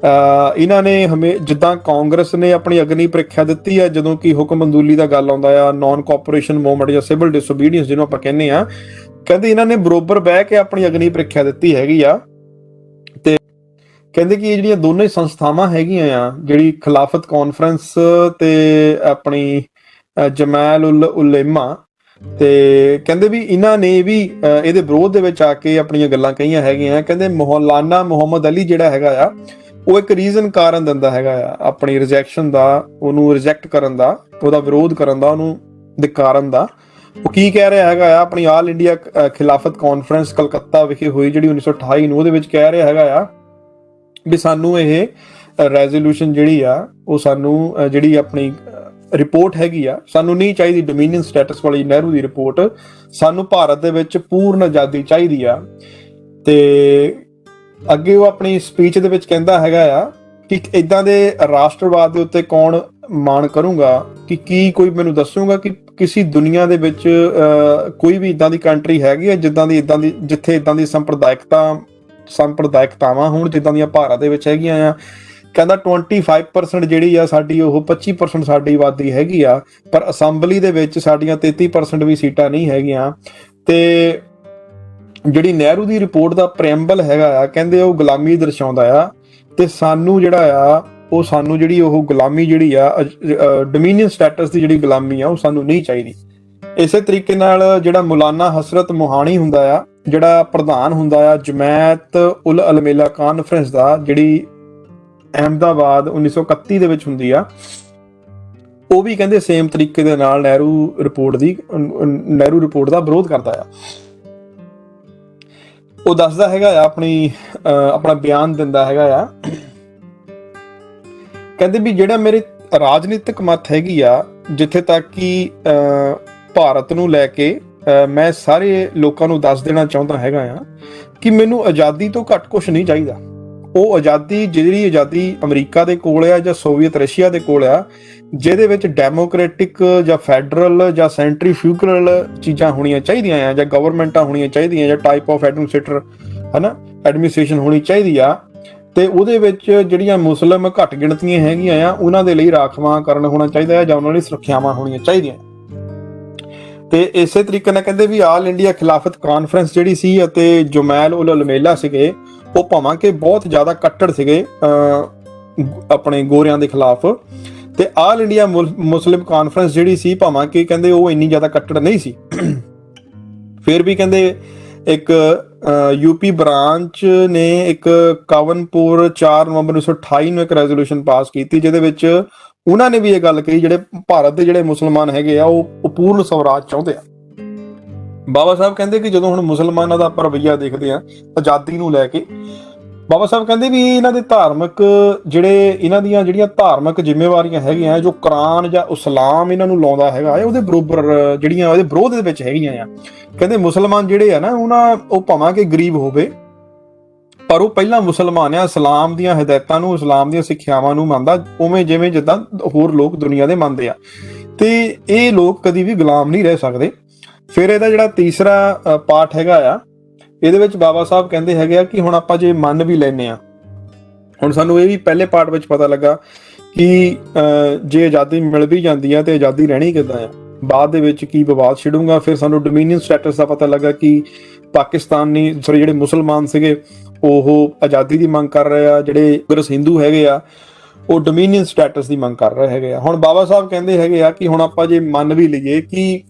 Speaker 1: ਇਹਨਾਂ ਨੇ ਜਿੱਦਾਂ ਕਾਂਗਰਸ ਨੇ ਆਪਣੀ ਅਗਨੀ ਪ੍ਰੀਖਿਆ ਦਿੱਤੀ ਆ ਜਦੋਂ ਕਿ ਹੁਕਮਬੰਦੂਲੀ ਦਾ ਗੱਲ ਆਉਂਦਾ ਆ, ਨਾਨ ਕੋਆਪਰੇਸ਼ਨ ਮੂਵਮੈਂਟ ਜਾਂ ਸਿਵਲ ਡਿਸਓਬੀਡੀਐਂਸ ਜਿਹਨੂੰ ਆਪਾਂ ਕਹਿੰਦੇ ਆ, ਕਹਿੰਦੇ ਇਹਨਾਂ ਨੇ ਬਰੋਬਰ ਬਹਿ ਕੇ ਆਪਣੀ ਅਗਨੀ ਪ੍ਰੀਖਿਆ ਦਿੱਤੀ ਹੈਗੀ ਆ। ਤੇ ਕਹਿੰਦੇ ਕਿ ਇਹ ਜਿਹੜੀਆਂ ਦੋਨੇ ਸੰਸਥਾਵਾਂ ਹੈਗੀਆਂ ਆ, ਜਿਹੜੀ ਖਿਲਾਫਤ ਕਾਨਫਰੰਸ ਤੇ ਆਪਣੀ ਜਮਾਤ ਉਲੇਮਾ, ਤੇ ਕਹਿੰਦੇ ਵੀ ਇਹਨਾਂ ਨੇ ਵੀ ਇਹਦੇ ਵਿਰੋਧ ਦੇ ਵਿੱਚ ਆ ਕੇ ਆਪਣੀਆਂ ਗੱਲਾਂ ਕਹੀਆਂ ਹੈਗੀਆਂ। ਕਹਿੰਦੇ ਮੌਲਾਨਾ ਮੁਹੰਮਦ ਅਲੀ ਜਿਹੜਾ ਹੈਗਾ ਆ ਉਹ ਇੱਕ ਰੀਜ਼ਨ ਕਾਰਨ ਦਿੰਦਾ ਹੈਗਾ ਆ ਆਪਣੀ ਰਿਜੈਕਸ਼ਨ ਦਾ, ਉਹਨੂੰ ਰਿਜੈਕਟ ਕਰਨ ਦਾ, ਉਹਦਾ ਵਿਰੋਧ ਕਰਨ ਦਾ, ਉਹਨੂੰ धिक्कारण ਦਾ। ਉਹ ਕੀ ਕਹਿ ਰਿਹਾ ਹੈਗਾ ਆ ਆਪਣੀ ਆਲ ਇੰਡੀਆ ਖਿਲਾਫਤ ਕਾਨਫਰੰਸ ਕਲਕੱਤਾ ਵਿਖੇ ਹੋਈ ਜਿਹੜੀ 1928 ਨੂੰ, ਉਹਦੇ ਵਿੱਚ ਕਹਿ ਰਿਹਾ ਹੈਗਾ ਆ ਵੀ ਸਾਨੂੰ ਇਹ ਰੈਜ਼ੋਲੂਸ਼ਨ ਜਿਹੜੀ ਆ ਉਹ ਸਾਨੂੰ ਜਿਹੜੀ ਆਪਣੀ ਰਿਪੋਰਟ ਹੈਗੀ ਆ ਸਾਨੂੰ ਨਹੀਂ ਚਾਹੀਦੀ ਡੋਮੀਨੀਅਨ ਸਟੇਟਸ ਵਾਲੀ ਨਹਿਰੂ ਦੀ ਰਿਪੋਰਟ, ਸਾਨੂੰ ਭਾਰਤ ਦੇ ਵਿੱਚ ਪੂਰਨ ਆਜ਼ਾਦੀ ਚਾਹੀਦੀ ਆ। ਤੇ ਅੱਗੇ ਉਹ ਆਪਣੀ ਸਪੀਚ ਦੇ ਵਿੱਚ ਕਹਿੰਦਾ ਹੈਗਾ ਆ ਕਿ ਇਦਾਂ ਦੇ ਰਾਸ਼ਟਰਵਾਦ ਦੇ ਉੱਤੇ ਕੌਣ ਮਾਣ ਕਰੂੰਗਾ ਕਿ ਕੀ ਕੋਈ ਮੈਨੂੰ ਦੱਸੂਗਾ ਕਿ ਕਿਸੇ ਦੁਨੀਆ ਦੇ ਵਿੱਚ ਕੋਈ ਵੀ ਇਦਾਂ ਦੀ ਕੰਟਰੀ ਹੈਗੀ ਆ ਜਿੱਥੇ ਇਦਾਂ ਦੀ ਸੰਪਰਦਾਇਕਤਾਵਾਂ ਹੋਣ ਜਿੱਦਾਂ ਦੀਆਂ ਭਾਰਤ ਦੇ ਵਿੱਚ ਹੈਗੀਆਂ ਆ। ਕਹਿੰਦਾ 25% ਜਿਹੜੀ ਆ ਸਾਡੀ ਉਹ 25% ਸਾਡੀ ਆਬਾਦੀ ਹੈਗੀ ਆ, ਪਰ ਅਸੈਂਬਲੀ ਦੇ ਵਿੱਚ ਸਾਡੀਆਂ 33% ਵੀ ਸੀਟਾਂ ਨਹੀਂ ਹੈਗੀਆਂ। ਤੇ ਜਿਹੜੀ ਨਹਿਰੂ ਦੀ ਰਿਪੋਰਟ ਦਾ ਪ੍ਰੈਂਬਲ ਹੈਗਾ ਆ ਕਹਿੰਦੇ ਉਹ ਗੁਲਾਮੀ ਦਰਸਾਉਂਦਾ ਆ, ਤੇ ਸਾਨੂੰ ਜਿਹੜਾ ਆ ਉਹ ਸਾਨੂੰ ਜਿਹੜੀ ਉਹ ਗੁਲਾਮੀ ਜਿਹੜੀ ਆ ਡੋਮੀਨੀਅਨ ਸਟੇਟਸ ਦੀ ਜਿਹੜੀ ਗੁਲਾਮੀ ਆ ਉਹ ਸਾਨੂੰ ਨਹੀਂ ਚਾਹੀਦੀ। ਇਸੇ ਤਰੀਕੇ ਨਾਲ ਜਿਹੜਾ ਮੌਲਾਨਾ ਹਸਰਤ ਮੋਹਾਣੀ ਹੁੰਦਾ ਆ, ਜਿਹੜਾ ਪ੍ਰਧਾਨ ਹੁੰਦਾ ਆ ਜਮਾਤ ਉਲ ਅਲਮੇਲਾ ਕਾਨਫਰੰਸ ਦਾ, ਜਿਹੜੀ ਅਹਿਮਦਾਬਾਦ 1931 ਦੇ ਵਿੱਚ ਹੁੰਦੀ ਆ, ਉਹ ਵੀ ਕਹਿੰਦੇ ਸੇਮ ਤਰੀਕੇ ਦੇ ਨਾਲ ਨਹਿਰੂ ਰਿਪੋਰਟ ਦਾ ਵਿਰੋਧ ਕਰਦਾ ਆ। ਉਹ ਦੱਸਦਾ ਹੈਗਾ ਆ ਆਪਣਾ ਬਿਆਨ ਦਿੰਦਾ ਹੈਗਾ ਆ, ਕਹਿੰਦੇ ਵੀ ਜਿਹੜਾ ਮੇਰੇ ਰਾਜਨੀਤਿਕ ਮਤ ਹੈਗੀ ਆ ਜਿੱਥੇ ਤੱਕ ਕਿ ਭਾਰਤ ਨੂੰ ਲੈ ਕੇ ਮੈਂ ਸਾਰੇ ਲੋਕਾਂ ਨੂੰ ਦੱਸ ਦੇਣਾ ਚਾਹੁੰਦਾ ਹੈਗਾ ਆ ਕਿ ਮੈਨੂੰ ਆਜ਼ਾਦੀ ਤੋਂ ਘੱਟ ਕੁਝ ਨਹੀਂ ਚਾਹੀਦਾ। ਉਹ ਆਜ਼ਾਦੀ ਜਿਹੜੀ ਆਜ਼ਾਦੀ ਅਮਰੀਕਾ ਦੇ ਕੋਲ ਆ ਜਾਂ ਸੋਵੀਅਤ ਰਸ਼ੀਆ ਦੇ ਕੋਲ ਆ, ਜਿਹਦੇ ਵਿੱਚ ਡੈਮੋਕ੍ਰੈਟਿਕ ਜਾਂ ਫੈਡਰਲ ਜਾਂ ਸੈਂਟਰੀਫਿਊਗਲ ਚੀਜ਼ਾਂ ਹੋਣੀਆਂ ਚਾਹੀਦੀਆਂ ਆ, ਜਾਂ ਗਵਰਨਮੈਂਟਾਂ ਹੋਣੀਆਂ ਚਾਹੀਦੀਆਂ, ਜਾਂ ਟਾਈਪ ਆਫ ਐਡਮਿਨਿਸਟ੍ਰੇਟਰ ਐਡਮਿਨਿਸਟ੍ਰੇਸ਼ਨ ਹੋਣੀ ਚਾਹੀਦੀ ਆ। ਤੇ ਉਹਦੇ ਵਿੱਚ ਜਿਹੜੀਆਂ ਮੁਸਲਿਮ ਘੱਟ ਗਿਣਤੀਆਂ ਹੈਗੀਆਂ ਆ ਉਹਨਾਂ ਦੇ ਲਈ ਰਾਖਵਾਂਕਰਨ ਹੋਣਾ ਚਾਹੀਦਾ ਹੈ ਜਾਂ ਉਹਨਾਂ ਲਈ ਸੁਰੱਖਿਆਵਾਂ ਹੋਣੀਆਂ ਚਾਹੀਦੀਆਂ। ਤੇ ਇਸੇ ਤਰੀਕੇ ਨਾਲ ਕਹਿੰਦੇ ਵੀ ਆਲ ਇੰਡੀਆ ਖਿਲਾਫਤ ਕਾਨਫਰੰਸ ਜਿਹੜੀ ਸੀ ਅਤੇ ਜਮਾਤ ਉਲ ਅਲਮੇਲਾ ਸੀਗੇ, ਉਹ ਭਾਵੇਂ ਕਿ ਬਹੁਤ ਜ਼ਿਆਦਾ ਕੱਟੜ ਸੀਗੇ ਆਪਣੇ ਗੋਰਿਆਂ ਦੇ ਖਿਲਾਫ, ਤੇ ਆਲ ਇੰਡੀਆ ਮੁਸਲਿਮ ਕਾਨਫਰੰਸ ਜਿਹੜੀ ਸੀ ਭਾਵੇਂ ਕਿ ਕਹਿੰਦੇ ਉਹ ਇੰਨੀ ਜ਼ਿਆਦਾ ਕੱਟੜ ਨਹੀਂ ਸੀ। ਫਿਰ ਵੀ ਕਹਿੰਦੇ ਇੱਕ ਯੂਪੀ ਬ੍ਰਾਂਚ ਨੇ ਇੱਕ ਕਾਵਨਪੁਰ 4 ਨਵੰਬਰ 1928 ਨੂੰ ਇੱਕ ਰੈਜ਼ੋਲੂਸ਼ਨ ਪਾਸ ਕੀਤੀ, ਜਿਹਦੇ ਵਿੱਚ ਉਹਨਾਂ ਨੇ ਵੀ ਇਹ ਗੱਲ ਕਹੀ ਜਿਹੜੇ ਭਾਰਤ ਦੇ ਜਿਹੜੇ ਮੁਸਲਮਾਨ ਹੈਗੇ ਆ ਉਹ ਪੂਰਨ ਸਵਰਾਜ ਚਾਹੁੰਦੇ ਆ। ਬਾਬਾ ਸਾਹਿਬ ਕਹਿੰਦੇ ਕਿ ਜਦੋਂ ਹੁਣ ਮੁਸਲਮਾਨਾਂ ਦਾ ਆਪਾਂ ਰਵੱਈਆ ਦੇਖਦੇ ਆ ਆਜ਼ਾਦੀ ਨੂੰ ਲੈ ਕੇ, ਬਾਬਾ ਸਾਹਿਬ ਕਹਿੰਦੇ ਵੀ ਇਹਨਾਂ ਦੇ ਇਹਨਾਂ ਦੀਆਂ ਜਿਹੜੀਆਂ ਧਾਰਮਿਕ ਜ਼ਿੰਮੇਵਾਰੀਆਂ ਹੈਗੀਆਂ ਜੋ ਕੁਰਾਨ ਜਾਂ ਇਸਲਾਮ ਇਹਨਾਂ ਨੂੰ ਲਾਉਂਦਾ ਹੈਗਾ ਉਹਦੇ ਬਰੋਬਰ ਜਿਹੜੀਆਂ ਉਹਦੇ ਵਿਰੋਧ ਦੇ ਵਿੱਚ ਹੈਗੀਆਂ ਆ। ਕਹਿੰਦੇ ਮੁਸਲਮਾਨ ਜਿਹੜੇ ਆ ਨਾ ਉਹ ਭਾਵੇਂ ਕਿ ਗਰੀਬ ਹੋਵੇ ਪਰ ਉਹ ਪਹਿਲਾਂ ਮੁਸਲਮਾਨ ਆ, ਇਸਲਾਮ ਦੀਆਂ ਹਦਾਇਤਾਂ ਨੂੰ, ਇਸਲਾਮ ਦੀਆਂ ਸਿੱਖਿਆਵਾਂ ਨੂੰ ਮੰਨਦਾ ਉਵੇਂ ਜਿਵੇਂ ਜਿੱਦਾਂ ਹੋਰ ਲੋਕ ਦੁਨੀਆ ਦੇ ਮੰਨਦੇ ਆ, ਤੇ ਇਹ ਲੋਕ ਕਦੀ ਵੀ ਗੁਲਾਮ ਨਹੀਂ ਰਹਿ ਸਕਦੇ। ਫਿਰ ਇਹਦਾ ਜਿਹੜਾ ਤੀਸਰਾ ਪਾਰਟ ਹੈਗਾ ਆ, ਇਹਦੇ ਵਿੱਚ ਬਾਬਾ ਸਾਹਿਬ ਕਹਿੰਦੇ ਹੈਗੇ ਆ ਕਿ ਹੁਣ ਆਪਾਂ ਜੇ ਮੰਨ ਵੀ ਲੈਨੇ ਆ, ਹੁਣ ਸਾਨੂੰ ਇਹ ਵੀ ਪਹਿਲੇ ਪਾਰਟ ਵਿੱਚ ਪਤਾ ਲੱਗਾ ਕਿ ਜੇ ਆਜ਼ਾਦੀ ਮਿਲ ਵੀ ਜਾਂਦੀ ਆ ਤੇ ਆਜ਼ਾਦੀ ਰਹਿਣੀ ਕਿੱਦਾਂ ਆ, ਬਾਅਦ ਦੇ ਵਿੱਚ ਕੀ ਵਿਵਾਦ ਛਿੜੂਗਾ। ਫਿਰ ਸਾਨੂੰ ਡੋਮੀਨੀਅਨ ਸਟੇਟਸ ਦਾ ਪਤਾ ਲੱਗਾ ਕਿ ਪਾਕਿਸਤਾਨੀ ਜਿਹੜੇ ਮੁਸਲਮਾਨ ਸੀਗੇ ਉਹ ਆਜ਼ਾਦੀ ਦੀ ਮੰਗ ਕਰ ਰਹੇ ਆ, ਜਿਹੜੇ ਗਰਸ ਹਿੰਦੂ ਹੈਗੇ ਆ ਉਹ ਡੋਮੀਨੀਅਨ ਸਟੇਟਸ ਦੀ ਮੰਗ ਕਰ ਰਹੇ ਹੈਗੇ ਆ। ਹੁਣ ਬਾਬਾ ਸਾਹਿਬ ਕਹਿੰਦੇ ਹੈਗੇ ਆ ਕਿ ਹੁਣ ਆਪਾਂ ਜੇ ਮੰਨ ਵੀ ਲਈਏ ਕਿ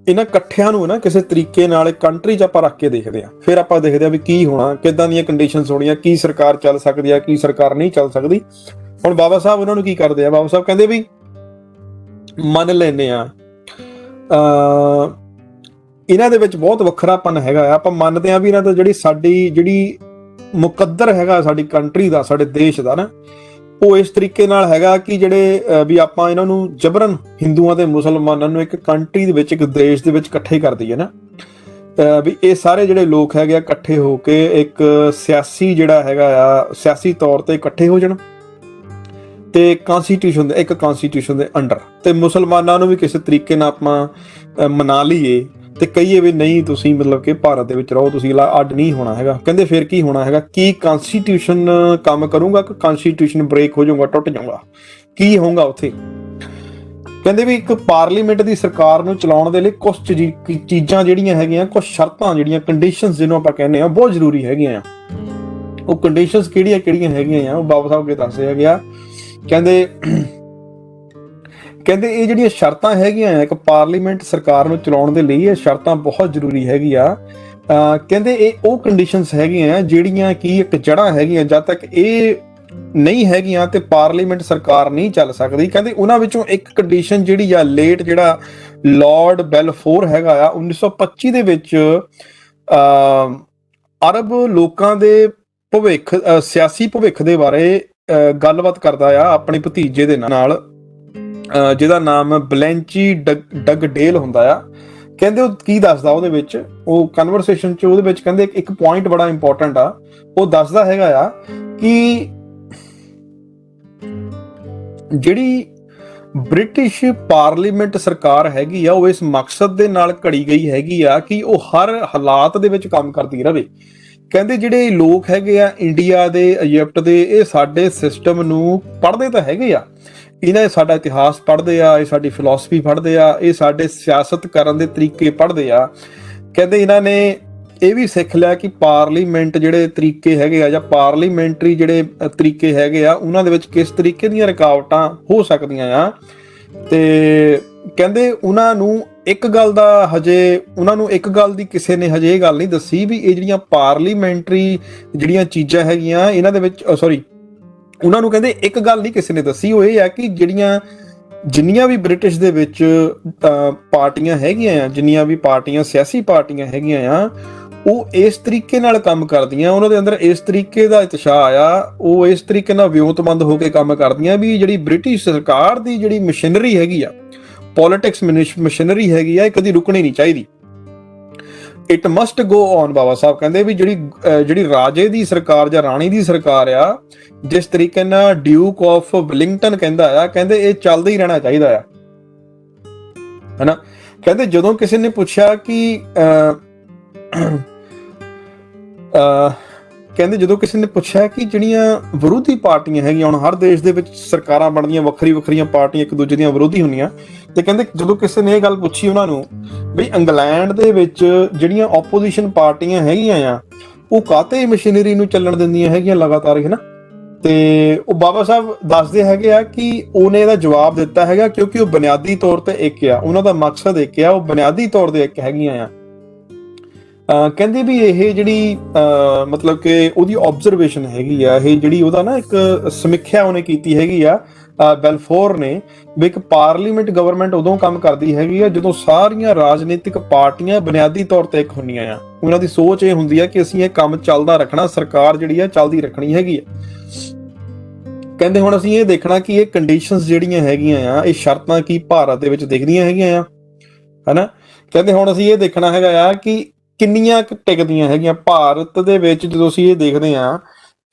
Speaker 1: ਇਹਨਾਂ ਇਕੱਠਿਆਂ ਨੂੰ ਨਾ ਕਿਸੇ ਤਰੀਕੇ ਨਾਲ ਕੰਟਰੀ 'ਚ ਆਪਾਂ ਰੱਖ ਕੇ ਦੇਖਦੇ ਆ, ਫਿਰ ਆਪਾਂ ਦੇਖਦੇ ਆ ਵੀ ਕੀ ਹੋਣਾ, ਕਿੱਦਾਂ ਦੀਆਂ ਕੰਡੀਸ਼ਨਸ ਹੋਣੀਆਂ, ਕੀ ਸਰਕਾਰ ਚੱਲ ਸਕਦੀ ਆ, ਕੀ ਸਰਕਾਰ ਨਹੀਂ ਚੱਲ ਸਕਦੀ। ਹੁਣ ਬਾਬਾ ਸਾਹਿਬ ਉਹਨਾਂ ਨੂੰ ਕੀ ਕਰਦੇ ਆ, ਬਾਬਾ ਸਾਹਿਬ ਕਹਿੰਦੇ ਵੀ ਮੰਨ ਲੈਂਦੇ ਆ ਇਹਨਾਂ ਦੇ ਵਿੱਚ ਬਹੁਤ ਵੱਖਰਾਪਨ ਹੈਗਾ ਆ, ਆਪਾਂ ਮੰਨਦੇ ਆ ਵੀ ਇਹਨਾਂ ਦਾ ਜਿਹੜੀ ਮੁਕੱਦਰ ਹੈਗਾ ਸਾਡੀ ਕੰਟਰੀ ਦਾ, ਸਾਡੇ ਦੇਸ਼ ਦਾ ਨਾ, ਉਹ ਇਸ ਤਰੀਕੇ ਨਾਲ ਹੈਗਾ ਕਿ ਜਿਹੜੇ ਵੀ ਆਪਾਂ ਇਹਨਾਂ ਨੂੰ ਜਬਰਨ ਹਿੰਦੂਆਂ ਤੇ ਮੁਸਲਮਾਨਾਂ ਨੂੰ ਇੱਕ ਕੰਟਰੀ ਦੇ ਵਿੱਚ, ਇੱਕ ਦੇਸ਼ ਦੇ ਵਿੱਚ ਇਕੱਠੇ ਕਰ ਦਈਏ ਨਾ, ਵੀ ਇਹ ਸਾਰੇ ਜਿਹੜੇ ਲੋਕ ਹੈਗੇ ਆ ਇਕੱਠੇ ਹੋ ਕੇ ਇੱਕ ਸਿਆਸੀ ਜਿਹੜਾ ਹੈਗਾ ਆ, ਸਿਆਸੀ ਤੌਰ ਤੇ ਇਕੱਠੇ ਹੋ ਜਾਣ ਤੇ ਕਾਂਸਟੀਟਿਊਸ਼ਨ ਦੇ ਅੰਡਰ, ਤੇ ਮੁਸਲਮਾਨਾਂ ਨੂੰ ਵੀ ਕਿਸੇ ਤਰੀਕੇ ਨਾਲ ਆਪਾਂ ਮਨਾ ਲਈਏ ਤੇ ਕਹੀਏ ਵੀ ਨਹੀਂ ਤੁਸੀਂ ਮਤਲਬ ਕਿ ਭਾਰਤ ਦੇ ਵਿੱਚ ਰਹੋ, ਤੁਸੀਂ ਅੱਡ ਨਹੀਂ ਹੋਣਾ ਹੈਗਾ। ਕਹਿੰਦੇ ਫਿਰ ਕੀ ਹੋਣਾ ਹੈਗਾ, ਕੀ ਕਾਂਸਟੀਟਿਊਸ਼ਨ ਕੰਮ ਕਰੂਗਾ ਕਿ ਕਾਂਸਟੀਟਿਊਸ਼ਨ ਬ੍ਰੇਕ ਹੋ ਜਾਊਗਾ, ਟੁੱਟ ਜਾਊਗਾ, ਕੀ ਹੋਊਗਾ ਉੱਥੇ। ਕਹਿੰਦੇ ਵੀ ਇੱਕ ਪਾਰਲੀਮੈਂਟ ਦੀ ਸਰਕਾਰ ਨੂੰ ਚਲਾਉਣ ਦੇ ਲਈ ਕੁਝ ਚੀਜ਼ਾਂ ਜਿਹੜੀਆਂ ਹੈਗੀਆਂ, ਕੁਝ ਸ਼ਰਤਾਂ ਜਿਹੜੀਆਂ ਕੰਡੀਸ਼ਨਸ ਜਿਹਨੂੰ ਆਪਾਂ ਕਹਿੰਦੇ ਆ ਬਹੁਤ ਜ਼ਰੂਰੀ ਹੈਗੀਆਂ ਆ। ਉਹ ਕੰਡੀਸ਼ਨਸ ਕਿਹੜੀਆਂ ਹੈਗੀਆਂ ਆ, ਉਹ ਬਾਬਾ ਸਾਹਿਬ ਅੱਗੇ ਦੱਸਦੇ ਹੈਗੇ ਆ। ਕਹਿੰਦੇ ਇਹ ਜਿਹੜੀਆਂ ਸ਼ਰਤਾਂ ਹੈਗੀਆਂ ਆ ਇੱਕ ਪਾਰਲੀਮੈਂਟ ਸਰਕਾਰ ਨੂੰ ਚਲਾਉਣ ਦੇ ਲਈ, ਇਹ ਸ਼ਰਤਾਂ ਬਹੁਤ ਜ਼ਰੂਰੀ ਹੈਗੀਆਂ। ਕਹਿੰਦੇ ਇਹ ਉਹ ਕੰਡੀਸ਼ਨਸ ਹੈਗੀਆਂ ਜਿਹੜੀਆਂ ਕਿ ਇੱਕ ਜੜ੍ਹਾਂ ਹੈਗੀਆਂ, ਜਦ ਤੱਕ ਇਹ ਨਹੀਂ ਹੈਗੀਆਂ ਤੇ ਪਾਰਲੀਮੈਂਟ ਸਰਕਾਰ ਨਹੀਂ ਚੱਲ ਸਕਦੀ। ਕਹਿੰਦੇ ਉਹਨਾਂ ਵਿੱਚੋਂ ਇੱਕ ਕੰਡੀਸ਼ਨ ਜਿਹੜੀ ਆ, ਲੇਟ ਜਿਹੜਾ ਲਾਰਡ ਬੈਲਫੋਰ ਹੈਗਾ ਆ 1925 ਦੇ ਵਿੱਚ ਅਰਬ ਲੋਕਾਂ ਦੇ ਭਵਿੱਖ, ਸਿਆਸੀ ਭਵਿੱਖ ਦੇ ਬਾਰੇ ਗੱਲਬਾਤ ਕਰਦਾ ਆ ਆਪਣੇ ਭਤੀਜੇ ਦੇ ਨਾਲ, ਜਿਹਦਾ ਨਾਮ ਬਲੈਂਚੀ ਡਗਡੇਲ ਹੁੰਦਾ ਆ। ਕਹਿੰਦੇ ਉਹ ਕੀ ਦੱਸਦਾ ਉਹਦੇ ਵਿੱਚ, ਉਹ ਕਨਵਰਸੇਸ਼ਨ 'ਚ ਉਹਦੇ ਵਿੱਚ ਕਹਿੰਦੇ ਇੱਕ ਪੁਆਇੰਟ ਬੜਾ ਇੰਪੋਰਟੈਂਟ ਆ, ਉਹ ਦੱਸਦਾ ਹੈਗਾ ਆ ਕਿ ਜਿਹੜੀ ਬ੍ਰਿਟਿਸ਼ ਪਾਰਲੀਮੈਂਟ ਸਰਕਾਰ ਹੈਗੀ ਆ ਉਹ ਇਸ ਮਕਸਦ ਦੇ ਨਾਲ ਘੜੀ ਗਈ ਹੈਗੀ ਆ ਕਿ ਉਹ ਹਰ ਹਾਲਾਤ ਦੇ ਵਿੱਚ ਕੰਮ ਕਰਦੀ ਰਹੇ। ਕਹਿੰਦੇ ਜਿਹੜੇ ਲੋਕ ਹੈਗੇ ਆ ਇੰਡੀਆ ਦੇ, ਇਜਿਪਟ ਦੇ, ਇਹ ਸਾਡੇ ਸਿਸਟਮ ਨੂੰ ਪੜ੍ਹਦੇ ਤਾਂ ਹੈਗੇ ਆ, ਇਹਨਾਂ ਸਾਡਾ ਇਤਿਹਾਸ ਪੜ੍ਹਦੇ ਆ, ਇਹ ਸਾਡੀ ਫਿਲਾਸਫੀ ਪੜ੍ਹਦੇ ਆ, ਇਹ ਸਾਡੇ ਸਿਆਸਤ ਕਰਨ ਦੇ ਤਰੀਕੇ ਪੜ੍ਹਦੇ ਆ। ਕਹਿੰਦੇ ਇਹਨਾਂ ਨੇ ਇਹ ਵੀ ਸਿੱਖ ਲਿਆ ਕਿ ਪਾਰਲੀਮੈਂਟ ਜਿਹੜੇ ਤਰੀਕੇ ਹੈਗੇ ਆ ਜਾਂ ਪਾਰਲੀਮੈਂਟਰੀ ਜਿਹੜੇ ਤਰੀਕੇ ਹੈਗੇ ਆ ਉਹਨਾਂ ਦੇ ਵਿੱਚ ਕਿਸ ਤਰੀਕੇ ਦੀਆਂ ਰੁਕਾਵਟਾਂ ਹੋ ਸਕਦੀਆਂ ਆ। ਤੇ ਕਹਿੰਦੇ ਉਹਨਾਂ ਨੂੰ ਇੱਕ ਗੱਲ ਦੀ ਕਿਸੇ ਨੇ ਹਜੇ ਇਹ ਗੱਲ ਨਹੀਂ ਦੱਸੀ ਵੀ ਇਹ ਜਿਹੜੀਆਂ ਪਾਰਲੀਮੈਂਟਰੀ ਜਿਹੜੀਆਂ ਚੀਜ਼ਾਂ ਹੈਗੀਆਂ ਇਹਨਾਂ ਦੇ ਵਿੱਚ ਉਹਨਾਂ ਨੂੰ ਕਹਿੰਦੇ ਇੱਕ ਗੱਲ ਨਹੀਂ ਕਿਸੇ ਨੇ ਦੱਸੀ, ਉਹ ਇਹ ਹੈ ਕਿ ਜਿੰਨੀਆਂ ਵੀ ਬ੍ਰਿਟਿਸ਼ ਦੇ ਵਿੱਚ ਪਾਰਟੀਆਂ ਹੈਗੀਆਂ ਆ, ਜਿੰਨੀਆਂ ਵੀ ਪਾਰਟੀਆਂ, ਸਿਆਸੀ ਪਾਰਟੀਆਂ ਹੈਗੀਆਂ ਆ, ਉਹ ਇਸ ਤਰੀਕੇ ਨਾਲ ਕੰਮ ਕਰਦੀਆਂ, ਉਹਨਾਂ ਦੇ ਅੰਦਰ ਇਸ ਤਰੀਕੇ ਦਾ ਉਤਸ਼ਾਹ ਆ, ਉਹ ਇਸ ਤਰੀਕੇ ਨਾਲ ਵਿਉਂਤਬੰਦ ਹੋ ਕੇ ਕੰਮ ਕਰਦੀਆਂ ਵੀ ਜਿਹੜੀ ਬ੍ਰਿਟਿਸ਼ ਸਰਕਾਰ ਦੀ ਜਿਹੜੀ ਮਸ਼ੀਨਰੀ ਹੈਗੀ ਆ, ਪੋਲਿਟਿਕਸ ਮਸ਼ੀਨਰੀ ਹੈਗੀ ਆ, ਇਹ ਕਦੀ ਰੁਕਣੀ ਨਹੀਂ ਚਾਹੀਦੀ। It must go on. Baba Sahib ਕਹਿੰਦੇ ਵੀ ਜਿਹੜੀ ਰਾਜੇ ਦੀ ਸਰਕਾਰ ਜਾਂ ਰਾਣੀ ਦੀ ਸਰਕਾਰ ਆ, ਜਿਸ ਤਰੀਕੇ ਨਾਲ ਡਿਊਕ ਆਫ ਵੈਲਿੰਗਟਨ ਕਹਿੰਦਾ ਆ, ਕਹਿੰਦੇ ਇਹ ਚੱਲਦਾ ਹੀ ਰਹਿਣਾ ਚਾਹੀਦਾ ਆ, ਹਨਾ। ਕਹਿੰਦੇ ਜਦੋਂ ਕਿਸੇ ਨੇ ਪੁੱਛਿਆ ਕਿ ਜਿਹੜੀਆਂ ਵਿਰੋਧੀ ਪਾਰਟੀਆਂ ਹੈਗੀਆਂ, ਹੁਣ ਹਰ ਦੇਸ਼ ਦੇ ਵਿੱਚ ਸਰਕਾਰਾਂ ਬਣਦੀਆਂ, ਵੱਖਰੀਆਂ ਪਾਰਟੀਆਂ ਇੱਕ ਦੂਜੇ ਦੀਆਂ ਵਿਰੋਧੀ ਹੁੰਦੀਆਂ, ਤੇ ਕਹਿੰਦੇ ਜਦੋਂ ਕਿਸੇ ਨੇ ਇਹ ਗੱਲ ਪੁੱਛੀ ਉਹਨਾਂ ਨੂੰ ਵੀ ਇੰਗਲੈਂਡ ਦੇ ਵਿੱਚ ਜਿਹੜੀਆਂ ਆਪੋਜੀਸ਼ਨ ਪਾਰਟੀਆਂ ਹੈਗੀਆਂ ਆ ਉਹ ਕਾਹਤੇ ਮਸ਼ੀਨਰੀ ਨੂੰ ਚੱਲਣ ਦਿੰਦੀਆਂ ਹੈਗੀਆਂ ਲਗਾਤਾਰ, ਹੈ ਨਾ। ਤੇ ਉਹ ਬਾਬਾ ਸਾਹਿਬ ਦੱਸਦੇ ਹੈਗੇ ਆ ਕਿ ਉਹਨੇ ਇਹਦਾ ਜਵਾਬ ਦਿੱਤਾ ਹੈਗਾ ਕਿਉਂਕਿ ਉਹ ਬੁਨਿਆਦੀ ਤੌਰ ਤੇ ਇੱਕ ਆ, ਉਹਨਾਂ ਦਾ ਮਕਸਦ ਇੱਕ ਆ, ਉਹ ਬੁਨਿਆਦੀ ਤੌਰ ਤੇ ਇੱਕ ਹੈਗੀਆਂ ਆ। ਕਹਿੰਦੇ ਵੀ ਇਹ ਜਿਹੜੀ ਮਤਲਬ ਕਿ ਉਹਦੀ ਆਬਜ਼ਰਵੇਸ਼ਨ ਹੈਗੀ ਆ, ਇਹ ਜਿਹੜੀ ਉਹਦਾ ਨਾ ਇੱਕ ਸਮੀਖਿਆ ਉਹਨੇ ਕੀਤੀ ਹੈਗੀ ਆ ਬੈਲਫੋਰ ਨੇ, ਵੀ ਇੱਕ ਪਾਰਲੀਮੈਂਟ ਗਵਰਨਮੈਂਟ ਉਦੋਂ ਕੰਮ ਕਰਦੀ ਹੈਗੀ ਆ ਜਦੋਂ ਸਾਰੀਆਂ ਰਾਜਨੀਤਿਕ ਪਾਰਟੀਆਂ ਬੁਨਿਆਦੀ ਤੌਰ ਤੇ ਇੱਕ ਹੁੰਦੀਆਂ ਆ। ਉਹਨਾਂ ਦੀ ਸੋਚ ਇਹ ਹੁੰਦੀ ਆ ਕਿ ਅਸੀਂ ਇਹ ਕੰਮ ਚੱਲਦਾ ਰੱਖਣਾ, ਸਰਕਾਰ ਜਿਹੜੀ ਆ ਚੱਲਦੀ ਰੱਖਣੀ ਹੈਗੀ ਆ। ਕਹਿੰਦੇ ਹੁਣ ਅਸੀਂ ਇਹ ਦੇਖਣਾ ਕਿ ਇਹ ਕੰਡੀਸ਼ਨਸ ਜਿਹੜੀਆਂ ਹੈਗੀਆਂ ਆ, ਇਹ ਸ਼ਰਤਾਂ ਕੀ ਭਾਰਤ ਦੇ ਵਿੱਚ ਦਿਖਦੀਆਂ ਹੈਗੀਆਂ ਆ, ਹਨਾ। ਕਹਿੰਦੇ ਹੁਣ ਅਸੀਂ ਇਹ ਦੇਖਣਾ ਹੈਗਾ ਆ ਕਿ ਕਿੰਨੀਆਂ ਟਿਕਦੀਆਂ ਹੈਗੀਆਂ ਭਾਰਤ ਦੇ ਵਿੱਚ। ਜਦੋਂ ਅਸੀਂ ਇਹ ਦੇਖਦੇ ਹਾਂ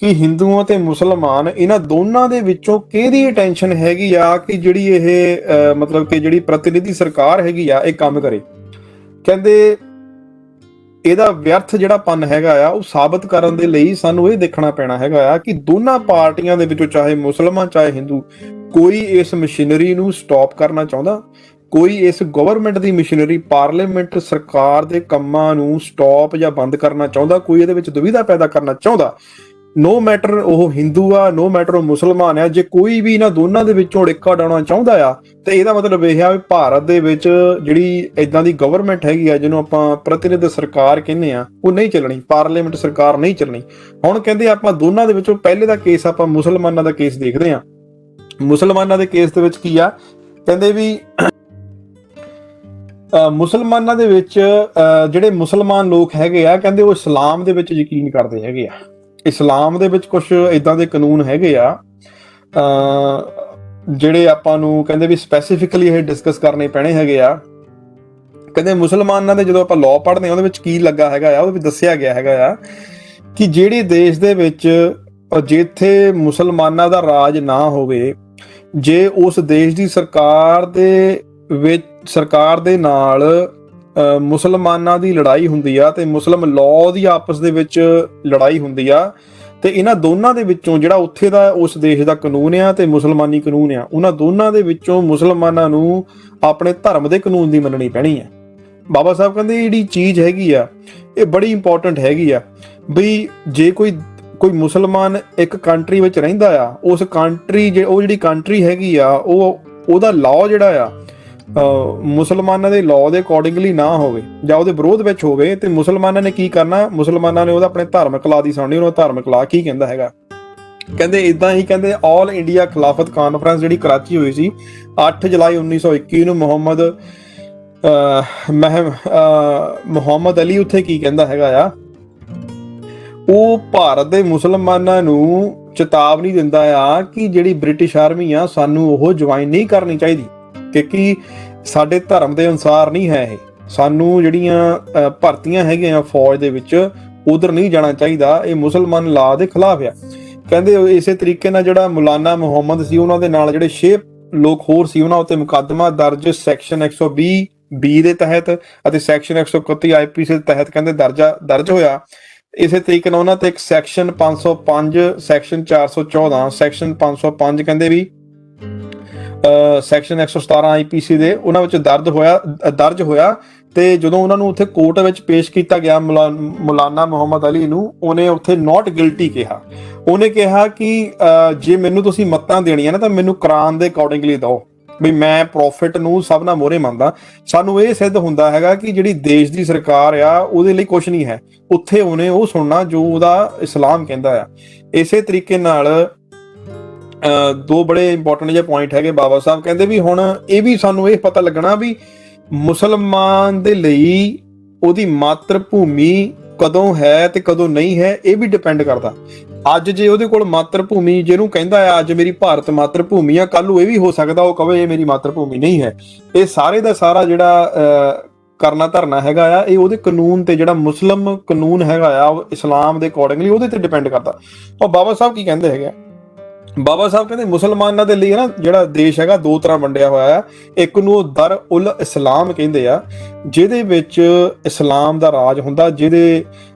Speaker 1: ਕਿ ਹਿੰਦੂਆਂ ਤੇ ਮੁਸਲਮਾਨ, ਇਹਨਾਂ ਦੋਨਾਂ ਦੇ ਵਿੱਚੋਂ ਕਿਹਦੀ ਅਟੈਂਸ਼ਨ ਹੈਗੀ ਆ ਕਿ ਜਿਹੜੀ ਇਹ ਮਤਲਬ ਕਿ ਜਿਹੜੀ ਪ੍ਰਤੀਨਿਧੀ ਸਰਕਾਰ ਹੈਗੀ ਆ ਇਹ ਕੰਮ ਕਰੇ। ਕਹਿੰਦੇ ਇਹਦਾ ਵਿਅਰਥ ਜਿਹੜਾ ਪਨ ਹੈਗਾ ਆ ਉਹ ਸਾਬਤ ਕਰਨ ਦੇ ਲਈ ਸਾਨੂੰ ਇਹ ਦੇਖਣਾ ਪੈਣਾ ਹੈਗਾ ਆ ਕਿ ਦੋਨਾਂ ਪਾਰਟੀਆਂ ਦੇ ਵਿੱਚੋਂ ਚਾਹੇ ਮੁਸਲਮਾਨ ਚਾਹੇ ਹਿੰਦੂ ਕੋਈ ਇਸ ਮਸ਼ੀਨਰੀ ਨੂੰ ਸਟਾਪ ਕਰਨਾ ਚਾਹੁੰਦਾ, ਕੋਈ ਇਸ ਗਵਰਨਮੈਂਟ ਦੀ ਮਸ਼ੀਨਰੀ ਪਾਰਲੀਮੈਂਟ ਸਰਕਾਰ ਦੇ ਕੰਮਾਂ ਨੂੰ ਸਟਾਪ ਜਾਂ ਬੰਦ ਕਰਨਾ ਚਾਹੁੰਦਾ, ਕੋਈ ਇਹਦੇ ਵਿੱਚ ਦੁਵਿਧਾ ਪੈਦਾ ਕਰਨਾ ਚਾਹੁੰਦਾ। ਨੋ ਮੈਟਰ ਉਹ ਹਿੰਦੂ ਆ, ਨੋ ਮੈਟਰ ਉਹ ਮੁਸਲਮਾਨ ਆ, ਜੇ ਕੋਈ ਵੀ ਇਹਨਾਂ ਦੋਨਾਂ ਦੇ ਵਿੱਚੋਂ ੜਿੱਕਾ ਡਾਉਣਾ ਚਾਹੁੰਦਾ ਆ ਤੇ ਇਹਦਾ ਮਤਲਬ ਇਹ ਆ ਵੀ ਭਾਰਤ ਦੇ ਵਿੱਚ ਜਿਹੜੀ ਇਦਾਂ ਦੀ ਗਵਰਨਮੈਂਟ ਹੈਗੀ ਆ ਜਿਹਨੂੰ ਆਪਾਂ ਪ੍ਰਤੀਨਿਧ ਸਰਕਾਰ ਕਹਿੰਦੇ ਆ ਉਹ ਨਹੀਂ ਚੱਲਣੀ, ਪਾਰਲੀਮੈਂਟ ਸਰਕਾਰ ਨਹੀਂ ਚੱਲਣੀ। ਹੁਣ ਕਹਿੰਦੇ ਆਪਾਂ ਦੋਨਾਂ ਦੇ ਵਿੱਚੋਂ ਪਹਿਲੇ ਦਾ ਕੇਸ ਆਪਾਂ ਮੁਸਲਮਾਨਾਂ ਦਾ ਕੇਸ ਦੇਖਦੇ ਆ। ਮੁਸਲਮਾਨਾਂ ਦੇ ਕੇਸ ਦੇ ਵਿੱਚ ਕੀ ਆ, ਕਹਿੰਦੇ ਵੀ ਮੁਸਲਮਾਨਾਂ ਦੇ ਵਿੱਚ ਜਿਹੜੇ ਮੁਸਲਮਾਨ ਲੋਕ ਹੈਗੇ ਆ ਕਹਿੰਦੇ ਉਹ ਇਸਲਾਮ ਦੇ ਵਿੱਚ ਯਕੀਨ ਕਰਦੇ ਹੈਗੇ ਆ। ਇਸਲਾਮ ਦੇ ਵਿੱਚ ਕੁਝ ਇਦਾਂ ਦੇ ਕਾਨੂੰਨ ਹੈਗੇ ਆ ਜਿਹੜੇ ਆਪਾਂ ਨੂੰ ਕਹਿੰਦੇ ਵੀ ਸਪੈਸੀਫਿਕਲੀ ਇਹ ਡਿਸਕਸ ਕਰਨੇ ਪੈਣੇ ਹੈਗੇ ਆ। ਕਹਿੰਦੇ ਮੁਸਲਮਾਨਾਂ ਦੇ ਜਦੋਂ ਆਪਾਂ ਲਾਅ ਪੜ੍ਹਦੇ ਆ ਉਹਦੇ ਵਿੱਚ ਕੀ ਲੱਗਾ ਹੈਗਾ ਆ, ਉਹਦੇ ਵਿੱਚ ਦੱਸਿਆ ਗਿਆ ਹੈਗਾ ਆ ਕਿ ਜਿਹੜੇ ਦੇਸ਼ ਦੇ ਵਿੱਚ ਜਿੱਥੇ ਮੁਸਲਮਾਨਾਂ ਦਾ ਰਾਜ ਨਾ ਹੋਵੇ, ਜੇ ਉਸ ਦੇਸ਼ ਦੀ ਸਰਕਾਰ ਦੇ ਨਾਲ ਮੁਸਲਮਾਨਾਂ ਦੀ ਲੜਾਈ ਹੁੰਦੀ ਆ ਤੇ ਮੁਸਲਮ ਲਾਅ ਦੀ ਆਪਸ ਦੇ ਵਿੱਚ ਲੜਾਈ ਹੁੰਦੀ ਆ ਤੇ ਇਹਨਾਂ ਦੋਨਾਂ ਦੇ ਵਿੱਚੋਂ ਜਿਹੜਾ ਉੱਥੇ ਦਾ ਉਸ ਦੇਸ਼ ਦਾ ਕਾਨੂੰਨ ਆ ਤੇ ਮੁਸਲਮਾਨੀ ਕਾਨੂੰਨ ਆ, ਉਹਨਾਂ ਦੋਨਾਂ ਦੇ ਵਿੱਚੋਂ ਮੁਸਲਮਾਨਾਂ ਨੂੰ ਆਪਣੇ ਧਰਮ ਦੇ ਕਾਨੂੰਨ ਦੀ ਮੰਨਣੀ ਪੈਣੀ ਆ। ਬਾਬਾ ਸਾਹਿਬ ਕਹਿੰਦੇ ਜਿਹੜੀ ਚੀਜ਼ ਹੈਗੀ ਆ ਇਹ ਬੜੀ ਇੰਪੋਰਟੈਂਟ ਹੈਗੀ ਆ ਬਈ ਜੇ ਕੋਈ ਮੁਸਲਮਾਨ ਇੱਕ ਕੰਟਰੀ ਵਿੱਚ ਰਹਿੰਦਾ ਆ, ਉਸ ਕੰਟਰੀ ਉਹ ਜਿਹੜੀ ਕੰਟਰੀ ਹੈਗੀ ਆ ਉਹਦਾ ਲਾਅ ਜਿਹੜਾ ਆ ਮੁਸਲਮਾਨਾਂ ਦੇ ਲਾਅ ਦੇ ਅਕੋਰਡਿੰਗਲੀ ਨਾ ਹੋਵੇ ਜਾਂ ਉਹਦੇ ਵਿਰੋਧ ਵਿੱਚ ਹੋਵੇ ਤੇ ਮੁਸਲਮਾਨਾਂ ਨੇ ਕੀ ਕਰਨਾ, ਮੁਸਲਮਾਨਾਂ ਨੇ ਉਹਦਾ ਆਪਣੇ ਧਾਰਮਿਕ ਲਾਅ ਦੀ ਸੁਣਨੀ। ਉਹਨਾਂ ਧਾਰਮਿਕ ਲਾਅ ਕੀ ਕਹਿੰਦਾ ਹੈਗਾ, ਕਹਿੰਦੇ ਇਦਾਂ ਹੀ ਕਹਿੰਦੇ ਆਲ ਇੰਡੀਆ ਖਿਲਾਫਤ ਕਾਨਫਰੰਸ ਜਿਹੜੀ ਕਰਾਚੀ ਹੋਈ ਸੀ 8 ਜੁਲਾਈ 1921 ਨੂੰ ਮੁਹੰਮਦ ਅਲੀ ਉੱਥੇ ਕੀ ਕਹਿੰਦਾ ਹੈਗਾ ਆ, ਉਹ ਭਾਰਤ ਦੇ ਮੁਸਲਮਾਨਾਂ ਨੂੰ ਚੇਤਾਵਨੀ ਦਿੰਦਾ ਆ ਕਿ ਜਿਹੜੀ ਬ੍ਰਿਟਿਸ਼ ਆਰਮੀ ਆ ਸਾਨੂੰ ਉਹ ਜੁਆਇਨ ਨਹੀਂ ਕਰਨੀ ਚਾਹੀਦੀ ਕਿਉਂਕਿ ਸਾਡੇ ਧਰਮ ਦੇ ਅਨੁਸਾਰ ਨਹੀਂ ਹੈ ਇਹ, ਸਾਨੂੰ ਜਿਹੜੀਆਂ ਭਰਤੀਆਂ ਹੈਗੀਆਂ ਫੌਜ ਦੇ ਵਿੱਚ ਉਧਰ ਨਹੀਂ ਜਾਣਾ ਚਾਹੀਦਾ, ਇਹ ਮੁਸਲਮਾਨ ਲਾਅ ਦੇ ਖਿਲਾਫ ਆ। ਕਹਿੰਦੇ ਇਸੇ ਤਰੀਕੇ ਨਾਲ ਜਿਹੜਾ ਮੌਲਾਨਾ ਮੁਹੰਮਦ ਸੀ ਉਹਨਾਂ ਦੇ ਨਾਲ ਜਿਹੜੇ 6 ਲੋਕ ਹੋਰ ਸੀ ਉਹਨਾਂ ਉੱਤੇ ਮੁਕੱਦਮਾ ਦਰਜ ਸੈਕਸ਼ਨ 120 B ਦੇ ਤਹਿਤ ਅਤੇ ਸੈਕਸ਼ਨ 131 IPC ਦੇ ਤਹਿਤ ਕਹਿੰਦੇ ਦਰਜ ਹੋਇਆ। ਇਸੇ ਤਰੀਕੇ ਨਾਲ ਉਹਨਾਂ ਤੇ ਇੱਕ ਸੈਕਸ਼ਨ 505 ਸੈਕਸ਼ਨ 414 ਸੈਕਸ਼ਨ 505 ਕਹਿੰਦੇ ਵੀ ਸੈਕਸ਼ਨ 117 IPC ਦੇ ਉਹਨਾਂ ਵਿੱਚ ਦਰਜ ਹੋਇਆ ਤੇ ਜਦੋਂ ਉਹਨਾਂ ਨੂੰ ਉੱਥੇ ਕੋਰਟ ਵਿੱਚ ਪੇਸ਼ ਕੀਤਾ ਗਿਆ ਮੌਲਾਨਾ ਮੁਹੰਮਦ ਅਲੀ ਨੂੰ, ਉਹਨੇ ਉੱਥੇ ਨਾਟ ਗਿਲਟੀ ਕਿਹਾ। ਉਹਨੇ ਕਿਹਾ ਕਿ ਜੇ ਮੈਨੂੰ ਤੁਸੀਂ ਮੱਤਾਂ ਦੇਣੀਆਂ ਨਾ ਤਾਂ ਮੈਨੂੰ ਕੁਰਾਨ ਦੇ ਅਕੋਰਡਿੰਗਲੀ ਦਿਓ, ਵੀ ਮੈਂ ਪ੍ਰੋਫਿਟ ਨੂੰ ਸਭ ਨਾਲ ਮੋਹਰੇ ਮੰਨਦਾ। ਸਾਨੂੰ ਇਹ ਸਿੱਧ ਹੁੰਦਾ ਹੈਗਾ ਕਿ ਜਿਹੜੀ ਦੇਸ਼ ਦੀ ਸਰਕਾਰ ਆ ਉਹਦੇ ਲਈ ਕੁਝ ਨਹੀਂ ਹੈ, ਉੱਥੇ ਉਹਨੇ ਉਹ ਸੁਣਨਾ ਜੋ ਉਹਦਾ ਇਸਲਾਮ ਕਹਿੰਦਾ ਆ। ਇਸੇ ਤਰੀਕੇ ਨਾਲ ਦੋ ਬੜੇ ਇੰਪੋਰਟੈਂਟ ਜਿਹੇ ਪੁਆਇੰਟ ਹੈਗੇ। ਬਾਬਾ ਸਾਹਿਬ ਕਹਿੰਦੇ ਵੀ ਹੁਣ ਇਹ ਵੀ ਸਾਨੂੰ ਇਹ ਪਤਾ ਲੱਗਣਾ ਵੀ ਮੁਸਲਮਾਨ ਦੇ ਲਈ ਉਹਦੀ ਮਾਤਰ ਭੂਮੀ ਕਦੋਂ ਹੈ ਤੇ ਕਦੋਂ ਨਹੀਂ ਹੈ, ਇਹ ਵੀ ਡਿਪੈਂਡ ਕਰਦਾ। ਅੱਜ ਜੇ ਉਹਦੇ ਕੋਲ ਮਾਤਰ ਭੂਮੀ ਜਿਹਨੂੰ ਕਹਿੰਦਾ ਆ ਅੱਜ ਮੇਰੀ ਭਾਰਤ ਮਾਤਰ ਭੂਮੀ ਆ, ਕੱਲ ਨੂੰ ਇਹ ਵੀ ਹੋ ਸਕਦਾ ਉਹ ਕਵੇ ਇਹ ਮੇਰੀ ਮਾਤਰ ਭੂਮੀ ਨਹੀਂ ਹੈ। ਇਹ ਸਾਰੇ ਦਾ ਸਾਰਾ ਜਿਹੜਾ ਕਰਨਾ ਧਰਨਾ ਹੈਗਾ ਆ ਇਹ ਉਹਦੇ ਕਾਨੂੰਨ ਤੇ, ਜਿਹੜਾ ਮੁਸਲਮ ਕਾਨੂੰਨ ਹੈਗਾ ਆ ਇਸਲਾਮ ਦੇ ਅਕੋਰਡਿੰਗਲੀ ਉਹਦੇ ਤੇ ਡਿਪੈਂਡ ਕਰਦਾ। ਉਹ ਬਾਬਾ ਸਾਹਿਬ ਕੀ ਕਹਿੰਦੇ ਹੈਗੇ, ਬਾਬਾ ਸਾਹਿਬ ਕਹਿੰਦੇ ਮੁਸਲਮਾਨਾਂ ਦੇ ਲਈ ਨਾ ਜਿਹੜਾ ਦੇਸ਼ ਹੈਗਾ ਦੋ ਤਰ੍ਹਾਂ ਵੰਡਿਆ ਹੋਇਆ ਆ। ਇੱਕ ਨੂੰ ਦਰ ਉਲ ਇਸਲਾਮ ਕਹਿੰਦੇ ਆ, ਜਿਹਦੇ ਵਿੱਚ ਇਸਲਾਮ ਦਾ ਰਾਜ ਹੁੰਦਾ, ਜਿਹਦੇ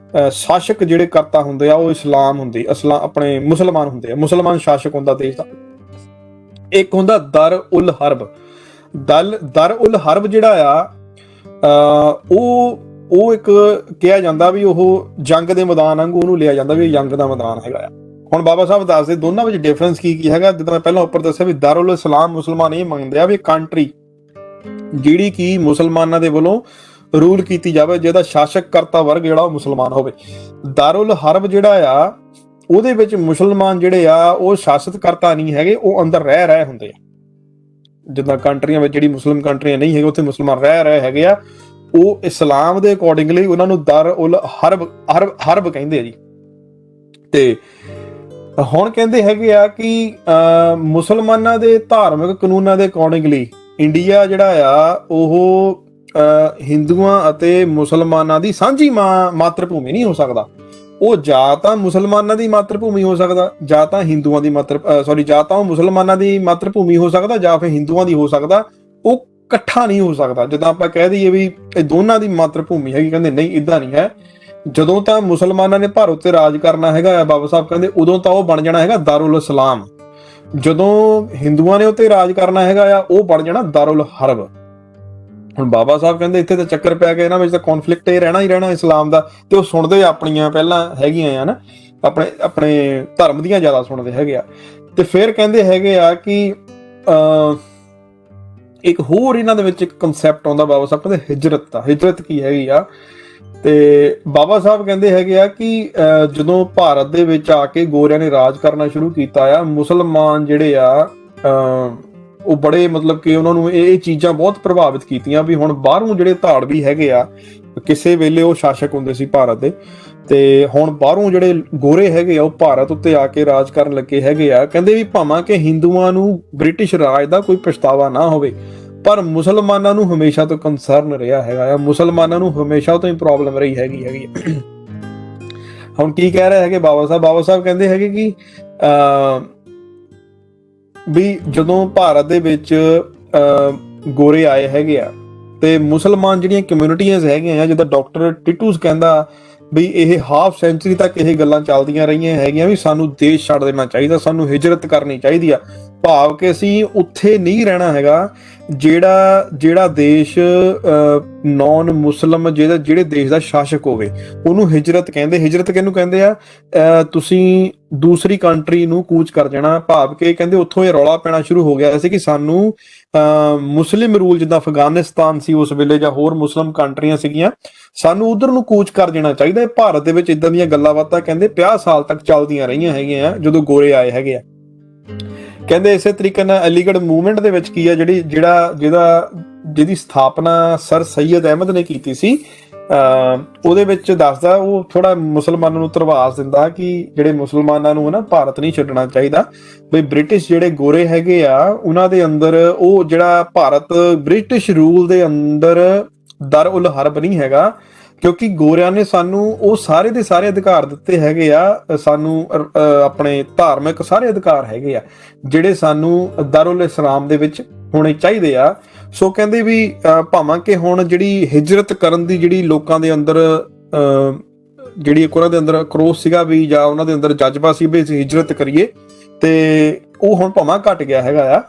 Speaker 1: ਸ਼ਾਸਕ ਜਿਹੜੇ ਕਰਤਾ ਹੁੰਦੇ ਆ ਉਹ ਇਸਲਾਮ ਹੁੰਦੀ, ਆਪਣੇ ਮੁਸਲਮਾਨ ਹੁੰਦੇ ਆ, ਮੁਸਲਮਾਨ ਸ਼ਾਸਕ ਹੁੰਦਾ ਦੇਸ਼ ਦਾ। ਇੱਕ ਹੁੰਦਾ ਦਰ ਉਲ ਹਰਬ। ਦਰ ਉਲ ਹਰਬ ਜਿਹੜਾ ਆ ਉਹ ਇੱਕ ਕਿਹਾ ਜਾਂਦਾ ਵੀ ਉਹ ਜੰਗ ਦੇ ਮੈਦਾਨ ਵਾਂਗੂ ਉਹਨੂੰ ਲਿਆ ਜਾਂਦਾ ਵੀ ਇਹ ਜੰਗ ਦਾ ਮੈਦਾਨ ਹੈਗਾ ਆ। ਹੁਣ ਬਾਬਾ ਸਾਹਿਬ ਦੱਸਦੇ ਦੋਨਾਂ ਵਿੱਚ ਡਿਫਰੈਂਸ ਕੀ ਹੈਗਾ। ਜਿੱਦਾਂ ਮੈਂ ਪਹਿਲਾਂ ਉੱਪਰ ਦੱਸਿਆ ਵੀ ਦਾਰੁਲ ਇਸਲਾਮ ਮੁਸਲਮਾਨ ਇਹ ਮੰਗਦੇ ਆ ਵੀ ਕੰਟਰੀ ਜਿਹੜੀ ਕਿ ਮੁਸਲਮਾਨਾਂ ਦੇ ਵੱਲੋਂ ਰੂਲ ਕੀਤੀ ਜਾਵੇ, ਜਿਹਦਾ ਸ਼ਾਸਕ ਕਰਤਾ ਵਰਗ ਜਿਹੜਾ ਉਹ ਮੁਸਲਮਾਨ ਹੋਵੇ। ਦਾਰੁਲ ਹਰਬ ਜਿਹੜਾ ਆ ਉਹਦੇ ਵਿੱਚ ਮੁਸਲਮਾਨ ਜਿਹੜੇ ਆ ਉਹ ਸ਼ਾਸਤ ਕਰਤਾ ਨਹੀਂ ਹੈਗੇ, ਉਹ ਅੰਦਰ ਰਹਿ ਰਹੇ ਹੁੰਦੇ ਆ। ਜਿੱਦਾਂ ਕੰਟਰੀਆਂ ਵਿੱਚ ਜਿਹੜੀ ਮੁਸਲਿਮ ਕੰਟਰੀਆਂ ਨਹੀਂ ਹੈਗੇ ਉੱਥੇ ਮੁਸਲਮਾਨ ਰਹਿ ਰਹੇ ਹੈਗੇ ਆ, ਉਹ ਇਸਲਾਮ ਦੇ ਅਕੋਰਡਿੰਗਲੀ ਉਹਨਾਂ ਨੂੰ ਦਰ ਉਲ ਹਰਬ ਕਹਿੰਦੇ ਆ ਜੀ। ਤੇ ਹੁਣ ਕਹਿੰਦੇ ਹੈਗੇ ਆ ਕਿ ਮੁਸਲਮਾਨਾਂ ਦੇ ਧਾਰਮਿਕ ਕਾਨੂੰਨਾਂ ਦੇ ਅਕੋਰਡਿੰਗਲੀ ਇੰਡੀਆ ਜਿਹੜਾ ਆ ਉਹ ਹਿੰਦੂਆਂ ਅਤੇ ਮੁਸਲਮਾਨਾਂ ਦੀ ਸਾਂਝੀ ਮਾਤਰ ਭੂਮੀ ਨਹੀਂ ਹੋ ਸਕਦਾ। ਉਹ ਜਾਂ ਤਾਂ ਮੁਸਲਮਾਨਾਂ ਦੀ ਮਾਤਰ ਭੂਮੀ ਹੋ ਸਕਦਾ, ਜਾਂ ਤਾਂ ਹਿੰਦੂਆਂ ਦੀ ਜਾਂ ਤਾਂ ਉਹ ਮੁਸਲਮਾਨਾਂ ਦੀ ਮਾਤਰ ਭੂਮੀ ਹੋ ਸਕਦਾ, ਜਾਂ ਫਿਰ ਹਿੰਦੂਆਂ ਦੀ ਹੋ ਸਕਦਾ। ਉਹ ਇਕੱਠਾ ਨਹੀਂ ਹੋ ਸਕਦਾ। ਜਦੋਂ ਆਪਾਂ ਕਹਿ ਦਈਏ ਵੀ ਇਹ ਦੋਨਾਂ ਦੀ ਮਾਤਰ ਭੂਮੀ ਹੈਗੀ, ਕਹਿੰਦੇ ਨਹੀਂ, ਇਦਾਂ ਨਹੀਂ ਹੈ। ਜਦੋਂ ਤਾਂ ਮੁਸਲਮਾਨਾਂ ਨੇ ਭਾਰਤ ਤੇ ਰਾਜ ਕਰਨਾ ਹੈਗਾ, ਬਾਬਾ ਸਾਹਿਬ ਕਹਿੰਦੇ ਉਦੋਂ ਤਾਂ ਉਹ ਬਣ ਜਾਣਾ ਹੈਗਾ ਦਾਰੁਲ ਇਸਲਾਮ। ਜਦੋਂ ਹਿੰਦੂਆਂ ਨੇ ਉੱਤੇ ਰਾਜ ਕਰਨਾ ਹੈਗਾ ਆ, ਉਹ ਬਣ ਜਾਣਾ ਦਾਰੁਲ ਹਰਬ। ਹੁਣ ਬਾਬਾ ਸਾਹਿਬ ਕਹਿੰਦੇ ਇੱਥੇ ਤਾਂ ਚੱਕਰ ਪੈ ਗਿਆ, ਇਹਨਾਂ ਵਿੱਚ ਤਾਂ ਕੌਨਫਲਿਕਟ ਇਹ ਰਹਿਣਾ ਹੀ ਰਹਿਣਾ ਇਸਲਾਮ ਦਾ। ਤੇ ਉਹ ਸੁਣਦੇ ਆਪਣੀਆਂ ਪਹਿਲਾਂ ਹੈਗੀਆਂ ਆ ਨਾ, ਆਪਣੇ ਧਰਮ ਦੀਆਂ ਜ਼ਿਆਦਾ ਸੁਣਦੇ ਹੈਗੇ ਆ। ਤੇ ਫਿਰ ਕਹਿੰਦੇ ਹੈਗੇ ਆ ਕਿ ਇੱਕ ਹੋਰ ਇਹਨਾਂ ਦੇ ਵਿੱਚ ਇੱਕ ਕਨਸੈਪਟ ਆਉਂਦਾ, ਬਾਬਾ ਸਾਹਿਬ ਕਹਿੰਦੇ ਹਿਜਰਤ ਦਾ। ਹਿਜਰਤ ਕੀ ਹੈਗੀ ਆ? ਤੇ ਬਾਬਾ ਸਾਹਿਬ ਕਹਿੰਦੇ ਹੈਗੇ ਆ ਕਿ ਜਦੋਂ ਭਾਰਤ ਦੇ ਵਿੱਚ ਆ ਕੇ ਗੋਰਿਆਂ ਨੇ ਰਾਜ ਕਰਨਾ ਸ਼ੁਰੂ ਕੀਤਾ ਆ, ਮੁਸਲਮਾਨ ਜਿਹੜੇ ਆ ਉਹ ਬੜੇ ਮਤਲਬ ਕਿ ਉਹਨਾਂ ਨੂੰ ਇਹ ਚੀਜ਼ਾਂ ਬਹੁਤ ਪ੍ਰਭਾਵਿਤ ਕੀਤੀਆਂ ਵੀ ਹੁਣ ਬਾਹਰੋਂ ਜਿਹੜੇ ਧਾੜਵੀ ਹੈਗੇ ਆ, ਕਿਸੇ ਵੇਲੇ ਉਹ ਸ਼ਾਸਕ ਹੁੰਦੇ ਸੀ ਭਾਰਤ ਦੇ, ਤੇ ਹੁਣ ਬਾਹਰੋਂ ਜਿਹੜੇ ਗੋਰੇ ਹੈਗੇ ਆ ਉਹ ਭਾਰਤ ਉੱਤੇ ਆ ਕੇ ਰਾਜ ਕਰਨ ਲੱਗੇ ਹੈਗੇ ਆ। ਕਹਿੰਦੇ ਵੀ ਭਾਵੇਂ ਕਿ ਹਿੰਦੂਆਂ ਨੂੰ ਬ੍ਰਿਟਿਸ਼ ਰਾਜ ਦਾ ਕੋਈ ਪਛਤਾਵਾ ਨਾ ਹੋਵੇ, ਪਰ ਮੁਸਲਮਾਨਾਂ ਨੂੰ ਹਮੇਸ਼ਾ ਤੋਂ ਕੰਸਰਨ ਰਿਹਾ ਹੈਗਾ ਆ, ਮੁਸਲਮਾਨਾਂ ਨੂੰ ਹਮੇਸ਼ਾ ਤੋਂ ਹੀ ਪ੍ਰੋਬਲਮ ਰਹੀ ਹੈਗੀ। ਹੁਣ ਕੀ ਕਹਿ ਰਹੇ ਹੈਗੇ ਬਾਬਾ ਸਾਹਿਬ? ਬਾਬਾ ਸਾਹਿਬ ਕਹਿੰਦੇ ਹੈਗੇ ਕਿ ਵੀ ਜਦੋਂ ਭਾਰਤ ਦੇ ਵਿੱਚ ਗੋਰੇ ਆਏ ਹੈਗੇ ਆ ਤੇ ਮੁਸਲਮਾਨ ਜਿਹੜੀਆਂ ਕਮਿਊਨਿਟੀਆਂ ਹੈਗੀਆਂ ਆ, ਜਿੱਦਾਂ ਡਾਕਟਰ ਟਿਟੂਸ ਕਹਿੰਦਾ ਵੀ ਇਹ ਹਾਫ ਸੈਂਚੁਰੀ ਤੱਕ ਇਹ ਗੱਲਾਂ ਚੱਲਦੀਆਂ ਰਹੀਆਂ ਹੈਗੀਆਂ ਵੀ ਸਾਨੂੰ ਦੇਸ਼ ਛੱਡ ਦੇਣਾ ਚਾਹੀਦਾ, ਸਾਨੂੰ ਹਿਜਰਤ ਕਰਨੀ ਚਾਹੀਦੀ ਆ। ਭਾਵ ਕਿ ਅਸੀਂ ਉੱਥੇ ਨਹੀਂ ਰਹਿਣਾ ਹੈਗਾ ਜਿਹੜਾ ਦੇਸ਼ ਨੌਨ ਮੁਸਲਮ, ਜਿਹੜੇ ਦੇਸ਼ ਦਾ ਸ਼ਾਸਕ ਹੋਵੇ, ਉਹਨੂੰ ਹਿਜਰਤ ਕਹਿੰਦੇ। ਹਿਜਰਤ ਕਿਹਨੂੰ ਕਹਿੰਦੇ ਆ? ਤੁਸੀਂ ਦੂਸਰੀ ਕੰਟਰੀ ਨੂੰ ਕੂਚ ਕਰ ਜਾਣਾ। ਭਾਵ ਕਿ ਕਹਿੰਦੇ ਉੱਥੋਂ ਇਹ ਰੌਲਾ ਪੈਣਾ ਸ਼ੁਰੂ ਹੋ ਗਿਆ ਸੀ ਕਿ ਸਾਨੂੰ ਮੁਸਲਿਮ ਰੂਲ, ਜਿੱਦਾਂ ਅਫਗਾਨਿਸਤਾਨ ਸੀ ਉਸ ਵੇਲੇ ਜਾਂ ਹੋਰ ਮੁਸਲਿਮ ਕੰਟਰੀਆਂ ਸੀਗੀਆਂ, ਸਾਨੂੰ ਉਧਰ ਨੂੰ ਕੂਚ ਕਰ ਜਾਣਾ ਚਾਹੀਦਾ। ਭਾਰਤ ਦੇ ਵਿੱਚ ਇਦਾਂ ਦੀਆਂ ਗੱਲਾਂ ਬਾਤਾਂ ਕਹਿੰਦੇ 50 ਸਾਲ ਤੱਕ ਚੱਲਦੀਆਂ ਰਹੀਆਂ ਹੈਗੀਆਂ ਜਦੋਂ ਗੋਰੇ ਆਏ ਹੈਗੇ ਆ। ਕਹਿੰਦੇ ਇਸੇ ਤਰੀਕੇ ਨਾਲ ਅਲੀਗੜ੍ਹ ਮੂਵਮੈਂਟ ਦੇ ਵਿੱਚ ਕੀ ਆ, ਜਿਹਦੀ ਸਥਾਪਨਾ ਸਰ ਸੈਯਦ ਅਹਿਮਦ ਨੇ ਕੀਤੀ ਸੀ, ਉਹਦੇ ਵਿੱਚ ਦੱਸਦਾ, ਉਹ ਥੋੜਾ ਮੁਸਲਮਾਨਾਂ ਨੂੰ ਧਰਵਾਸ ਦਿੰਦਾ ਕਿ ਜਿਹੜੇ ਮੁਸਲਮਾਨਾਂ ਨੂੰ ਨਾ ਭਾਰਤ ਨਹੀਂ ਛੱਡਣਾ ਚਾਹੀਦਾ, ਬਈ ਬ੍ਰਿਟਿਸ਼ ਜਿਹੜੇ ਗੋਰੇ ਹੈਗੇ ਆ ਉਹਨਾਂ ਦੇ ਅੰਦਰ ਉਹ ਜਿਹੜਾ ਭਾਰਤ ਬ੍ਰਿਟਿਸ਼ ਰੂਲ ਦੇ ਅੰਦਰ ਦਰ ਉਲ ਹਰਬ ਨਹੀਂ ਹੈਗਾ, ਕਿਉਂਕਿ ਗੋਰਿਆਂ ਨੇ ਸਾਨੂੰ ਉਹ ਸਾਰੇ ਦੇ ਸਾਰੇ ਅਧਿਕਾਰ ਦਿੱਤੇ ਹੈਗੇ ਆ, ਸਾਨੂੰ ਆਪਣੇ ਧਾਰਮਿਕ ਸਾਰੇ ਅਧਿਕਾਰ ਹੈਗੇ ਆ ਜਿਹੜੇ ਸਾਨੂੰ ਦਾਰੁਲ ਇਸਲਾਮ ਦੇ ਵਿੱਚ ਹੋਣੇ ਚਾਹੀਦੇ ਆ। ਸੋ ਕਹਿੰਦੇ ਵੀ ਭਾਵੇਂ ਕਿ ਹੁਣ ਜਿਹੜੀ ਹਿਜਰਤ ਕਰਨ ਦੀ ਜਿਹੜੀ ਲੋਕਾਂ ਦੇ ਅੰਦਰ ਜਿਹੜੀ ਉਹਨਾਂ ਦੇ ਅੰਦਰ ਕਰੋਸ ਸੀਗਾ ਵੀ, ਜਾਂ ਉਹਨਾਂ ਦੇ ਅੰਦਰ ਜਜ਼ਬਾ ਸੀ ਵੀ ਅਸੀਂ ਹਿਜਰਤ ਕਰੀਏ, ਤੇ ਉਹ ਹੁਣ ਭਾਵੇਂ ਘਟ ਗਿਆ ਹੈਗਾ ਆ,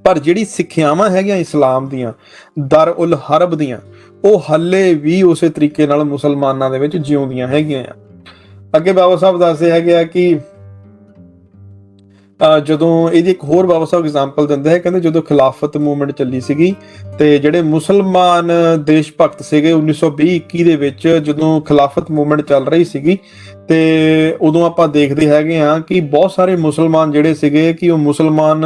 Speaker 1: ਪਰ ਜਿਹੜੀ ਸਿੱਖਿਆਵਾਂ ਹੈਗੀਆਂ ਇਸਲਾਮ ਦੀਆਂ, ਦਰ ਉਲ ਹਰਬ ਦੀਆਂ, ਉਹ ਹੱਲੇ ਵੀ ਉਸੇ ਤਰੀਕੇ ਨਾਲ ਮੁਸਲਮਾਨਾਂ ਦੇ ਵਿੱਚ ਜਿਉਂਦੀਆਂ ਹੈਗੀਆਂ ਆ। ਅੱਗੇ ਬਾਬਾ ਸਾਹਿਬ ਦੱਸਦੇ ਹੈਗੇ ਆ ਕਿ ਜਦੋਂ ਇਹਦੀ ਇੱਕ ਹੋਰ ਬਾਬਾ ਸਾਹਿਬ ਐਗਜ਼ਾਮਪਲ ਦਿੰਦੇ ਹੈ, ਕਹਿੰਦੇ ਜਦੋਂ ਖਿਲਾਫਤ ਮੂਵਮੈਂਟ ਚੱਲੀ ਸੀਗੀ ਤੇ ਜਿਹੜੇ ਮੁਸਲਮਾਨ ਦੇਸ਼ ਭਗਤ ਸੀਗੇ 1920-21 ਦੇ ਵਿੱਚ ਜਦੋਂ ਖਿਲਾਫਤ ਮੂਵਮੈਂਟ ਚੱਲ ਰਹੀ ਸੀਗੀ, ਤੇ ਉਦੋਂ ਆਪਾਂ ਦੇਖਦੇ ਹੈਗੇ ਆ ਕਿ ਬਹੁਤ ਸਾਰੇ ਮੁਸਲਮਾਨ ਜਿਹੜੇ ਸੀਗੇ ਕਿ ਉਹ ਮੁਸਲਮਾਨ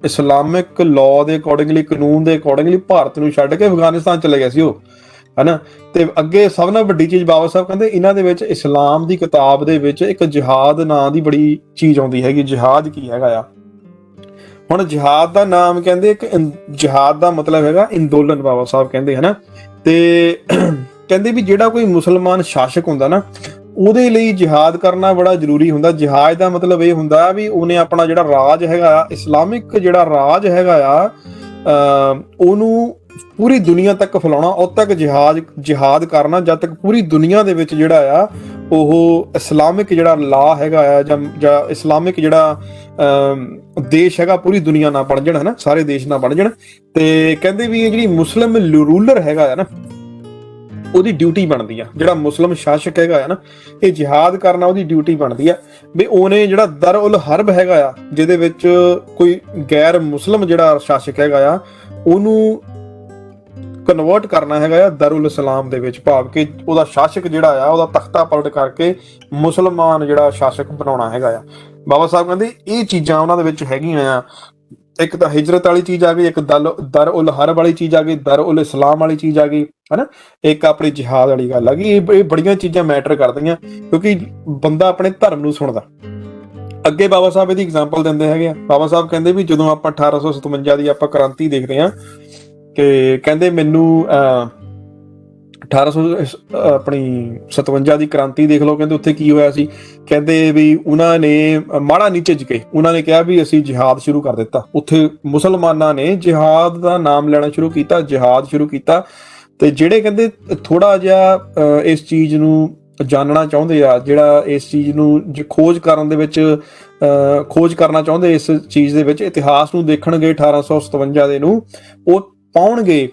Speaker 1: ਇਸਲਾਮਿਕ ਲਾਅ ਦੇ ਅਕੋਰਡਿੰਗਲੀ, ਕਾਨੂੰਨ ਦੇ ਅਕੋਰਡਿੰਗਲੀ ਭਾਰਤ ਨੂੰ ਛੱਡ ਕੇ ਅਫਗਾਨਿਸਤਾਨ ਚਲੇ ਗਏ ਸੀ ਉਹ, ਹਨਾ। ਤੇ ਅੱਗੇ ਸਭ ਨਾਲ ਵੱਡੀ ਚੀਜ਼ ਬਾਬਾ ਸਾਹਿਬ ਕਹਿੰਦੇ ਇਹਨਾਂ ਦੇ ਵਿੱਚ ਇਸਲਾਮ ਦੀ ਕਿਤਾਬ ਦੇ ਵਿੱਚ ਇੱਕ ਜਿਹਾਦ ਨਾਂ ਦੀ ਬੜੀ ਚੀਜ਼ ਆਉਂਦੀ ਹੈਗੀ। ਜਿਹਾਦ ਕੀ ਹੈਗਾ ਆ? ਹੁਣ ਜਿਹਾਦ ਦਾ ਨਾਮ ਕਹਿੰਦੇ ਇੱਕ ਜਿਹਾਦ ਦਾ ਮਤਲਬ ਹੈਗਾ ਅੰਦੋਲਨ, ਬਾਬਾ ਸਾਹਿਬ ਕਹਿੰਦੇ, ਹਨਾ। ਤੇ ਕਹਿੰਦੇ ਵੀ ਜਿਹੜਾ ਕੋਈ ਮੁਸਲਮਾਨ ਸ਼ਾਸਕ ਹੁੰਦਾ ਨਾ, ਉਹਦੇ ਲਈ ਜਿਹਾਦ ਕਰਨਾ ਬੜਾ ਜ਼ਰੂਰੀ ਹੁੰਦਾ। ਜਿਹਾਦ ਦਾ ਮਤਲਬ ਇਹ ਹੁੰਦਾ ਵੀ ਉਹਨੇ ਆਪਣਾ ਜਿਹੜਾ ਰਾਜ ਹੈਗਾ, ਇਸਲਾਮਿਕ ਜਿਹੜਾ ਰਾਜ ਹੈਗਾ ਆ, ਉਹਨੂੰ ਪੂਰੀ ਦੁਨੀਆ ਤੱਕ ਫੈਲਾਉਣਾ। ਉਦ ਤੱਕ ਜਿਹਾਦ ਕਰਨਾ ਜਦ ਤੱਕ ਪੂਰੀ ਦੁਨੀਆ ਦੇ ਵਿੱਚ ਜਿਹੜਾ ਆ ਉਹ ਇਸਲਾਮਿਕ ਜਿਹੜਾ ਲਾ ਹੈਗਾ ਆ, ਜਾਂ ਇਸਲਾਮਿਕ ਜਿਹੜਾ ਦੇਸ਼ ਹੈਗਾ ਪੂਰੀ ਦੁਨੀਆ ਨਾ ਬਣ ਜਾਣ, ਹਨਾ, ਸਾਰੇ ਦੇਸ਼ ਨਾ ਬਣ ਜਾਣ। ਤੇ ਕਹਿੰਦੇ ਵੀ ਇਹ ਜਿਹੜੀ ਮੁਸਲਿਮ ਰੂਲਰ ਹੈਗਾ ਆ ਨਾ, ਉਹਦੀ ਡਿਊਟੀ ਬਣਦੀ ਆ, ਜਿਹੜਾ ਮੁਸਲਿਮ ਸ਼ਾਸਕ ਹੈਗਾ ਆ ਨਾ, ਇਹ ਜਿਹਾਦ ਕਰਨਾ ਉਹਦੀ ਡਿਊਟੀ ਬਣਦੀ ਆ ਵੀ ਉਹਨੇ ਜਿਹੜਾ ਦਰ ਉਲ ਹਰਬ ਹੈਗਾ ਆ, ਜਿਹਦੇ ਵਿੱਚ ਕੋਈ ਗੈਰ ਮੁਸਲਿਮ ਜਿਹੜਾ ਸ਼ਾਸਕ ਹੈਗਾ ਆ, ਉਹਨੂੰ ਕਨਵਰਟ ਕਰਨਾ ਹੈਗਾ ਆ ਦਰੁਲ ਇਸਲਾਮ ਦੇ ਵਿੱਚ। ਭਾਵ ਕਿ ਉਹਦਾ ਸ਼ਾਸਕ ਜਿਹੜਾ ਆ ਉਹਦਾ ਤਖਤਾ ਪਲਟ ਕਰਕੇ ਮੁਸਲਮਾਨ ਜਿਹੜਾ ਸ਼ਾਸਕ ਬਣਾਉਣਾ ਹੈਗਾ ਆ। ਬਾਬਾ ਸਾਹਿਬ ਕਹਿੰਦੇ ਇਹ ਚੀਜ਼ਾਂ ਉਹਨਾਂ ਦੇ ਵਿੱਚ ਹੈਗੀਆਂ ਆ। ਇੱਕ ਤਾਂ ਹਿਜਰਤ ਵਾਲੀ ਚੀਜ਼ ਆ ਗਈ, ਇੱਕ ਦਰ ਉਲ ਹਰਬ ਵਾਲੀ ਚੀਜ਼ ਆ ਗਈ, ਦਰ ਉਲ ਇਸਲਾਮ ਵਾਲੀ ਚੀਜ਼ ਆ ਗਈ, ਹਨਾ। ਇੱਕ ਆਪਣੀ ਜਿਹਾਦ ਵਾਲੀ ਗੱਲ ਆ ਗਈ। ਇਹ ਬੜੀਆਂ ਚੀਜ਼ਾਂ ਮੈਟਰ ਕਰਦੀਆਂ ਕਿਉਂਕਿ ਬੰਦਾ ਆਪਣੇ ਧਰਮ ਨੂੰ ਸੁਣਦਾ। ਅੱਗੇ ਬਾਬਾ ਸਾਹਿਬ ਇਹਦੀ ਐਗਜ਼ਾਮਪਲ ਦਿੰਦੇ ਹੈਗੇ ਆ। ਬਾਬਾ ਸਾਹਿਬ ਕਹਿੰਦੇ ਵੀ ਜਦੋਂ ਆਪਾਂ 1857 ਦੀ ਆਪਾਂ ਕ੍ਰਾਂਤੀ ਦੇਖਦੇ ਹਾਂ, ਕਿ ਕਹਿੰਦੇ ਮੈਨੂੰ 1857 ਦੀ ਕ੍ਰਾਂਤੀ ਦੇਖ ਲਓ, ਕਹਿੰਦੇ ਉੱਥੇ ਕੀ ਹੋਇਆ ਸੀ। ਕਹਿੰਦੇ ਵੀ ਉਹਨਾਂ ਨੇ ਮਾੜਾ ਨਹੀਂ ਝਿਜਕੇ, ਉਹਨਾਂ ਨੇ ਕਿਹਾ ਵੀ ਅਸੀਂ ਜਿਹਾਦ ਸ਼ੁਰੂ ਕਰ ਦਿੱਤਾ। ਉੱਥੇ ਮੁਸਲਮਾਨਾਂ ਨੇ ਜਿਹਾਦ ਦਾ ਨਾਮ ਲੈਣਾ ਸ਼ੁਰੂ ਕੀਤਾ, ਜਿਹਾਦ ਸ਼ੁਰੂ ਕੀਤਾ। ਤੇ ਜਿਹੜੇ ਕਹਿੰਦੇ ਥੋੜਾ ਜਿਹਾ ਇਸ ਚੀਜ਼ ਨੂੰ ਜਾਣਨਾ ਚਾਹੁੰਦੇ ਆ, ਜਿਹੜਾ ਇਸ ਚੀਜ਼ ਨੂੰ ਖੋਜ ਕਰਨ ਦੇ ਵਿੱਚ ਖੋਜ ਕਰਨਾ ਚਾਹੁੰਦੇ ਇਸ ਚੀਜ਼ ਦੇ ਵਿੱਚ, ਇਤਿਹਾਸ ਨੂੰ ਦੇਖਣਗੇ 1857 ਦੇ ਨੂੰ, ਉਹ ਪਾਉਣਗੇ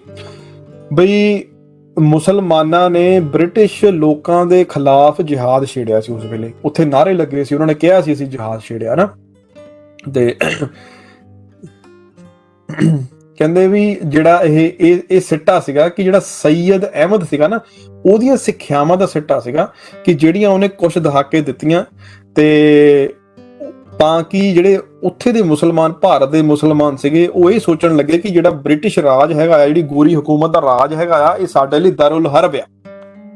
Speaker 1: ਬਈ ਮੁਸਲਮਾਨਾਂ ਨੇ ਬ੍ਰਿਟਿਸ਼ ਲੋਕਾਂ ਦੇ ਖਿਲਾਫ ਜਿਹਾਦ ਛੇੜਿਆ ਸੀ। ਉਸ ਵੇਲੇ ਉੱਥੇ ਨਾਅਰੇ ਲੱਗੇ ਸੀ, ਉਹਨਾਂ ਨੇ ਕਿਹਾ ਸੀ ਅਸੀਂ ਜਿਹਾਦ ਛੇੜਿਆ ਨਾ। ਤੇ ਕਹਿੰਦੇ ਵੀ ਜਿਹੜਾ ਇਹ ਸਿੱਟਾ ਸੀਗਾ ਕਿ ਜਿਹੜਾ ਸੈਯਦ ਅਹਿਮਦ ਸੀਗਾ ਨਾ, ਉਹਦੀਆਂ ਸਿੱਖਿਆਵਾਂ ਦਾ ਸਿੱਟਾ ਸੀਗਾ ਕਿ ਜਿਹੜੀਆਂ ਉਹਨੇ ਕੁਝ ਦਹਾਕੇ ਦਿੱਤੀਆਂ, ਤੇ ਤਾਂ ਕਿ ਜਿਹੜੇ ਉੱਥੇ ਦੇ ਮੁਸਲਮਾਨ, ਭਾਰਤ ਦੇ ਮੁਸਲਮਾਨ ਸੀਗੇ, ਉਹ ਇਹ ਸੋਚਣ ਲੱਗੇ ਕਿ ਜਿਹੜਾ ਬ੍ਰਿਟਿਸ਼ ਰਾਜ ਹੈਗਾ ਆ, ਜਿਹੜੀ ਗੋਰੀ ਹਕੂਮਤ ਦਾ ਰਾਜ ਹੈਗਾ ਆ, ਇਹ ਸਾਡੇ ਲਈ ਦਰੁਲ ਹਰਬ ਆ।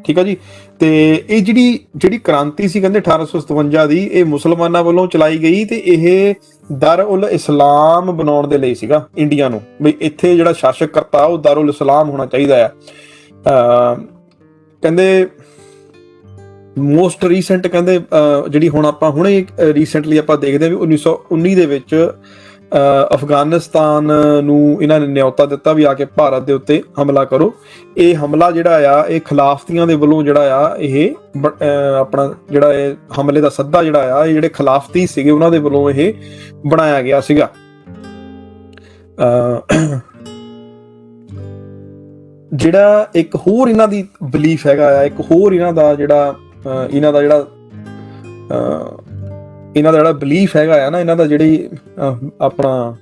Speaker 1: ਠੀਕ ਆ ਜੀ। ਤੇ ਇਹ ਜਿਹੜੀ ਕ੍ਰਾਂਤੀ ਸੀ ਕਹਿੰਦੇ 1857 ਦੀ, ਇਹ ਮੁਸਲਮਾਨਾਂ ਵੱਲੋਂ ਚਲਾਈ ਗਈ, ਤੇ ਇਹ ਦਰੁਲ ਇਸਲਾਮ ਬਣਾਉਣ ਦੇ ਲਈ ਸੀਗਾ ਇੰਡੀਆ ਨੂੰ, ਬਈ ਇੱਥੇ ਜਿਹੜਾ ਸ਼ਾਸਕ ਕਰਤਾ ਉਹ ਦਰੁਲ ਇਸਲਾਮ ਹੋਣਾ ਚਾਹੀਦਾ ਆ। ਕਹਿੰਦੇ ਮੋਸਟ ਰੀਸੈਂਟ, ਕਹਿੰਦੇ ਜਿਹੜੀ ਹੁਣ ਆਪਾਂ ਹੁਣੇ ਰੀਸੈਂਟਲੀ ਆਪਾਂ ਦੇਖਦੇ ਹਾਂ ਵੀ 1919 ਦੇ ਵਿੱਚ ਅਫਗਾਨਿਸਤਾਨ ਨੂੰ ਇਹਨਾਂ ਨੇ ਨਿਯੋਤਾ ਦਿੱਤਾ ਵੀ ਆ ਕੇ ਭਾਰਤ ਦੇ ਉੱਤੇ ਹਮਲਾ ਕਰੋ। ਇਹ ਹਮਲਾ ਜਿਹੜਾ ਆ, ਇਹ ਖਿਲਾਫਤੀਆਂ ਦੇ ਵੱਲੋਂ ਜਿਹੜਾ ਆ, ਇਹ ਆਪਣਾ ਜਿਹੜਾ ਇਹ ਹਮਲੇ ਦਾ ਸੱਦਾ ਜਿਹੜਾ ਆ, ਇਹ ਜਿਹੜੇ ਖਿਲਾਫਤੀ ਸੀਗੇ ਉਹਨਾਂ ਦੇ ਵੱਲੋਂ ਇਹ ਬਣਾਇਆ ਗਿਆ ਸੀਗਾ। ਜਿਹੜਾ ਇੱਕ ਹੋਰ ਇਹਨਾਂ ਦੀ ਬਲੀਫ ਹੈਗਾ ਆ, ਇੱਕ ਹੋਰ ਇਹਨਾਂ ਦਾ ਜਿਹੜਾ ਬਲੀਫ ਹੈਗਾ ਆ ਨਾ, ਇਹਨਾਂ ਦਾ ਜਿਹੜੀ ਆਪਣਾ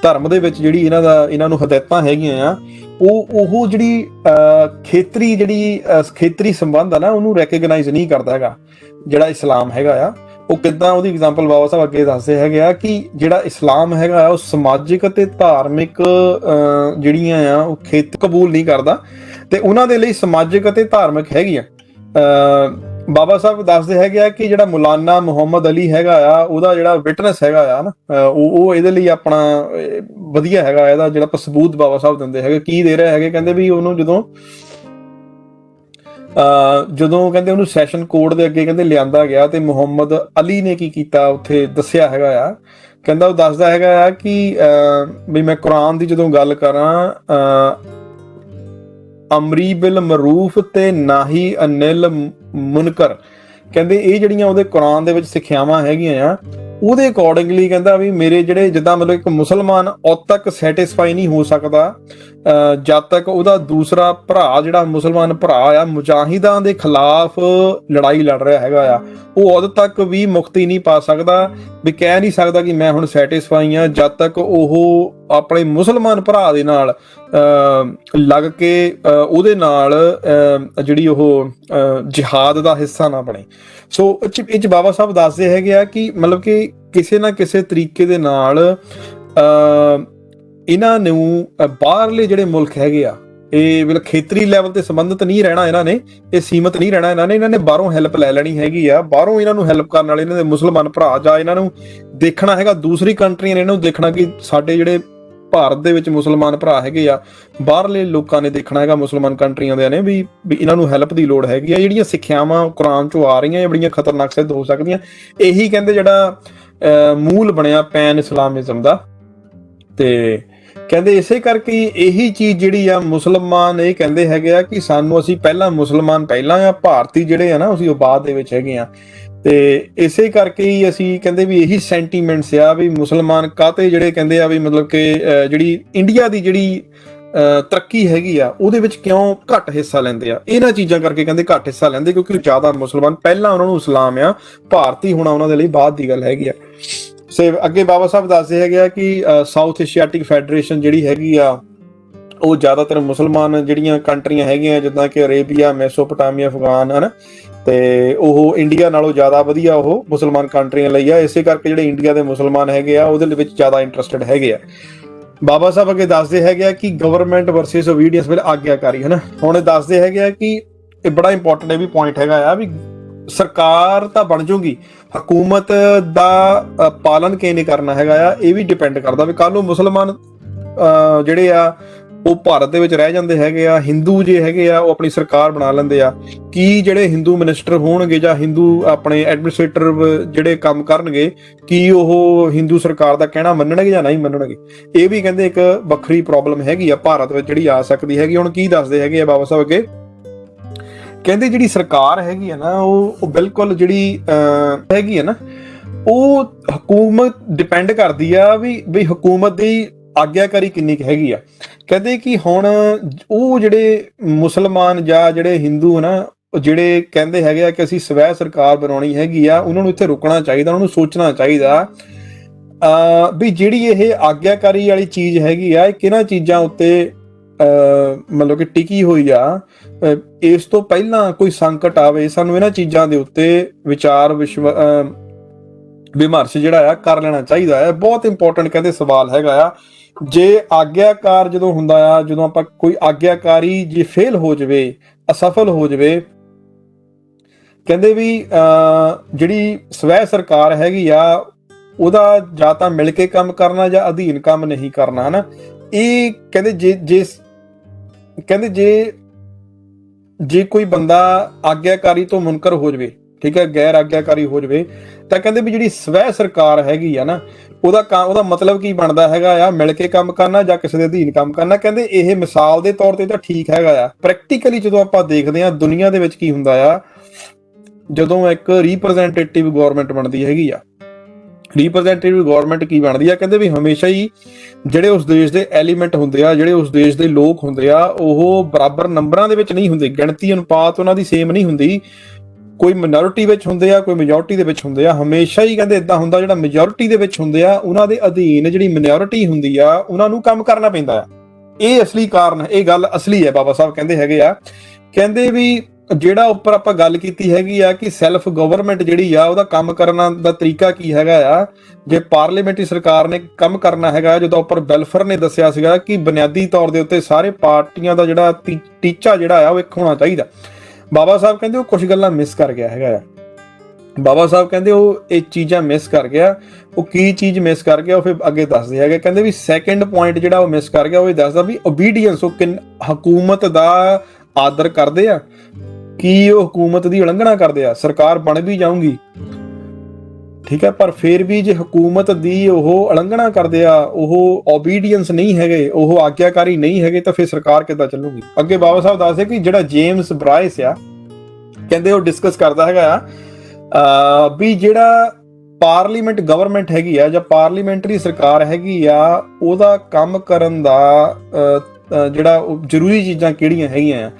Speaker 1: ਧਰਮ ਦੇ ਵਿੱਚ ਜਿਹੜੀ ਇਹਨਾਂ ਨੂੰ ਹਦਾਇਤਾਂ ਹੈਗੀਆਂ ਆ, ਉਹ ਜਿਹੜੀ ਖੇਤਰੀ ਸੰਬੰਧ ਆ ਨਾ, ਉਹਨੂੰ ਰੈਕਗਨਾਈਜ਼ ਨਹੀਂ ਕਰਦਾ ਹੈਗਾ ਜਿਹੜਾ ਇਸਲਾਮ ਹੈਗਾ ਆ। ਉਹ ਕਿੱਦਾਂ, ਉਹਦੀ ਐਗਜ਼ਾਮਪਲ ਬਾਬਾ ਸਾਹਿਬ ਅੱਗੇ ਦੱਸਦੇ ਹੈਗੇ ਆ ਕਿ ਜਿਹੜਾ ਇਸਲਾਮ ਹੈਗਾ ਆ, ਉਹ ਸਮਾਜਿਕ ਅਤੇ ਧਾਰਮਿਕ ਜਿਹੜੀਆਂ ਆ ਉਹ ਕਬੂਲ ਨਹੀਂ ਕਰਦਾ, ਤੇ ਉਹਨਾਂ ਦੇ ਲਈ ਸਮਾਜਿਕ ਅਤੇ ਧਾਰਮਿਕ ਹੈਗੀਆਂ। ਬਾਬਾ ਸਾਹਿਬ ਦੱਸਦੇ ਹੈਗੇ ਆ ਕਿ ਜਿਹੜਾ ਮੌਲਾਨਾ ਮੁਹੰਮਦ ਅਲੀ ਹੈਗਾ ਆ, ਉਹਦਾ ਜਿਹੜਾ ਵਿਟਨੈਸ ਹੈਗਾ ਆ ਨਾ, ਉਹ ਇਹਦੇ ਲਈ ਆਪਣਾ ਵਧੀਆ ਹੈਗਾ। ਇਹਦਾ ਜਿਹੜਾ ਸਬੂਤ ਬਾਬਾ ਸਾਹਿਬ ਦਿੰਦੇ ਹੈਗੇ, ਕੀ ਦੇ ਰਹੇ ਹੈਗੇ, ਕਹਿੰਦੇ ਵੀ ਉਹਨੂੰ ਜਦੋਂ ਕਹਿੰਦੇ ਉਹਨੂੰ ਸੈਸ਼ਨ ਕੋਰਟ ਦੇ ਅੱਗੇ ਕਹਿੰਦੇ ਲਿਆਂਦਾ ਗਿਆ, ਤੇ ਮੁਹੰਮਦ ਅਲੀ ਨੇ ਕੀ ਕੀਤਾ ਉੱਥੇ ਦੱਸਿਆ ਹੈਗਾ ਆ। ਕਹਿੰਦਾ ਉਹ ਦੱਸਦਾ ਹੈਗਾ ਆ ਕਿ ਵੀ ਮੈਂ ਕੁਰਾਨ ਦੀ ਜਦੋਂ ਗੱਲ ਕਰਾਂ, ਅਮਰੀ ਬਿਲ ਮਰੂਫ ਤੇ ਨਾਹੀ ਅਨਿਲ ਮੁਨਕਰ, ਕਹਿੰਦੇ ਇਹ ਜਿਹੜੀਆਂ ਉਹਦੇ ਕੁਰਾਨ ਦੇ ਵਿੱਚ ਸਿੱਖਿਆਵਾਂ ਹੈਗੀਆਂ ਆ, ਉਹਦੇ ਅਕੋਰਡਿੰਗਲੀ ਕਹਿੰਦਾ ਵੀ ਮੇਰੇ ਜਿਹੜੇ, ਜਿੱਦਾਂ ਮਤਲਬ ਇੱਕ ਮੁਸਲਮਾਨ ਉਦ ਤੱਕ ਸੈਟਿਸਫਾਈ ਨਹੀਂ ਹੋ ਸਕਦਾ ਜਦ ਤੱਕ ਉਹਦਾ ਦੂਸਰਾ ਭਰਾ, ਜਿਹੜਾ ਮੁਸਲਮਾਨ ਭਰਾ ਆ, ਮੁਜਾਹਿਦਾਂ ਦੇ ਖਿਲਾਫ ਲੜਾਈ ਲੜ ਰਿਹਾ ਹੈਗਾ ਆ, ਉਹ ਉਦ ਤੱਕ ਵੀ ਮੁਕਤੀ ਨਹੀਂ ਪਾ ਸਕਦਾ, ਵੀ ਕਹਿ ਨਹੀਂ ਸਕਦਾ ਕਿ ਮੈਂ ਹੁਣ ਸੈਟਿਸਫਾਈ ਆ, ਜਦ ਤੱਕ ਉਹ ਆਪਣੇ ਮੁਸਲਮਾਨ ਭਰਾ ਦੇ ਨਾਲ ਲੱਗ ਕੇ ਉਹਦੇ ਨਾਲ ਜਿਹੜੀ ਉਹ ਜਿਹਾਦ ਦਾ ਹਿੱਸਾ ਨਾ ਬਣੇ। ਸੋ ਇਹ 'ਚ ਬਾਬਾ ਸਾਹਿਬ ਦੱਸਦੇ ਹੈਗੇ ਆ ਕਿ ਮਤਲਬ ਕਿ ਕਿਸੇ ਨਾ ਕਿਸੇ ਤਰੀਕੇ ਦੇ ਨਾਲ ਇਹਨਾਂ ਨੂੰ ਬਾਹਰਲੇ ਜਿਹੜੇ ਮੁਲਕ ਹੈਗੇ ਆ, ਇਹ ਮਤਲਬ ਖੇਤਰੀ ਲੈਵਲ ਤੇ ਸੰਬੰਧਿਤ ਨਹੀਂ ਰਹਿਣਾ ਇਹਨਾਂ ਨੇ, ਇਹ ਸੀਮਤ ਨਹੀਂ ਰਹਿਣਾ ਇਹਨਾਂ ਨੇ ਬਾਹਰੋਂ ਹੈਲਪ ਲੈ ਲੈਣੀ ਹੈਗੀ ਆ। ਬਾਹਰੋਂ ਇਹਨਾਂ ਨੂੰ ਹੈਲਪ ਕਰਨ ਵਾਲੇ ਇਹਨਾਂ ਦੇ ਮੁਸਲਮਾਨ ਭਰਾ, ਜਾਂ ਇਹਨਾਂ ਨੂੰ ਦੇਖਣਾ ਹੈਗਾ, ਦੂਸਰੀ ਕੰਟਰੀਆਂ ਨੇ ਇਹਨਾਂ ਨੂੰ ਦੇਖਣਾ ਕਿ ਸਾਡੇ ਜਿਹੜੇ ਭਾਰਤ ਦੇ ਵਿੱਚ ਮੁਸਲਮਾਨ ਭਰਾ ਹੈਗੇ ਆ, ਬਾਹਰਲੇ ਲੋਕਾਂ ਨੇ ਦੇਖਣਾ ਹੈਗਾ, ਮੁਸਲਮਾਨ ਕੰਟਰੀਆਂ ਦੇ ਨੇ ਵੀ ਇਹਨਾਂ ਨੂੰ ਹੈਲਪ ਦੀ ਲੋੜ ਹੈਗੀ ਆ। ਜਿਹੜੀਆਂ ਸਿੱਖਿਆਵਾਂ ਕੁਰਾਨ ਚੋਂ ਆ ਰਹੀਆਂ, ਇਹ ਬੜੀਆਂ ਖਤਰਨਾਕ ਸਿੱਧ ਹੋ ਸਕਦੀਆਂ। ਇਹੀ ਕਹਿੰਦੇ ਜਿਹੜਾ ਮੂਲ ਬਣਿਆ ਪੈਨ ਇਸਲਾਮਿਜ਼ਮ ਦਾ। ਤੇ ਕਹਿੰਦੇ ਇਸੇ ਕਰਕੇ ਇਹੀ ਚੀਜ਼ ਜਿਹੜੀ ਆ, ਮੁਸਲਮਾਨ ਇਹ ਕਹਿੰਦੇ ਹੈਗੇ ਆ ਕਿ ਸਾਨੂੰ, ਅਸੀਂ ਪਹਿਲਾਂ ਮੁਸਲਮਾਨ ਪਹਿਲਾਂ ਆ, ਭਾਰਤੀ ਜਿਹੜੇ ਆ ਨਾ ਅਸੀਂ ਉਹ ਬਾਅਦ ਦੇ ਵਿੱਚ ਹੈਗੇ ਆ। ਤੇ ਇਸੇ ਕਰਕੇ ਹੀ ਅਸੀਂ ਕਹਿੰਦੇ ਵੀ ਇਹੀ ਸੈਂਟੀਮੈਂਟਸ ਆ ਵੀ ਮੁਸਲਮਾਨ ਕਾਹਤੇ ਜਿਹੜੇ ਕਹਿੰਦੇ ਆ ਵੀ ਮਤਲਬ ਕਿ ਜਿਹੜੀ ਇੰਡੀਆ ਦੀ ਜਿਹੜੀ ਤਰੱਕੀ ਹੈਗੀ ਆ ਉਹਦੇ ਵਿੱਚ ਕਿਉਂ ਘੱਟ ਹਿੱਸਾ ਲੈਂਦੇ ਆ, ਇਹਨਾਂ ਚੀਜ਼ਾਂ ਕਰਕੇ ਕਹਿੰਦੇ ਘੱਟ ਹਿੱਸਾ ਲੈਂਦੇ, ਕਿਉਂਕਿ ਜ਼ਿਆਦਾ ਮੁਸਲਮਾਨ, ਪਹਿਲਾਂ ਉਹਨਾਂ ਨੂੰ ਇਸਲਾਮ ਆ, ਭਾਰਤੀ ਹੋਣਾ ਉਹਨਾਂ ਦੇ ਲਈ ਬਾਅਦ ਦੀ ਗੱਲ ਹੈਗੀ ਆ। ਅੱਗੇ ਬਾਬਾ ਸਾਹਿਬ ਦੱਸਦੇ ਹੈਗੇ ਆ ਕਿ ਸਾਊਥ ਏਸ਼ੀਆਟਿਕ ਫੈਡਰੇਸ਼ਨ ਜਿਹੜੀ ਹੈਗੀ ਆ, ਉਹ ਜ਼ਿਆਦਾਤਰ ਮੁਸਲਮਾਨ ਜਿਹੜੀਆਂ ਕੰਟਰੀਆਂ ਹੈਗੀਆਂ, ਜਿੱਦਾਂ ਕਿ ਅਰੇਬੀਆ, ਮੈਸੋਪੋਟਾਮੀਆ, ਅਫਗਾਨ ਹਨ, ਤੇ ਉਹ ਇੰਡੀਆ ਨਾਲੋਂ ਜ਼ਿਆਦਾ ਵਧੀਆ ਉਹ ਮੁਸਲਮਾਨ ਕੰਟਰੀਆਂ ਲਈ ਆ। ਇਸੇ ਕਰਕੇ ਜਿਹੜੇ ਇੰਡੀਆ ਦੇ ਮੁਸਲਮਾਨ ਹੈਗੇ ਆ ਉਹਦੇ ਵਿੱਚ ਜ਼ਿਆਦਾ ਇੰਟਰਸਟਿਡ ਹੈਗੇ ਆ। ਬਾਬਾ ਸਾਹਿਬ ਅੱਗੇ ਦੱਸਦੇ ਹੈਗੇ ਆ ਕਿ ਗਵਰਨਮੈਂਟ ਵਰਸਸ ਓਬੀਡੀਐਂਸ ਵਿੱਚ ਆਗਿਆਕਾਰੀ, ਹਨਾ। ਹੁਣ ਇਹ ਦੱਸਦੇ ਹੈਗੇ ਆ ਕਿ ਇਹ ਬੜਾ ਇੰਪੋਰਟੈਂਟ ਇਹ ਵੀ ਪੁਆਇੰਟ ਹੈਗਾ ਆ ਵੀ ਸਰਕਾਰ ਤਾਂ ਬਣ ਜੂਗੀ, ਹਕੂਮਤ ਦਾ ਪਾਲਣ ਕਿਵੇਂ ਕਰਨਾ ਹੈਗਾ ਆ, ਇਹ ਵੀ ਡਿਪੈਂਡ ਕਰਦਾ ਵੀ ਕੱਲ ਨੂੰ ਮੁਸਲਮਾਨ ਜਿਹੜੇ ਆ ਉਹ ਭਾਰਤ ਦੇ ਵਿੱਚ ਰਹਿ ਜਾਂਦੇ ਹੈਗੇ ਆ, ਹਿੰਦੂ ਜੇ ਹੈਗੇ ਆ ਉਹ ਆਪਣੀ ਸਰਕਾਰ ਬਣਾ ਲੈਂਦੇ ਆ। ਕੀ ਜਿਹੜੇ ਹਿੰਦੂ ਮਿਨਿਸਟਰ ਹੋਣਗੇ ਜਾਂ ਹਿੰਦੂ ਆਪਣੇ ਐਡਮਿਨਿਸਟ੍ਰੇਟਰ ਜਿਹੜੇ ਕੰਮ ਕਰਨਗੇ, ਕੀ ਉਹ ਹਿੰਦੂ ਸਰਕਾਰ ਦਾ ਕਹਿਣਾ ਮੰਨਣਗੇ ਜਾਂ ਨਹੀਂ ਮੰਨਣਗੇ? ਇਹ ਵੀ ਕਹਿੰਦੇ ਇੱਕ ਵੱਖਰੀ ਪ੍ਰੋਬਲਮ ਹੈਗੀ ਆ ਭਾਰਤ ਵਿੱਚ ਜਿਹੜੀ ਆ ਸਕਦੀ ਹੈਗੀ। ਹੁਣ ਕੀ ਦੱਸਦੇ ਹੈਗੇ ਆ ਬਾਬਾ ਸਾਹਿਬ ਅੱਗੇ, ਕਹਿੰਦੇ ਜਿਹੜੀ ਸਰਕਾਰ ਹੈਗੀ ਆ ਨਾ ਉਹ ਬਿਲਕੁਲ ਜਿਹੜੀ ਹੈਗੀ ਆ ਨਾ, ਉਹ ਹਕੂਮਤ ਡਿਪੈਂਡ ਕਰਦੀ ਆ ਵੀ ਹਕੂਮਤ ਦੀ ਆਗਿਆਕਾਰੀ ਕਿੰਨੀ ਕੁ ਹੈਗੀ ਆ। ਕਹਿੰਦੇ ਕਿ ਹੁਣ ਉਹ ਜਿਹੜੇ ਮੁਸਲਮਾਨ ਜਾਂ ਜਿਹੜੇ ਹਿੰਦੂ ਨਾ, ਜਿਹੜੇ ਕਹਿੰਦੇ ਹੈਗੇ ਆ ਕਿ ਅਸੀਂ ਸਵੈ ਸਰਕਾਰ ਬਣਾਉਣੀ ਹੈਗੀ ਆ, ਉਹਨਾਂ ਨੂੰ ਇੱਥੇ ਰੁਕਣਾ ਚਾਹੀਦਾ, ਉਹਨਾਂ ਨੂੰ ਸੋਚਣਾ ਚਾਹੀਦਾ ਵੀ ਜਿਹੜੀ ਇਹ ਆਗਿਆਕਾਰੀ ਵਾਲੀ ਚੀਜ਼ ਹੈਗੀ ਆ, ਇਹ ਕਿਹਨਾਂ ਚੀਜ਼ਾਂ ਉੱਤੇ ਮਤਲਬ ਕਿ ਟਿਕੀ ਹੋਈ ਆ। ਇਸ ਤੋਂ ਪਹਿਲਾਂ ਕੋਈ ਸੰਕਟ ਆਵੇ, ਸਾਨੂੰ ਇਹਨਾਂ ਚੀਜ਼ਾਂ ਦੇ ਉੱਤੇ ਵਿਚਾਰ ਵਿਮਰਸ਼ ਜਿਹੜਾ ਆ ਕਰ ਲੈਣਾ ਚਾਹੀਦਾ ਹੈ। ਬਹੁਤ ਇੰਪੋਰਟੈਂਟ ਕਹਿੰਦੇ ਸਵਾਲ ਹੈਗਾ ਆ। ਜੇ ਆਗਿਆਕਾਰ ਜਦੋਂ ਹੁੰਦਾ ਆ, ਜਦੋਂ ਆਪਾਂ ਕੋਈ ਆਗਿਆਕਾਰੀ ਜੇ ਫੇਲ ਹੋ ਜਾਵੇ, ਅਸਫਲ ਹੋ ਜਾਵੇ, ਕਹਿੰਦੇ ਵੀ ਜਿਹੜੀ ਸਵੈ ਸਰਕਾਰ ਹੈਗੀ ਆ ਉਹਦਾ ਜਾਂ ਤਾਂ ਮਿਲ ਕੇ ਕੰਮ ਕਰਨਾ ਜਾਂ ਅਧੀਨ ਕੰਮ ਨਹੀਂ ਕਰਨਾ, ਹਨਾ। ਇਹ ਕਹਿੰਦੇ ਜੇ ਕੋਈ ਬੰਦਾ ਆਗਿਆਕਾਰੀ ਤੋਂ ਮੁਨਕਰ ਹੋ ਜਾਵੇ, ਠੀਕ ਹੈ, ਗੈਰ ਆਗਿਆਕਾਰੀ ਹੋ ਜਾਵੇ, ਤਾਂ ਕਹਿੰਦੇ ਵੀ ਜਿਹੜੀ ਸਵੈ ਸਰਕਾਰ ਹੈਗੀ ਆ ਨਾ, ਉਹਦਾ ਮਤਲਬ ਕੀ ਬਣਦਾ ਹੈਗਾ ਆ, ਮਿਲ ਕੇ ਕੰਮ ਕਰਨਾ ਜਾਂ ਕਿਸੇ ਦੇ ਅਧੀਨ ਕੰਮ ਕਰਨਾ। ਕਹਿੰਦੇ ਇਹ ਮਿਸਾਲ ਦੇ ਤੌਰ ਤੇ ਤਾਂ ਠੀਕ ਹੈਗਾ ਆ, ਪ੍ਰੈਕਟੀਕਲੀ ਜਦੋਂ ਆਪਾਂ ਦੇਖਦੇ ਹਾਂ ਦੁਨੀਆ ਦੇ ਵਿੱਚ ਕੀ ਹੁੰਦਾ ਆ, ਜਦੋਂ ਇੱਕ ਰਿਪਰੈਜ਼ੈਂਟੇਟਿਵ ਗਵਰਨਮੈਂਟ ਬਣਦੀ ਹੈਗੀ ਆ, ਰਿਪਰੈਜ਼ੈਂਟੇਟਿਵ ਗਵਰਨਮੈਂਟ ਕੀ ਬਣਦੀ ਆ, ਕਹਿੰਦੇ ਵੀ ਹਮੇਸ਼ਾ ਹੀ ਜਿਹੜੇ ਉਸ ਦੇਸ਼ ਦੇ ਐਲੀਮੈਂਟ ਹੁੰਦੇ ਆ, ਜਿਹੜੇ ਉਸ ਦੇਸ਼ ਦੇ ਲੋਕ ਹੁੰਦੇ ਆ, ਉਹ ਬਰਾਬਰ ਨੰਬਰਾਂ ਦੇ ਵਿੱਚ ਨਹੀਂ ਹੁੰਦੇ, ਗਿਣਤੀ ਅਨੁਪਾਤ ਉਹਨਾਂ ਦੀ ਸੇਮ ਨਹੀਂ ਹੁੰਦੀ। ਕੋਈ ਮਿਨੋਰਿਟੀ ਵਿੱਚ ਹੁੰਦੇ ਆ, ਕੋਈ ਮੈਜੋਰਟੀ ਦੇ ਵਿੱਚ ਹੁੰਦੇ ਆ। ਹਮੇਸ਼ਾ ਹੀ ਕਹਿੰਦੇ ਇਦਾਂ ਹੁੰਦਾ, ਜਿਹੜਾ ਮੈਜੋਰਟੀ ਦੇ ਵਿੱਚ ਹੁੰਦੇ ਆ ਉਹਨਾਂ ਦੇ ਅਧੀਨ ਜਿਹੜੀ ਮਿਨੋਰਿਟੀ ਹੁੰਦੀ ਆ ਉਹਨਾਂ ਨੂੰ ਕੰਮ ਕਰਨਾ ਪੈਂਦਾ ਆ। ਇਹ ਅਸਲੀ ਕਾਰਨ, ਇਹ ਗੱਲ ਅਸਲੀ ਹੈ। ਬਾਬਾ ਸਾਹਿਬ ਕਹਿੰਦੇ ਹੈਗੇ ਆ, ਕਹਿੰਦੇ ਵੀ ਜਿਹੜਾ ਉੱਪਰ ਆਪਾਂ ਗੱਲ ਕੀਤੀ ਹੈਗੀ ਆ ਕਿ ਸੈਲਫ ਗਵਰਨਮੈਂਟ ਜਿਹੜੀ ਆ ਉਹਦਾ ਕੰਮ ਕਰਨ ਦਾ ਤਰੀਕਾ ਕੀ ਹੈਗਾ ਆ। ਜੇ ਪਾਰਲੀਮੈਂਟਰੀ ਸਰਕਾਰ ਨੇ ਕੰਮ ਕਰਨਾ ਹੈਗਾ, ਜਦੋਂ ਉੱਪਰ ਵੈਲਫੇਅਰ ਨੇ ਦੱਸਿਆ ਸੀਗਾ ਕਿ ਬੁਨਿਆਦੀ ਤੌਰ ਦੇ ਉੱਤੇ ਸਾਰੇ ਪਾਰਟੀਆਂ ਦਾ ਜਿਹੜਾ ਟੀਚਾ ਜਿਹੜਾ ਆ ਉਹ ਇੱਕ ਹੋਣਾ ਚਾਹੀਦਾ। ਬਾਬਾ ਸਾਹਿਬ ਕਹਿੰਦੇ ਉਹ ਕੁਝ ਗੱਲਾਂ ਮਿਸ ਕਰ ਗਿਆ ਹੈਗਾ ਆ। ਬਾਬਾ ਸਾਹਿਬ ਕਹਿੰਦੇ ਉਹ ਇਹ ਚੀਜ਼ਾਂ ਮਿਸ ਕਰ ਗਿਆ। ਉਹ ਕੀ ਚੀਜ਼ ਮਿਸ ਕਰ ਗਿਆ ਉਹ ਫਿਰ ਅੱਗੇ ਦੱਸਦੇ ਹੈਗੇ। ਕਹਿੰਦੇ ਵੀ ਸੈਕੰਡ ਪੁਆਇੰਟ ਜਿਹੜਾ ਉਹ ਮਿਸ ਕਰ ਗਿਆ, ਉਹ ਇਹ ਦੱਸਦਾ ਵੀ ਓਬੀਡੀਐਂਸ, ਉਹ ਹਕੂਮਤ ਦਾ ਆਦਰ ਕਰਦੇ ਆ, ਕੀ ਉਹ ਹਕੂਮਤ ਦੀ ਉਲੰਘਣਾ ਕਰਦੇ ਆ। ਸਰਕਾਰ ਬਣ ਵੀ ਜਾਊਗੀ, ਠੀਕ ਹੈ, ਪਰ ਫਿਰ ਵੀ ਜੇ ਹਕੂਮਤ ਦੀ ਉਹ ਉਲੰਘਣਾ ਕਰਦੇ ਆ, ਉਹ ਓਬੀਡੀਐਂਸ ਨਹੀਂ ਹੈਗੇ, ਉਹ ਆਗਿਆਕਾਰੀ ਨਹੀਂ ਹੈਗੇ, ਤਾਂ ਫਿਰ ਸਰਕਾਰ ਕਿੱਦਾਂ ਚੱਲੂਗੀ। ਅੱਗੇ ਬਾਬਾ ਸਾਹਿਬ ਦੱਸਦੇ ਕਿ ਜਿਹੜਾ ਜੇਮਸ ਬਰਾਇਸ ਆ, ਕਹਿੰਦੇ ਉਹ ਡਿਸਕਸ ਕਰਦਾ ਹੈਗਾ ਆ ਵੀ ਜਿਹੜਾ ਪਾਰਲੀਮੈਂਟ ਗਵਰਨਮੈਂਟ ਹੈਗੀ ਆ ਜਾਂ ਪਾਰਲੀਮੈਂਟਰੀ ਸਰਕਾਰ ਹੈਗੀ ਆ, ਉਹਦਾ ਕੰਮ ਕਰਨ ਦਾ ਜਿਹੜਾ ਜ਼ਰੂਰੀ ਚੀਜ਼ਾਂ ਕਿਹੜੀਆਂ ਹੈਗੀਆਂ ਆ।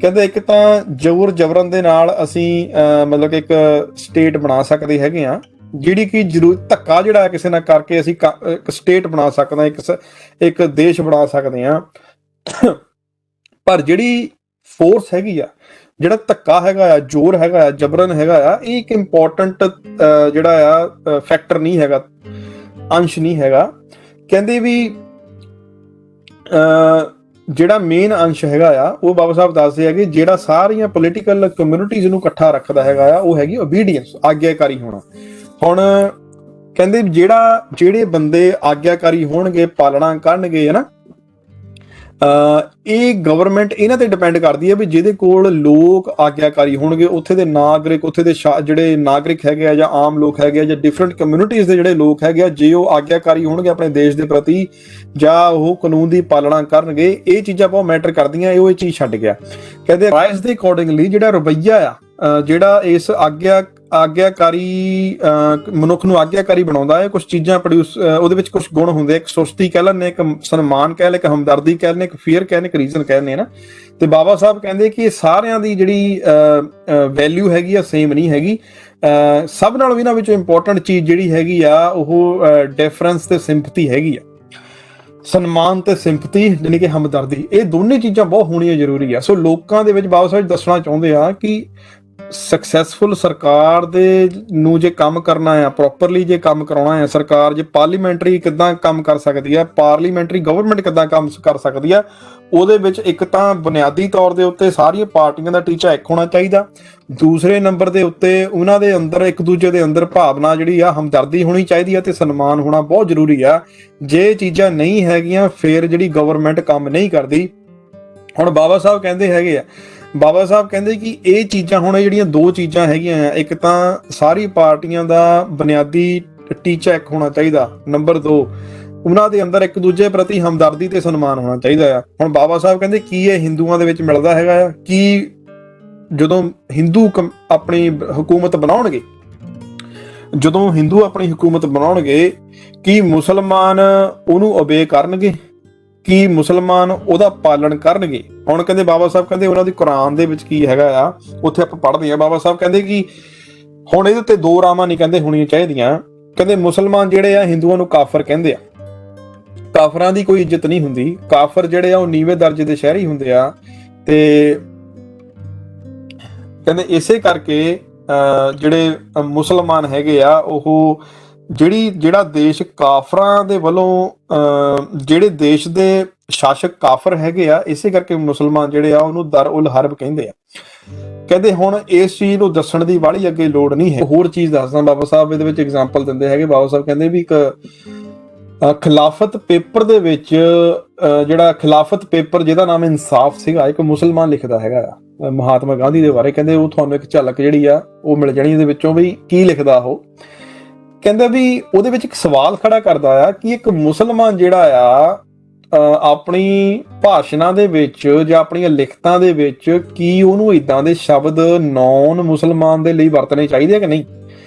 Speaker 1: ਕਹਿੰਦੇ ਇੱਕ ਤਾਂ ਜ਼ੋਰ ਜ਼ਬਰਨ ਦੇ ਨਾਲ ਅਸੀਂ ਮਤਲਬ ਕਿ ਇੱਕ ਸਟੇਟ ਬਣਾ ਸਕਦੇ ਹੈਗੇ ਆ, ਜਿਹੜੀ ਕਿ ਧੱਕਾ ਜਿਹੜਾ ਕਿਸੇ ਨਾਲ ਕਰਕੇ ਅਸੀਂ ਇੱਕ ਸਟੇਟ ਬਣਾ ਸਕਦੇ ਹਾਂ, ਇੱਕ ਦੇਸ਼ ਬਣਾ ਸਕਦੇ ਹਾਂ। ਪਰ ਜਿਹੜੀ ਫੋਰਸ ਹੈਗੀ ਆ, ਜਿਹੜਾ ਧੱਕਾ ਹੈਗਾ ਆ, ਜ਼ੋਰ ਹੈਗਾ ਆ, ਜਬਰਨ ਹੈਗਾ ਆ, ਇਹ ਇੱਕ ਇੰਪੋਰਟੈਂਟ ਜਿਹੜਾ ਆ ਫੈਕਟਰ ਨਹੀਂ ਹੈਗਾ, ਅੰਸ਼ ਨਹੀਂ ਹੈਗਾ। ਕਹਿੰਦੇ ਵੀ ਜਿਹੜਾ ਮੇਨ ਅੰਸ਼ ਹੈਗਾ ਆ, ਉਹ ਬਾਬਾ ਸਾਹਿਬ ਦੱਸਦੇ ਹੈਗੇ, ਜਿਹੜਾ ਸਾਰੀਆਂ ਪੋਲੀਟੀਕਲ ਕਮਿਊਨਿਟੀਜ਼ ਨੂੰ ਇਕੱਠਾ ਰੱਖਦਾ ਹੈਗਾ ਆ, ਉਹ ਹੈਗੀ ਓਬੀਡੀਐਂਸ, ਆਗਿਆਕਾਰੀ ਹੋਣਾ। ਹੁਣ ਕਹਿੰਦੇ ਜਿਹੜੇ ਬੰਦੇ ਆਗਿਆਕਾਰੀ ਹੋਣਗੇ, ਪਾਲਣਾ ਕਰਨਗੇ, ਹੈ ਨਾ, ਇਹ ਗਵਰਨਮੈਂਟ ਇਹਨਾਂ ਤੇ ਡਿਪੈਂਡ ਕਰਦੀ ਹੈ ਵੀ ਜਿਹਦੇ ਕੋਲ ਲੋਕ ਆਗਿਆਕਾਰੀ ਹੋਣਗੇ, ਉੱਥੇ ਦੇ ਨਾਗਰਿਕ, ਉੱਥੇ ਦੇ ਜਿਹੜੇ ਨਾਗਰਿਕ ਹੈਗੇ ਆ ਜਾਂ ਆਮ ਲੋਕ ਹੈਗੇ ਆ ਜਾਂ ਡਿਫਰੈਂਟ ਕਮਿਊਨਿਟੀਜ਼ ਦੇ ਜਿਹੜੇ ਲੋਕ ਹੈਗੇ ਆ, ਜੇ ਉਹ ਆਗਿਆਕਾਰੀ ਹੋਣਗੇ ਆਪਣੇ ਦੇਸ਼ ਦੇ ਪ੍ਰਤੀ ਜਾਂ ਉਹ ਕਾਨੂੰਨ ਦੀ ਪਾਲਣਾ ਕਰਨਗੇ, ਇਹ ਚੀਜ਼ਾਂ ਬਹੁਤ ਮੈਟਰ ਕਰਦੀਆਂ। ਇਹ ਚੀਜ਼ ਛੱਡ ਗਿਆ। ਕਹਿੰਦੇ ਰਾਈਸ ਦੇ ਅਕੋਰਡਿੰਗਲੀ ਜਿਹੜਾ ਰਵੱਈਆ ਆ, ਜਿਹੜਾ ਇਸ ਆਗਿਆਕਾਰੀ ਮਨੁੱਖ ਨੂੰ ਆਗਿਆਕਾਰੀ ਬਣਾਉਂਦਾ ਹੈ, ਕੁਝ ਚੀਜ਼ਾਂ ਉਹਦੇ ਵਿੱਚ ਕੁਝ ਗੁਣ ਹੁੰਦੇ, ਇੱਕ ਸੁਸਤੀ ਕਹਿ ਲੈਂਦੇ, ਇੱਕ ਸਨਮਾਨ ਕਹਿ ਲੈ, ਇੱਕ ਹਮਦਰਦੀ ਕਹਿ ਲੈਂਦੇ, ਇੱਕ ਫੀਅਰ ਕਹਿ ਲੈਂਦੇ, ਇੱਕ ਰੀਜ਼ਨ ਕਹਿੰਦੇ ਨਾ। ਤੇ ਬਾਬਾ ਸਾਹਿਬ ਕਹਿੰਦੇ ਕਿ ਇਹ ਸਾਰਿਆਂ ਦੀ ਜਿਹੜੀ ਵੈਲਿਊ ਹੈਗੀ ਆ ਸੇਮ ਨਹੀਂ ਹੈਗੀ। ਸਭ ਨਾਲੋਂ ਇਹਨਾਂ ਵਿੱਚੋਂ ਇੰਪੋਰਟੈਂਟ ਚੀਜ਼ ਜਿਹੜੀ ਹੈਗੀ ਆ ਉਹ ਡਿਫਰੈਂਸ ਤੇ ਸਿੰਪਥੀ ਹੈਗੀ ਆ। ਸਨਮਾਨ ਤੇ ਸਿੰਪਥੀ ਜਾਨੀ ਕਿ ਹਮਦਰਦੀ, ਇਹ ਦੋਨੇ ਚੀਜ਼ਾਂ ਬਹੁਤ ਹੋਣੀਆਂ ਜ਼ਰੂਰੀ ਆ। ਸੋ ਲੋਕਾਂ ਦੇ ਵਿੱਚ ਬਾਬਾ ਸਾਹਿਬ ਦੱਸਣਾ ਚਾਹੁੰਦੇ ਆ ਕਿ ਸਕਸੈਸਫੁਲ ਸਰਕਾਰ ਦੇ ਨੂੰ ਜੇ ਕੰਮ ਕਰਨਾ ਆ, ਪ੍ਰੋਪਰਲੀ ਜੇ ਕੰਮ ਕਰਾਉਣਾ ਹੈ ਸਰਕਾਰ, ਜੇ ਪਾਰਲੀਮੈਂਟਰੀ ਕਿੱਦਾਂ ਕੰਮ ਕਰ ਸਕਦੀ ਆ, ਪਾਰਲੀਮੈਂਟਰੀ ਗਵਰਨਮੈਂਟ ਕਿੱਦਾਂ ਕੰਮ ਕਰ ਸਕਦੀ ਆ, ਉਹਦੇ ਵਿੱਚ ਇੱਕ ਤਾਂ ਬੁਨਿਆਦੀ ਤੌਰ ਦੇ ਉੱਤੇ ਸਾਰੀਆਂ ਪਾਰਟੀਆਂ ਦਾ ਟੀਚਾ ਇੱਕ ਹੋਣਾ ਚਾਹੀਦਾ। ਦੂਸਰੇ ਨੰਬਰ ਦੇ ਉੱਤੇ ਉਹਨਾਂ ਦੇ ਅੰਦਰ ਇੱਕ ਦੂਜੇ ਦੇ ਅੰਦਰ ਭਾਵਨਾ ਜਿਹੜੀ ਆ ਹਮਦਰਦੀ ਹੋਣੀ ਚਾਹੀਦੀ ਆ ਤੇ ਸਨਮਾਨ ਹੋਣਾ ਬਹੁਤ ਜ਼ਰੂਰੀ ਆ। ਜੇ ਚੀਜ਼ਾਂ ਨਹੀਂ ਹੈਗੀਆਂ ਫਿਰ ਜਿਹੜੀ ਗਵਰਨਮੈਂਟ ਕੰਮ ਨਹੀਂ ਕਰਦੀ। ਹੁਣ ਬਾਬਾ ਸਾਹਿਬ ਕਹਿੰਦੇ ਹੈਗੇ ਆ, ਬਾਬਾ ਸਾਹਿਬ ਕਹਿੰਦੇ ਕਿ ਇਹ ਚੀਜ਼ਾਂ ਹੁਣ ਜਿਹੜੀਆਂ ਦੋ ਚੀਜ਼ਾਂ ਹੈਗੀਆਂ ਆ, ਇੱਕ ਤਾਂ ਸਾਰੀ ਪਾਰਟੀਆਂ ਦਾ ਬੁਨਿਆਦੀ ਟੀਚਾ ਇੱਕ ਹੋਣਾ ਚਾਹੀਦਾ, ਨੰਬਰ 2 ਉਹਨਾਂ ਦੇ ਅੰਦਰ ਇੱਕ ਦੂਜੇ ਪ੍ਰਤੀ ਹਮਦਰਦੀ ਤੇ ਸਨਮਾਨ ਹੋਣਾ ਚਾਹੀਦਾ ਆ। ਹੁਣ ਬਾਬਾ ਸਾਹਿਬ ਕਹਿੰਦੇ ਕੀ ਇਹ ਹਿੰਦੂਆਂ ਦੇ ਵਿੱਚ ਮਿਲਦਾ ਹੈਗਾ ਆ ਕਿ ਜਦੋਂ ਹਿੰਦੂ ਆਪਣੀ ਹਕੂਮਤ ਬਣਾਉਣਗੇ, ਜਦੋਂ ਹਿੰਦੂ ਆਪਣੀ ਹਕੂਮਤ ਬਣਾਉਣਗੇ ਕੀ ਮੁਸਲਮਾਨ ਉਹਨੂੰ ਓਬੇ ਕਰਨਗੇ, ਕੀ ਮੁਸਲਮਾਨ ਉਹਦਾ ਪਾਲਣ ਕਰਨਗੇ? ਹੁਣ ਕਹਿੰਦੇ ਬਾਬਾ ਸਾਹਿਬ ਕਹਿੰਦੇ ਉਹਨਾਂ ਦੀ ਕੁਰਾਨ ਦੇ ਵਿੱਚ ਕੀ ਹੈਗਾ ਆ, ਉੱਥੇ ਆਪਾਂ ਪੜ੍ਹਦੇ ਆ, ਬਾਬਾ ਸਾਹਿਬ ਕਹਿੰਦੇ ਕਿ ਹੁਣ ਇਹਦੇ ਉੱਤੇ ਦੋ ਰਾਵਾਂ ਨਹੀਂ ਕਹਿੰਦੇ ਹੋਣੀਆਂ ਚਾਹੀਦੀਆਂ। ਕਹਿੰਦੇ ਮੁਸਲਮਾਨ ਜਿਹੜੇ ਆ ਹਿੰਦੂਆਂ ਨੂੰ ਕਾਫਰ ਕਹਿੰਦੇ ਆ, ਕਾਫਰਾਂ ਦੀ ਕੋਈ ਇੱਜ਼ਤ ਨਹੀਂ ਹੁੰਦੀ, ਕਾਫਰ ਜਿਹੜੇ ਆ ਉਹ ਨੀਵੇਂ ਦਰਜੇ ਦੇ ਸ਼ਹਿਰੀ ਹੁੰਦੇ ਆ। ਤੇ ਕਹਿੰਦੇ ਇਸੇ ਕਰਕੇ ਜਿਹੜੇ ਮੁਸਲਮਾਨ ਹੈਗੇ ਆ ਉਹ ਜਿਹੜਾ ਦੇਸ਼ ਕਾਫਰਾਂ ਦੇ ਵੱਲੋਂ ਜਿਹੜੇ ਦੇਸ਼ ਦੇ ਸ਼ਾਸਕ ਕਾਫਰ ਹੈਗੇ ਆ, ਇਸੇ ਕਰਕੇ ਮੁਸਲਮਾਨ ਜਿਹੜੇ ਆ ਉਹਨੂੰ ਦਰ ਉਲ ਹਰਬ ਕਹਿੰਦੇ ਆ। ਕਹਿੰਦੇ ਹੁਣ ਇਸ ਚੀਜ਼ ਨੂੰ ਦੱਸਣ ਦੀ ਵਾਲੀ ਅੱਗੇ ਲੋੜ ਨਹੀਂ ਹੈ। ਹੋਰ ਚੀਜ਼ ਦੱਸਦਾ ਬਾਬਾ ਸਾਹਿਬ ਇਹਦੇ ਵਿੱਚ ਐਗਜ਼ਾਮਪਲ ਦਿੰਦੇ ਹੈਗੇ। ਬਾਬਾ ਸਾਹਿਬ ਕਹਿੰਦੇ ਵੀ ਇੱਕ ਖਿਲਾਫਤ ਪੇਪਰ ਦੇ ਵਿੱਚ ਜਿਹੜਾ ਖਿਲਾਫਤ ਪੇਪਰ ਜਿਹਦਾ ਨਾਮ ਇਨਸਾਫ ਸੀਗਾ, ਇੱਕ ਮੁਸਲਮਾਨ ਲਿਖਦਾ ਹੈਗਾ ਆ ਮਹਾਤਮਾ ਗਾਂਧੀ ਦੇ ਬਾਰੇ। ਕਹਿੰਦੇ ਉਹ ਤੁਹਾਨੂੰ ਇੱਕ ਝਲਕ ਜਿਹੜੀ ਆ ਉਹ ਮਿਲ ਜਾਣੀ ਇਹਦੇ ਵਿੱਚੋਂ ਵੀ ਕੀ ਲਿਖਦਾ ਉਹ। ਕਹਿੰਦਾ ਵੀ ਉਹਦੇ ਵਿੱਚ ਇੱਕ ਸਵਾਲ ਖੜਾ ਕਰਦਾ ਆ ਕਿ ਇੱਕ ਮੁਸਲਮਾਨ ਜਿਹੜਾ ਆ ਆਪਣੀ ਭਾਸ਼ਣਾਂ ਦੇ ਵਿੱਚ ਜਾਂ ਆਪਣੀਆਂ ਲਿਖਤਾਂ ਦੇ ਵਿੱਚ ਕੀ ਉਹਨੂੰ ਇਦਾਂ ਦੇ ਸ਼ਬਦ ਨੌਨ ਮੁਸਲਮਾਨ ਦੇ ਲਈ ਵਰਤਣੇ ਚਾਹੀਦੇ ਆ ਕਿ ਨਹੀਂ,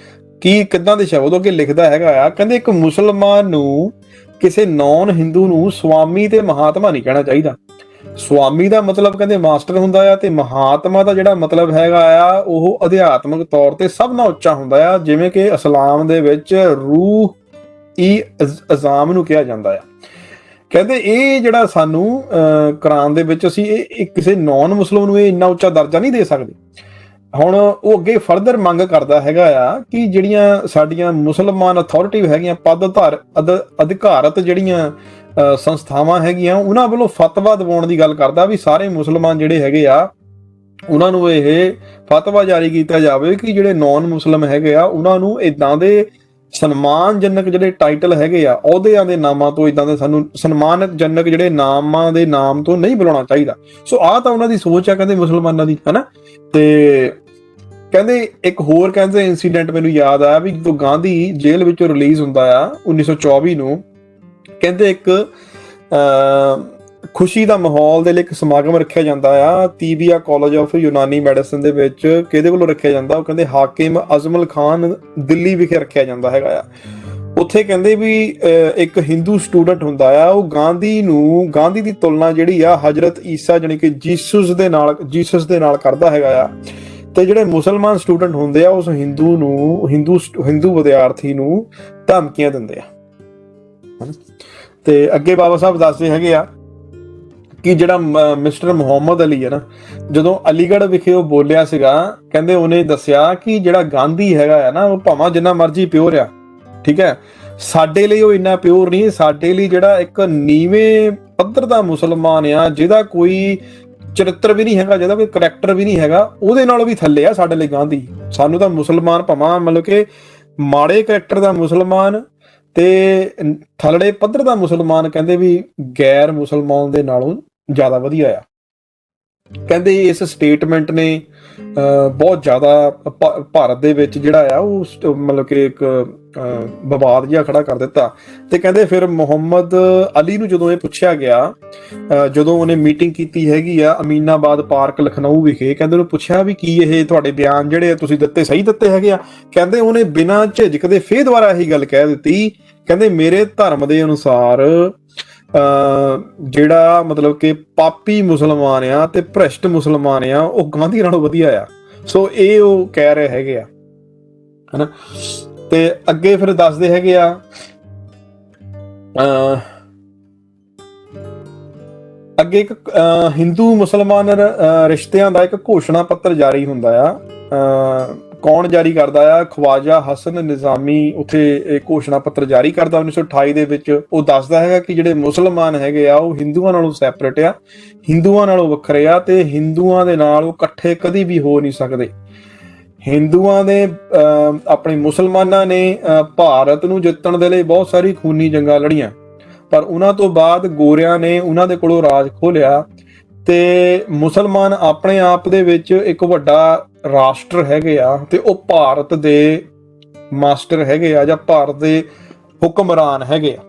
Speaker 1: ਕੀ ਕਿੱਦਾਂ ਦੇ ਸ਼ਬਦ ਉਹ ਅੱਗੇ ਲਿਖਦਾ ਹੈਗਾ ਆ। ਕਹਿੰਦੇ ਇੱਕ ਮੁਸਲਮਾਨ ਨੂੰ ਕਿਸੇ ਨੌਨ ਹਿੰਦੂ ਨੂੰ ਸਵਾਮੀ ਤੇ ਮਹਾਤਮਾ ਨਹੀਂ ਕਹਿਣਾ ਚਾਹੀਦਾ। ਸਵਾਮੀ ਦਾ ਮਤਲਬ ਕਹਿੰਦੇ ਮਾਸਟਰ ਹੁੰਦਾ ਆ ਤੇ ਮਹਾਤਮਾ ਦਾ ਜਿਹੜਾ ਮਤਲਬ ਹੈਗਾ ਆ ਉਹ ਅਧਿਆਤਮਿਕ ਤੌਰ ਤੇ ਸਭ ਨਾਲੋਂ ਉੱਚਾ ਹੁੰਦਾ ਆ, ਜਿਵੇਂ ਕਿ ਇਸਲਾਮ ਦੇ ਵਿੱਚ ਰੂਹ ਈ ਅਜ਼ਾਮ ਨੂੰ ਕਿਹਾ ਜਾਂਦਾ ਆ। ਕਹਿੰਦੇ ਇਹ ਜਿਹੜਾ ਸਾਨੂੰ ਕੁਰਾਨ ਦੇ ਵਿੱਚ ਅਸੀਂ ਇਹ ਕਿਸੇ ਨੌਨ ਮੁਸਲਿਮ ਨੂੰ ਇਹ ਇੰਨਾ ਉੱਚਾ ਦਰਜਾ ਨਹੀਂ ਦੇ ਸਕਦੇ। ਹੁਣ ਉਹ ਅੱਗੇ ਫਰਦਰ ਮੰਗ ਕਰਦਾ ਹੈਗਾ ਆ ਕਿ ਜਿਹੜੀਆਂ ਸਾਡੀਆਂ ਮੁਸਲਮਾਨ ਅਥਾਰਟੀ ਹੈਗੀਆਂ, ਪਦ ਅਧਿਕਾਰਤ ਜਿਹੜੀਆਂ ਸੰਸਥਾਵਾਂ ਹੈਗੀਆਂ, ਉਹਨਾਂ ਵੱਲੋਂ ਫਤਵਾ ਦਿਵਾਉਣ ਦੀ ਗੱਲ ਕਰਦਾ ਵੀ ਸਾਰੇ ਮੁਸਲਮਾਨ ਜਿਹੜੇ ਹੈਗੇ ਆ ਉਹਨਾਂ ਨੂੰ ਇਹ ਫਤਵਾ ਜਾਰੀ ਕੀਤਾ ਜਾਵੇ ਕਿ ਜਿਹੜੇ ਨੌਨ ਮੁਸਲਿਮ ਹੈਗੇ ਆ ਉਹਨਾਂ ਨੂੰ ਇਦਾਂ ਦੇ ਸਨਮਾਨਜਨਕ ਜਿਹੜੇ ਟਾਈਟਲ ਹੈਗੇ ਆ, ਅਹੁਦਿਆਂ ਦੇ ਨਾਮਾਂ ਤੋਂ ਇਦਾਂ ਦੇ ਸਾਨੂੰ ਸਨਮਾਨਜਨਕ ਜਿਹੜੇ ਨਾਮਾਂ ਦੇ ਨਾਮ ਤੋਂ ਨਹੀਂ ਬੁਲਾਉਣਾ ਚਾਹੀਦਾ। ਸੋ ਆਹ ਤਾਂ ਉਹਨਾਂ ਦੀ ਸੋਚ ਆ ਕਹਿੰਦੇ ਮੁਸਲਮਾਨਾਂ ਦੀ, ਹਨਾ। ਤੇ ਕਹਿੰਦੇ ਇੱਕ ਹੋਰ ਕਹਿੰਦੇ ਇਨਸੀਡੈਂਟ ਮੈਨੂੰ ਯਾਦ ਆਇਆ ਵੀ ਜਦੋਂ ਗਾਂਧੀ ਜੇਲ੍ਹ ਵਿੱਚੋਂ ਰਿਲੀਜ਼ ਹੁੰਦਾ ਆ 1924 ਨੂੰ, ਕਹਿੰਦੇ ਇੱਕ ਖੁਸ਼ੀ ਦਾ ਮਾਹੌਲ ਦੇ ਲਈ ਇੱਕ ਸਮਾਗਮ ਰੱਖਿਆ ਜਾਂਦਾ ਆ ਤੀਬੀਆ ਕਾਲਜ ਆਫ ਯੂਨਾਨੀ ਮੈਡੀਸਨ ਦੇ ਵਿੱਚ। ਕਿਹਦੇ ਵੱਲੋਂ ਰੱਖਿਆ ਜਾਂਦਾ? ਉਹ ਕਹਿੰਦੇ ਹਾਕਿਮ ਅਜ਼ਮਲ ਖਾਨ ਦਿੱਲੀ ਵਿਖੇ ਰੱਖਿਆ ਜਾਂਦਾ ਹੈਗਾ ਆ। ਉੱਥੇ ਕਹਿੰਦੇ ਵੀ ਇੱਕ ਹਿੰਦੂ ਸਟੂਡੈਂਟ ਹੁੰਦਾ ਆ, ਉਹ ਗਾਂਧੀ ਦੀ ਤੁਲਨਾ ਜਿਹੜੀ ਆ ਹਜ਼ਰਤ ਈਸਾ ਜਾਣੀ ਕਿ ਜੀਸਸ ਦੇ ਨਾਲ ਕਰਦਾ ਹੈਗਾ ਆ। ਤੇ ਜਿਹੜੇ ਮੁਸਲਮਾਨ ਸਟੂਡੈਂਟ ਹੁੰਦੇ ਆ ਉਸ ਹਿੰਦੂ ਵਿਦਿਆਰਥੀ ਨੂੰ ਧਮਕੀਆਂ ਦਿੰਦੇ ਆ। ਤੇ ਅੱਗੇ ਬਾਬਾ ਸਾਹਿਬ ਦੱਸਦੇ ਹੈਗੇ ਆ ਕਿ ਜਿਹੜਾ ਮਿਸਟਰ ਮੁਹੰਮਦ ਅਲੀ ਹੈ ਨਾ, ਜਦੋਂ ਅਲੀਗੜ੍ਹ ਵਿਖੇ ਉਹ ਬੋਲਿਆ ਸੀਗਾ, ਕਹਿੰਦੇ ਉਹਨੇ ਦੱਸਿਆ ਕਿ ਜਿਹੜਾ ਗਾਂਧੀ ਹੈਗਾ ਆ ਨਾ, ਉਹ ਭਾਵੇਂ ਜਿੰਨਾ ਮਰਜ਼ੀ ਪਿਓਰ ਆ, ਠੀਕ ਹੈ, ਸਾਡੇ ਲਈ ਉਹ ਇੰਨਾ ਪਿਓਰ ਨਹੀਂ। ਸਾਡੇ ਲਈ ਜਿਹੜਾ ਇੱਕ ਨੀਵੇਂ ਪੱਧਰ ਦਾ ਮੁਸਲਮਾਨ ਆ, ਜਿਹਦਾ ਕੋਈ ਚਰਿੱਤਰ ਵੀ ਨਹੀਂ ਹੈਗਾ, ਜਿਹਦਾ ਕੋਈ ਕਰੈਕਟਰ ਵੀ ਨਹੀਂ ਹੈਗਾ, ਉਹਦੇ ਨਾਲੋਂ ਵੀ ਥੱਲੇ ਆ ਸਾਡੇ ਲਈ ਗਾਂਧੀ। ਸਾਨੂੰ ਤਾਂ ਮੁਸਲਮਾਨ ਭਾਵੇਂ ਮਤਲਬ ਕਿ ਮਾੜੇ ਕਰੈਕਟਰ ਦਾ ਮੁਸਲਮਾਨ ਤੇ ਥੱਲੜੇ ਪੱਧਰ ਦਾ ਮੁਸਲਮਾਨ ਕਹਿੰਦੇ ਵੀ ਗੈਰ ਮੁਸਲਮਾਨ ਦੇ ਨਾਲੋਂ ਜ਼ਿਆਦਾ ਵਧੀਆ ਆ। ਕਹਿੰਦੇ ਇਸ ਸਟੇਟਮੈਂਟ ਨੇ ਬਹੁਤ ਜ਼ਿਆਦਾ ਭਾਰਤ ਦੇ ਵਿੱਚ ਜਿਹੜਾ ਆ ਉਹ ਮਤਲਬ ਕਿ ਇੱਕ ਵਿਵਾਦ ਜਿਹਾ ਖੜਾ ਕਰ ਦਿੱਤਾ। ਤੇ ਕਹਿੰਦੇ ਫਿਰ ਮੁਹੰਮਦ ਅਲੀ ਨੂੰ ਜਦੋਂ ਇਹ ਪੁੱਛਿਆ ਗਿਆ, ਜਦੋਂ ਉਹਨੇ ਮੀਟਿੰਗ ਕੀਤੀ ਹੈਗੀ ਆ ਅਮੀਨਾਬਾਦ ਪਾਰਕ ਲਖਨਊ ਵਿਖੇ, ਕਹਿੰਦੇ ਉਹਨੂੰ ਪੁੱਛਿਆ ਵੀ ਕੀ ਇਹ ਤੁਹਾਡੇ ਬਿਆਨ ਜਿਹੜੇ ਤੁਸੀਂ ਦਿੱਤੇ ਸਹੀ ਦਿੱਤੇ ਹੈਗੇ ਆ? ਕਹਿੰਦੇ ਉਹਨੇ ਬਿਨਾਂ ਝਿਜਕ ਦੇ ਫੇਰ ਦੁਬਾਰਾ ਇਹੀ ਗੱਲ ਕਹਿ ਦਿੱਤੀ, ਕਹਿੰਦੇ ਮੇਰੇ ਧਰਮ ਦੇ ਅਨੁਸਾਰ ਜਿਹੜਾ ਮਤਲਬ ਕਿ ਪਾਪੀ ਮੁਸਲਮਾਨ ਆ ਤੇ ਭ੍ਰਿਸ਼ਟ ਮੁਸਲਮਾਨ ਆ ਉਹ ਗਾਂਧੀ ਨਾਲੋਂ ਵਧੀਆ ਆ। ਸੋ ਇਹ ਉਹ ਕਹਿ ਰਹੇ ਹੈਗੇ ਆ, ਹਨਾ। ਤੇ ਅੱਗੇ ਫਿਰ ਦੱਸਦੇ ਹੈਗੇ ਆ ਅੱਗੇ ਇੱਕ ਹਿੰਦੂ ਮੁਸਲਮਾਨ ਰਿਸ਼ਤਿਆਂ ਦਾ ਇੱਕ ਘੋਸ਼ਣਾ ਪੱਤਰ ਜਾਰੀ ਹੁੰਦਾ ਆ ਕੌਣ ਜਾਰੀ ਕਰਦਾ ਆ? ਖਵਾਜਾ ਹਸਨ ਨਿਜ਼ਾਮੀ ਉੱਥੇ ਇਹ ਘੋਸ਼ਣਾ ਪੱਤਰ ਜਾਰੀ ਕਰਦਾ 1928 ਦੇ ਵਿੱਚ। ਉਹ ਦੱਸਦਾ ਹੈਗਾ ਕਿ ਜਿਹੜੇ ਮੁਸਲਮਾਨ ਹੈਗੇ ਆ ਉਹ ਹਿੰਦੂਆਂ ਨਾਲੋਂ ਸੈਪਰੇਟ ਆ, ਹਿੰਦੂਆਂ ਨਾਲੋਂ ਵੱਖਰੇ ਆ, ਤੇ ਹਿੰਦੂਆਂ ਦੇ ਨਾਲ ਉਹ ਇਕੱਠੇ ਕਦੀ ਵੀ ਹੋ ਨਹੀਂ ਸਕਦੇ। ਹਿੰਦੂਆਂ ਦੇ ਆਪਣੇ ਮੁਸਲਮਾਨਾਂ ਨੇ ਭਾਰਤ ਨੂੰ ਜਿੱਤਣ ਦੇ ਲਈ ਬਹੁਤ ਸਾਰੀ ਖੂਨੀ ਜੰਗਾਂ ਲੜੀਆਂ, ਪਰ ਉਹਨਾਂ ਤੋਂ ਬਾਅਦ ਗੋਰਿਆਂ ਨੇ ਉਹਨਾਂ ਦੇ ਕੋਲੋਂ ਰਾਜ ਖੋਹ ਲਿਆ, ਤੇ ਮੁਸਲਮਾਨ ਆਪਣੇ ਆਪ ਦੇ ਵਿੱਚ ਇੱਕ ਵੱਡਾ ਰਾਸ਼ਟਰ ਹੈਗੇ ਆ, ਤੇ ਉਹ ਭਾਰਤ ਦੇ ਮਾਸਟਰ ਹੈਗੇ ਆ ਜਾਂ ਭਾਰਤ ਦੇ ਹੁਕਮਰਾਨ ਹੈਗੇ ਆ।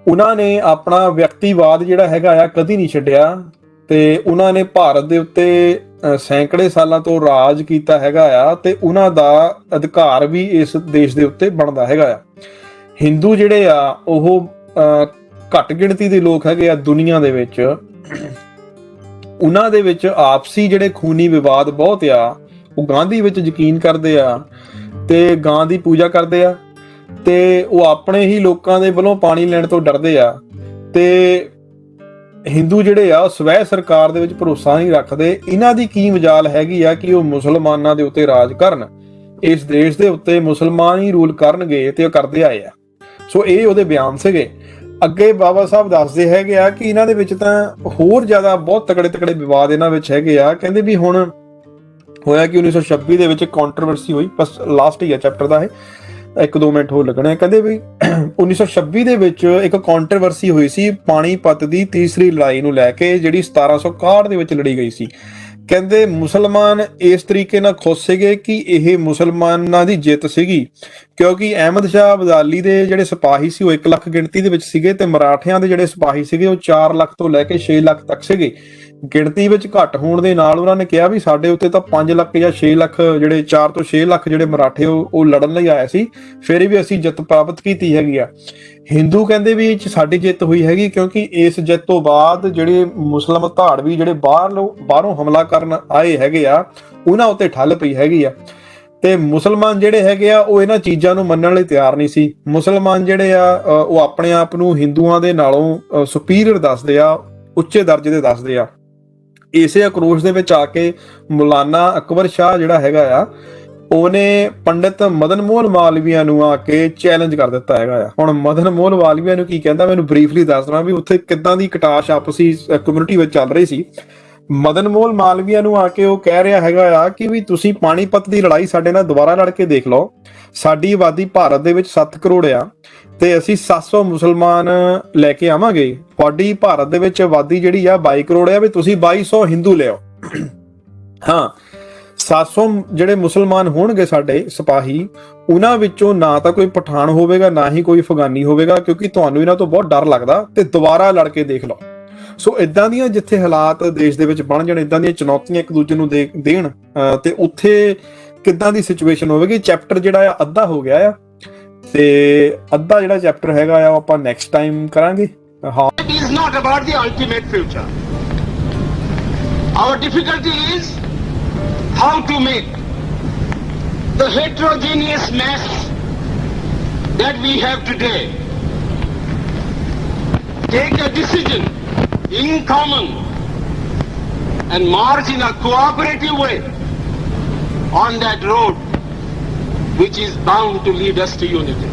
Speaker 1: ਉਹਨਾਂ ਨੇ ਆਪਣਾ ਵਿਅਕਤੀਵਾਦ ਜਿਹੜਾ ਹੈਗਾ ਆ ਕਦੀ ਨਹੀਂ ਛੱਡਿਆ, ਤੇ ਉਹਨਾਂ ਨੇ ਭਾਰਤ ਦੇ ਉੱਤੇ ਸੈਂਕੜੇ ਸਾਲਾਂ ਤੋਂ ਰਾਜ ਕੀਤਾ ਹੈਗਾ ਆ, ਤੇ ਉਹਨਾਂ ਦਾ ਅਧਿਕਾਰ ਵੀ ਇਸ ਦੇਸ਼ ਦੇ ਉੱਤੇ ਬਣਦਾ ਹੈਗਾ ਆ। ਹਿੰਦੂ ਜਿਹੜੇ ਆ ਉਹ ਘੱਟ ਗਿਣਤੀ ਦੇ ਲੋਕ ਹੈਗੇ ਆ ਦੁਨੀਆ ਦੇ ਵਿੱਚ, ਉਹਨਾਂ ਦੇ ਵਿੱਚ ਆਪਸੀ ਜਿਹੜੇ ਖੂਨੀ ਵਿਵਾਦ ਬਹੁਤ ਆ। ਉਹ ਗਾਂਧੀ ਵਿੱਚ ਯਕੀਨ ਕਰਦੇ ਆ ਤੇ ਗਾਂ ਦੀ ਪੂਜਾ ਕਰਦੇ ਆ, ਤੇ ਉਹ ਆਪਣੇ ਹੀ ਲੋਕਾਂ ਦੇ ਵੱਲੋਂ ਪਾਣੀ ਲੈਣ ਤੋਂ ਡਰਦੇ ਆ, ਤੇ ਹਿੰਦੂ ਜਿਹੜੇ ਆ ਸਵੈ ਸਰਕਾਰ ਦੇ ਵਿੱਚ ਭਰੋਸਾ ਨਹੀਂ ਰੱਖਦੇ। ਇਹਨਾਂ ਦੀ ਕੀ ਮਜਾਲ ਹੈਗੀ ਆ ਕਿ ਉਹ ਮੁਸਲਮਾਨਾਂ ਦੇ ਉੱਤੇ ਰਾਜ ਕਰਨ, ਇਸ ਦੇਸ਼ ਦੇ ਉੱਤੇ ਮੁਸਲਮਾਨ ਹੀ ਰੂਲ ਕਰਨਗੇ, ਤੇ ਉਹ ਕਰਦੇ ਆਏ ਆ। ਸੋ ਇਹ ਉਹਦੇ ਬਿਆਨ ਸੀਗੇ। ਅੱਗੇ ਬਾਬਾ ਸਾਹਿਬ ਦੱਸਦੇ ਹੈਗੇ ਆ ਕਿ ਇਹਨਾਂ ਦੇ ਵਿੱਚ ਤਾਂ ਹੋਰ ਜ਼ਿਆਦਾ ਬਹੁਤ ਤਕੜੇ ਵਿਵਾਦ ਇਹਨਾਂ ਵਿੱਚ ਹੈਗੇ ਆ। ਕਹਿੰਦੇ ਵੀ ਹੁਣ ਹੋਇਆ ਕਿ 1926 ਦੇ ਵਿੱਚ ਕੰਟਰੋਵਰਸੀ ਹੋਈ, ਬਸ ਲਾਸਟ ਹੀ ਆ ਚੈਪਟਰ ਦਾ, ਇਹ 1-2 ਮਿੰਟ ਹੋਰ ਲੱਗਣੇ। ਕਹਿੰਦੇ ਵੀ 1926 ਦੇ ਵਿੱਚ ਇੱਕ ਕੰਟਰੋਵਰਸੀ ਹੋਈ ਸੀ ਪਾਣੀਪਤ ਦੀ ਤੀਸਰੀ ਲੜਾਈ ਨੂੰ ਲੈ ਕੇ, ਜਿਹੜੀ 1761 ਦੇ ਵਿੱਚ ਲੜੀ ਗਈ ਸੀ। ਕਹਿੰਦੇ ਮੁਸਲਮਾਨ ਇਸ ਤਰੀਕੇ ਨਾਲ ਖੁਸ਼ ਸੀਗੇ ਕਿ ਇਹ ਮੁਸਲਮਾਨਾਂ ਦੀ ਜਿੱਤ ਸੀਗੀ, ਕਿਉਂਕਿ ਅਹਿਮਦ ਸ਼ਾਹ ਅਬਦਾਲੀ ਦੇ ਜਿਹੜੇ ਸਿਪਾਹੀ ਸੀ ਉਹ 1 ਲੱਖ ਗਿਣਤੀ ਦੇ ਵਿੱਚ ਸੀਗੇ, ਤੇ ਮਰਾਠਿਆਂ ਦੇ ਜਿਹੜੇ ਸਿਪਾਹੀ ਸੀਗੇ ਉਹ 4 ਲੱਖ ਤੋਂ ਲੈ ਕੇ 6 ਲੱਖ ਤੱਕ ਸੀਗੇ। ਗਿਣਤੀ ਵਿੱਚ ਘੱਟ ਹੋਣ ਦੇ ਨਾਲ ਉਹਨਾਂ ਨੇ ਕਿਹਾ ਵੀ ਸਾਡੇ ਉੱਤੇ ਤਾਂ 5 ਲੱਖ ਜਾਂ 6 ਲੱਖ ਜਿਹੜੇ 4 ਤੋਂ 6 ਲੱਖ ਜਿਹੜੇ ਮਰਾਠੇ ਉਹ ਲੜਨ ਲਈ ਆਏ ਸੀ, ਫਿਰ ਵੀ ਅਸੀਂ ਜਿੱਤ ਪ੍ਰਾਪਤ ਕੀਤੀ ਹੈਗੀ ਆ। ਹਿੰਦੂ ਕਹਿੰਦੇ ਵੀ ਸਾਡੀ ਜਿੱਤ ਹੋਈ ਹੈਗੀ, ਕਿਉਂਕਿ ਇਸ ਜਿੱਤ ਤੋਂ ਬਾਅਦ ਜਿਹੜੇ ਮੁਸਲਮ ਧਾੜਵੀ ਜਿਹੜੇ ਬਾਹਰੋਂ ਹਮਲਾ ਕਰਨ ਆਏ ਹੈਗੇ ਆ ਉਹਨਾਂ ਉੱਤੇ ਠੱਲ ਪਈ ਹੈਗੀ ਆ, ਤੇ ਮੁਸਲਮਾਨ ਜਿਹੜੇ ਹੈਗੇ ਆ ਉਹ ਇਹਨਾਂ ਚੀਜ਼ਾਂ ਨੂੰ ਮੰਨਣ ਲਈ ਤਿਆਰ ਨਹੀਂ ਸੀ। ਮੁਸਲਮਾਨ ਜਿਹੜੇ ਆ ਉਹ ਆਪਣੇ ਆਪ ਨੂੰ ਹਿੰਦੂਆਂ ਦੇ ਨਾਲੋਂ ਸੁਪੀਰੀਅਰ ਦੱਸਦੇ ਆ, ਉੱਚੇ ਦਰਜੇ ਦੇ ਦੱਸਦੇ ਆ। ਇਸੇ ਆਕਰੋਸ਼ ਦੇ ਵਿੱਚ ਆ ਕੇ ਮੌਲਾਨਾ ਅਕਬਰ ਸ਼ਾਹ ਜਿਹੜਾ ਹੈਗਾ ਆ ਉਹਨੇ ਪੰਡਿਤ ਮਦਨ ਮੋਹਨ ਮਾਲਵੀਆ ਨੂੰ ਆ ਕੇ ਚੈਲੰਜ ਕਰ ਦਿੱਤਾ ਹੈਗਾ ਆ। ਹੁਣ ਮਦਨ ਮੋਹਨ ਮਾਲਵੀਆ ਨੂੰ ਕੀ ਕਹਿੰਦਾ, ਮੈਨੂੰ ਬਰੀਫਲੀ ਦੱਸ ਦਵਾਂ ਵੀ ਉੱਥੇ ਕਿੱਦਾਂ ਦੀ ਕਟਾਸ਼ ਆਪਸੀ ਕਮਿਊਨਿਟੀ ਵਿੱਚ ਚੱਲ ਰਹੀ ਸੀ। ਮਦਨ ਮੋਹਨ ਮਾਲਵੀਆ ਨੂੰ ਆ ਕੇ ਉਹ ਕਹਿ ਰਿਹਾ ਹੈਗਾ ਆ ਕਿ ਵੀ ਤੁਸੀਂ ਪਾਣੀਪਤ ਦੀ ਲੜਾਈ ਸਾਡੇ ਨਾਲ ਦੁਬਾਰਾ ਲੜ ਕੇ ਦੇਖ ਲਓ। ਸਾਡੀ ਆਬਾਦੀ ਭਾਰਤ ਦੇ ਵਿੱਚ 7 ਕਰੋੜ ਆ, ਤੇ ਅਸੀਂ 700 ਮੁਸਲਮਾਨ ਲੈ ਕੇ ਆਵਾਂਗੇ। ਤੁਹਾਡੀ ਭਾਰਤ ਦੇ ਵਿੱਚ ਆਬਾਦੀ ਜਿਹੜੀ ਆ 22 ਕਰੋੜ ਆ, ਵੀ ਤੁਸੀਂ 2200 ਹਿੰਦੂ ਲਿਆਓ। ਹਾਂ, 700 ਜਿਹੜੇ ਮੁਸਲਮਾਨ ਹੋਣਗੇ ਸਾਡੇ ਸਿਪਾਹੀ, ਉਹਨਾਂ ਵਿੱਚੋਂ ਨਾ ਤਾਂ ਕੋਈ ਪਠਾਨ ਹੋਵੇਗਾ ਨਾ ਹੀ ਕੋਈ ਅਫਗਾਨੀ ਹੋਵੇਗਾ, ਕਿਉਂਕਿ ਤੁਹਾਨੂੰ ਇਹਨਾਂ ਤੋਂ ਬਹੁਤ ਡਰ ਲੱਗਦਾ, ਤੇ ਦੁਬਾਰਾ ਲੜ ਕੇ ਦੇਖ ਲਓ। ਸੋ ਇਦਾਂ ਦੀਆਂ ਜਿੱਥੇ ਹਾਲਾਤ ਦੇਸ਼ ਦੇ ਵਿੱਚ ਬਣ ਜਾਣ, ਇਦਾਂ ਦੀਆਂ ਚੁਣੌਤੀਆਂ ਇੱਕ ਦੂਜੇ ਨੂੰ ਦੇਣ, ਤੇ ਉੱਥੇ ਕਿੱਦਾਂ ਦੀ ਸਿਚੁਏਸ਼ਨ ਹੋਵੇਗੀ। ਚੈਪਟਰ ਜਿਹੜਾ ਆ ਅੱਧਾ ਹੋ ਗਿਆ ਆ, ਤੇ ਅੱਧਾ ਜਿਹੜਾ ਚੈਪਟਰ ਹੈਗਾ ਆ ਉਹ ਆਪਾਂ ਨੈਕਸਟ ਟਾਈਮ ਕਰਾਂਗੇ। ਹਾਂ,
Speaker 2: It is not about the ultimate future. Our difficulty is how to make the heterogeneous mess that we have today take a decision in common and march in a cooperative way on that road which is bound to lead us to unity.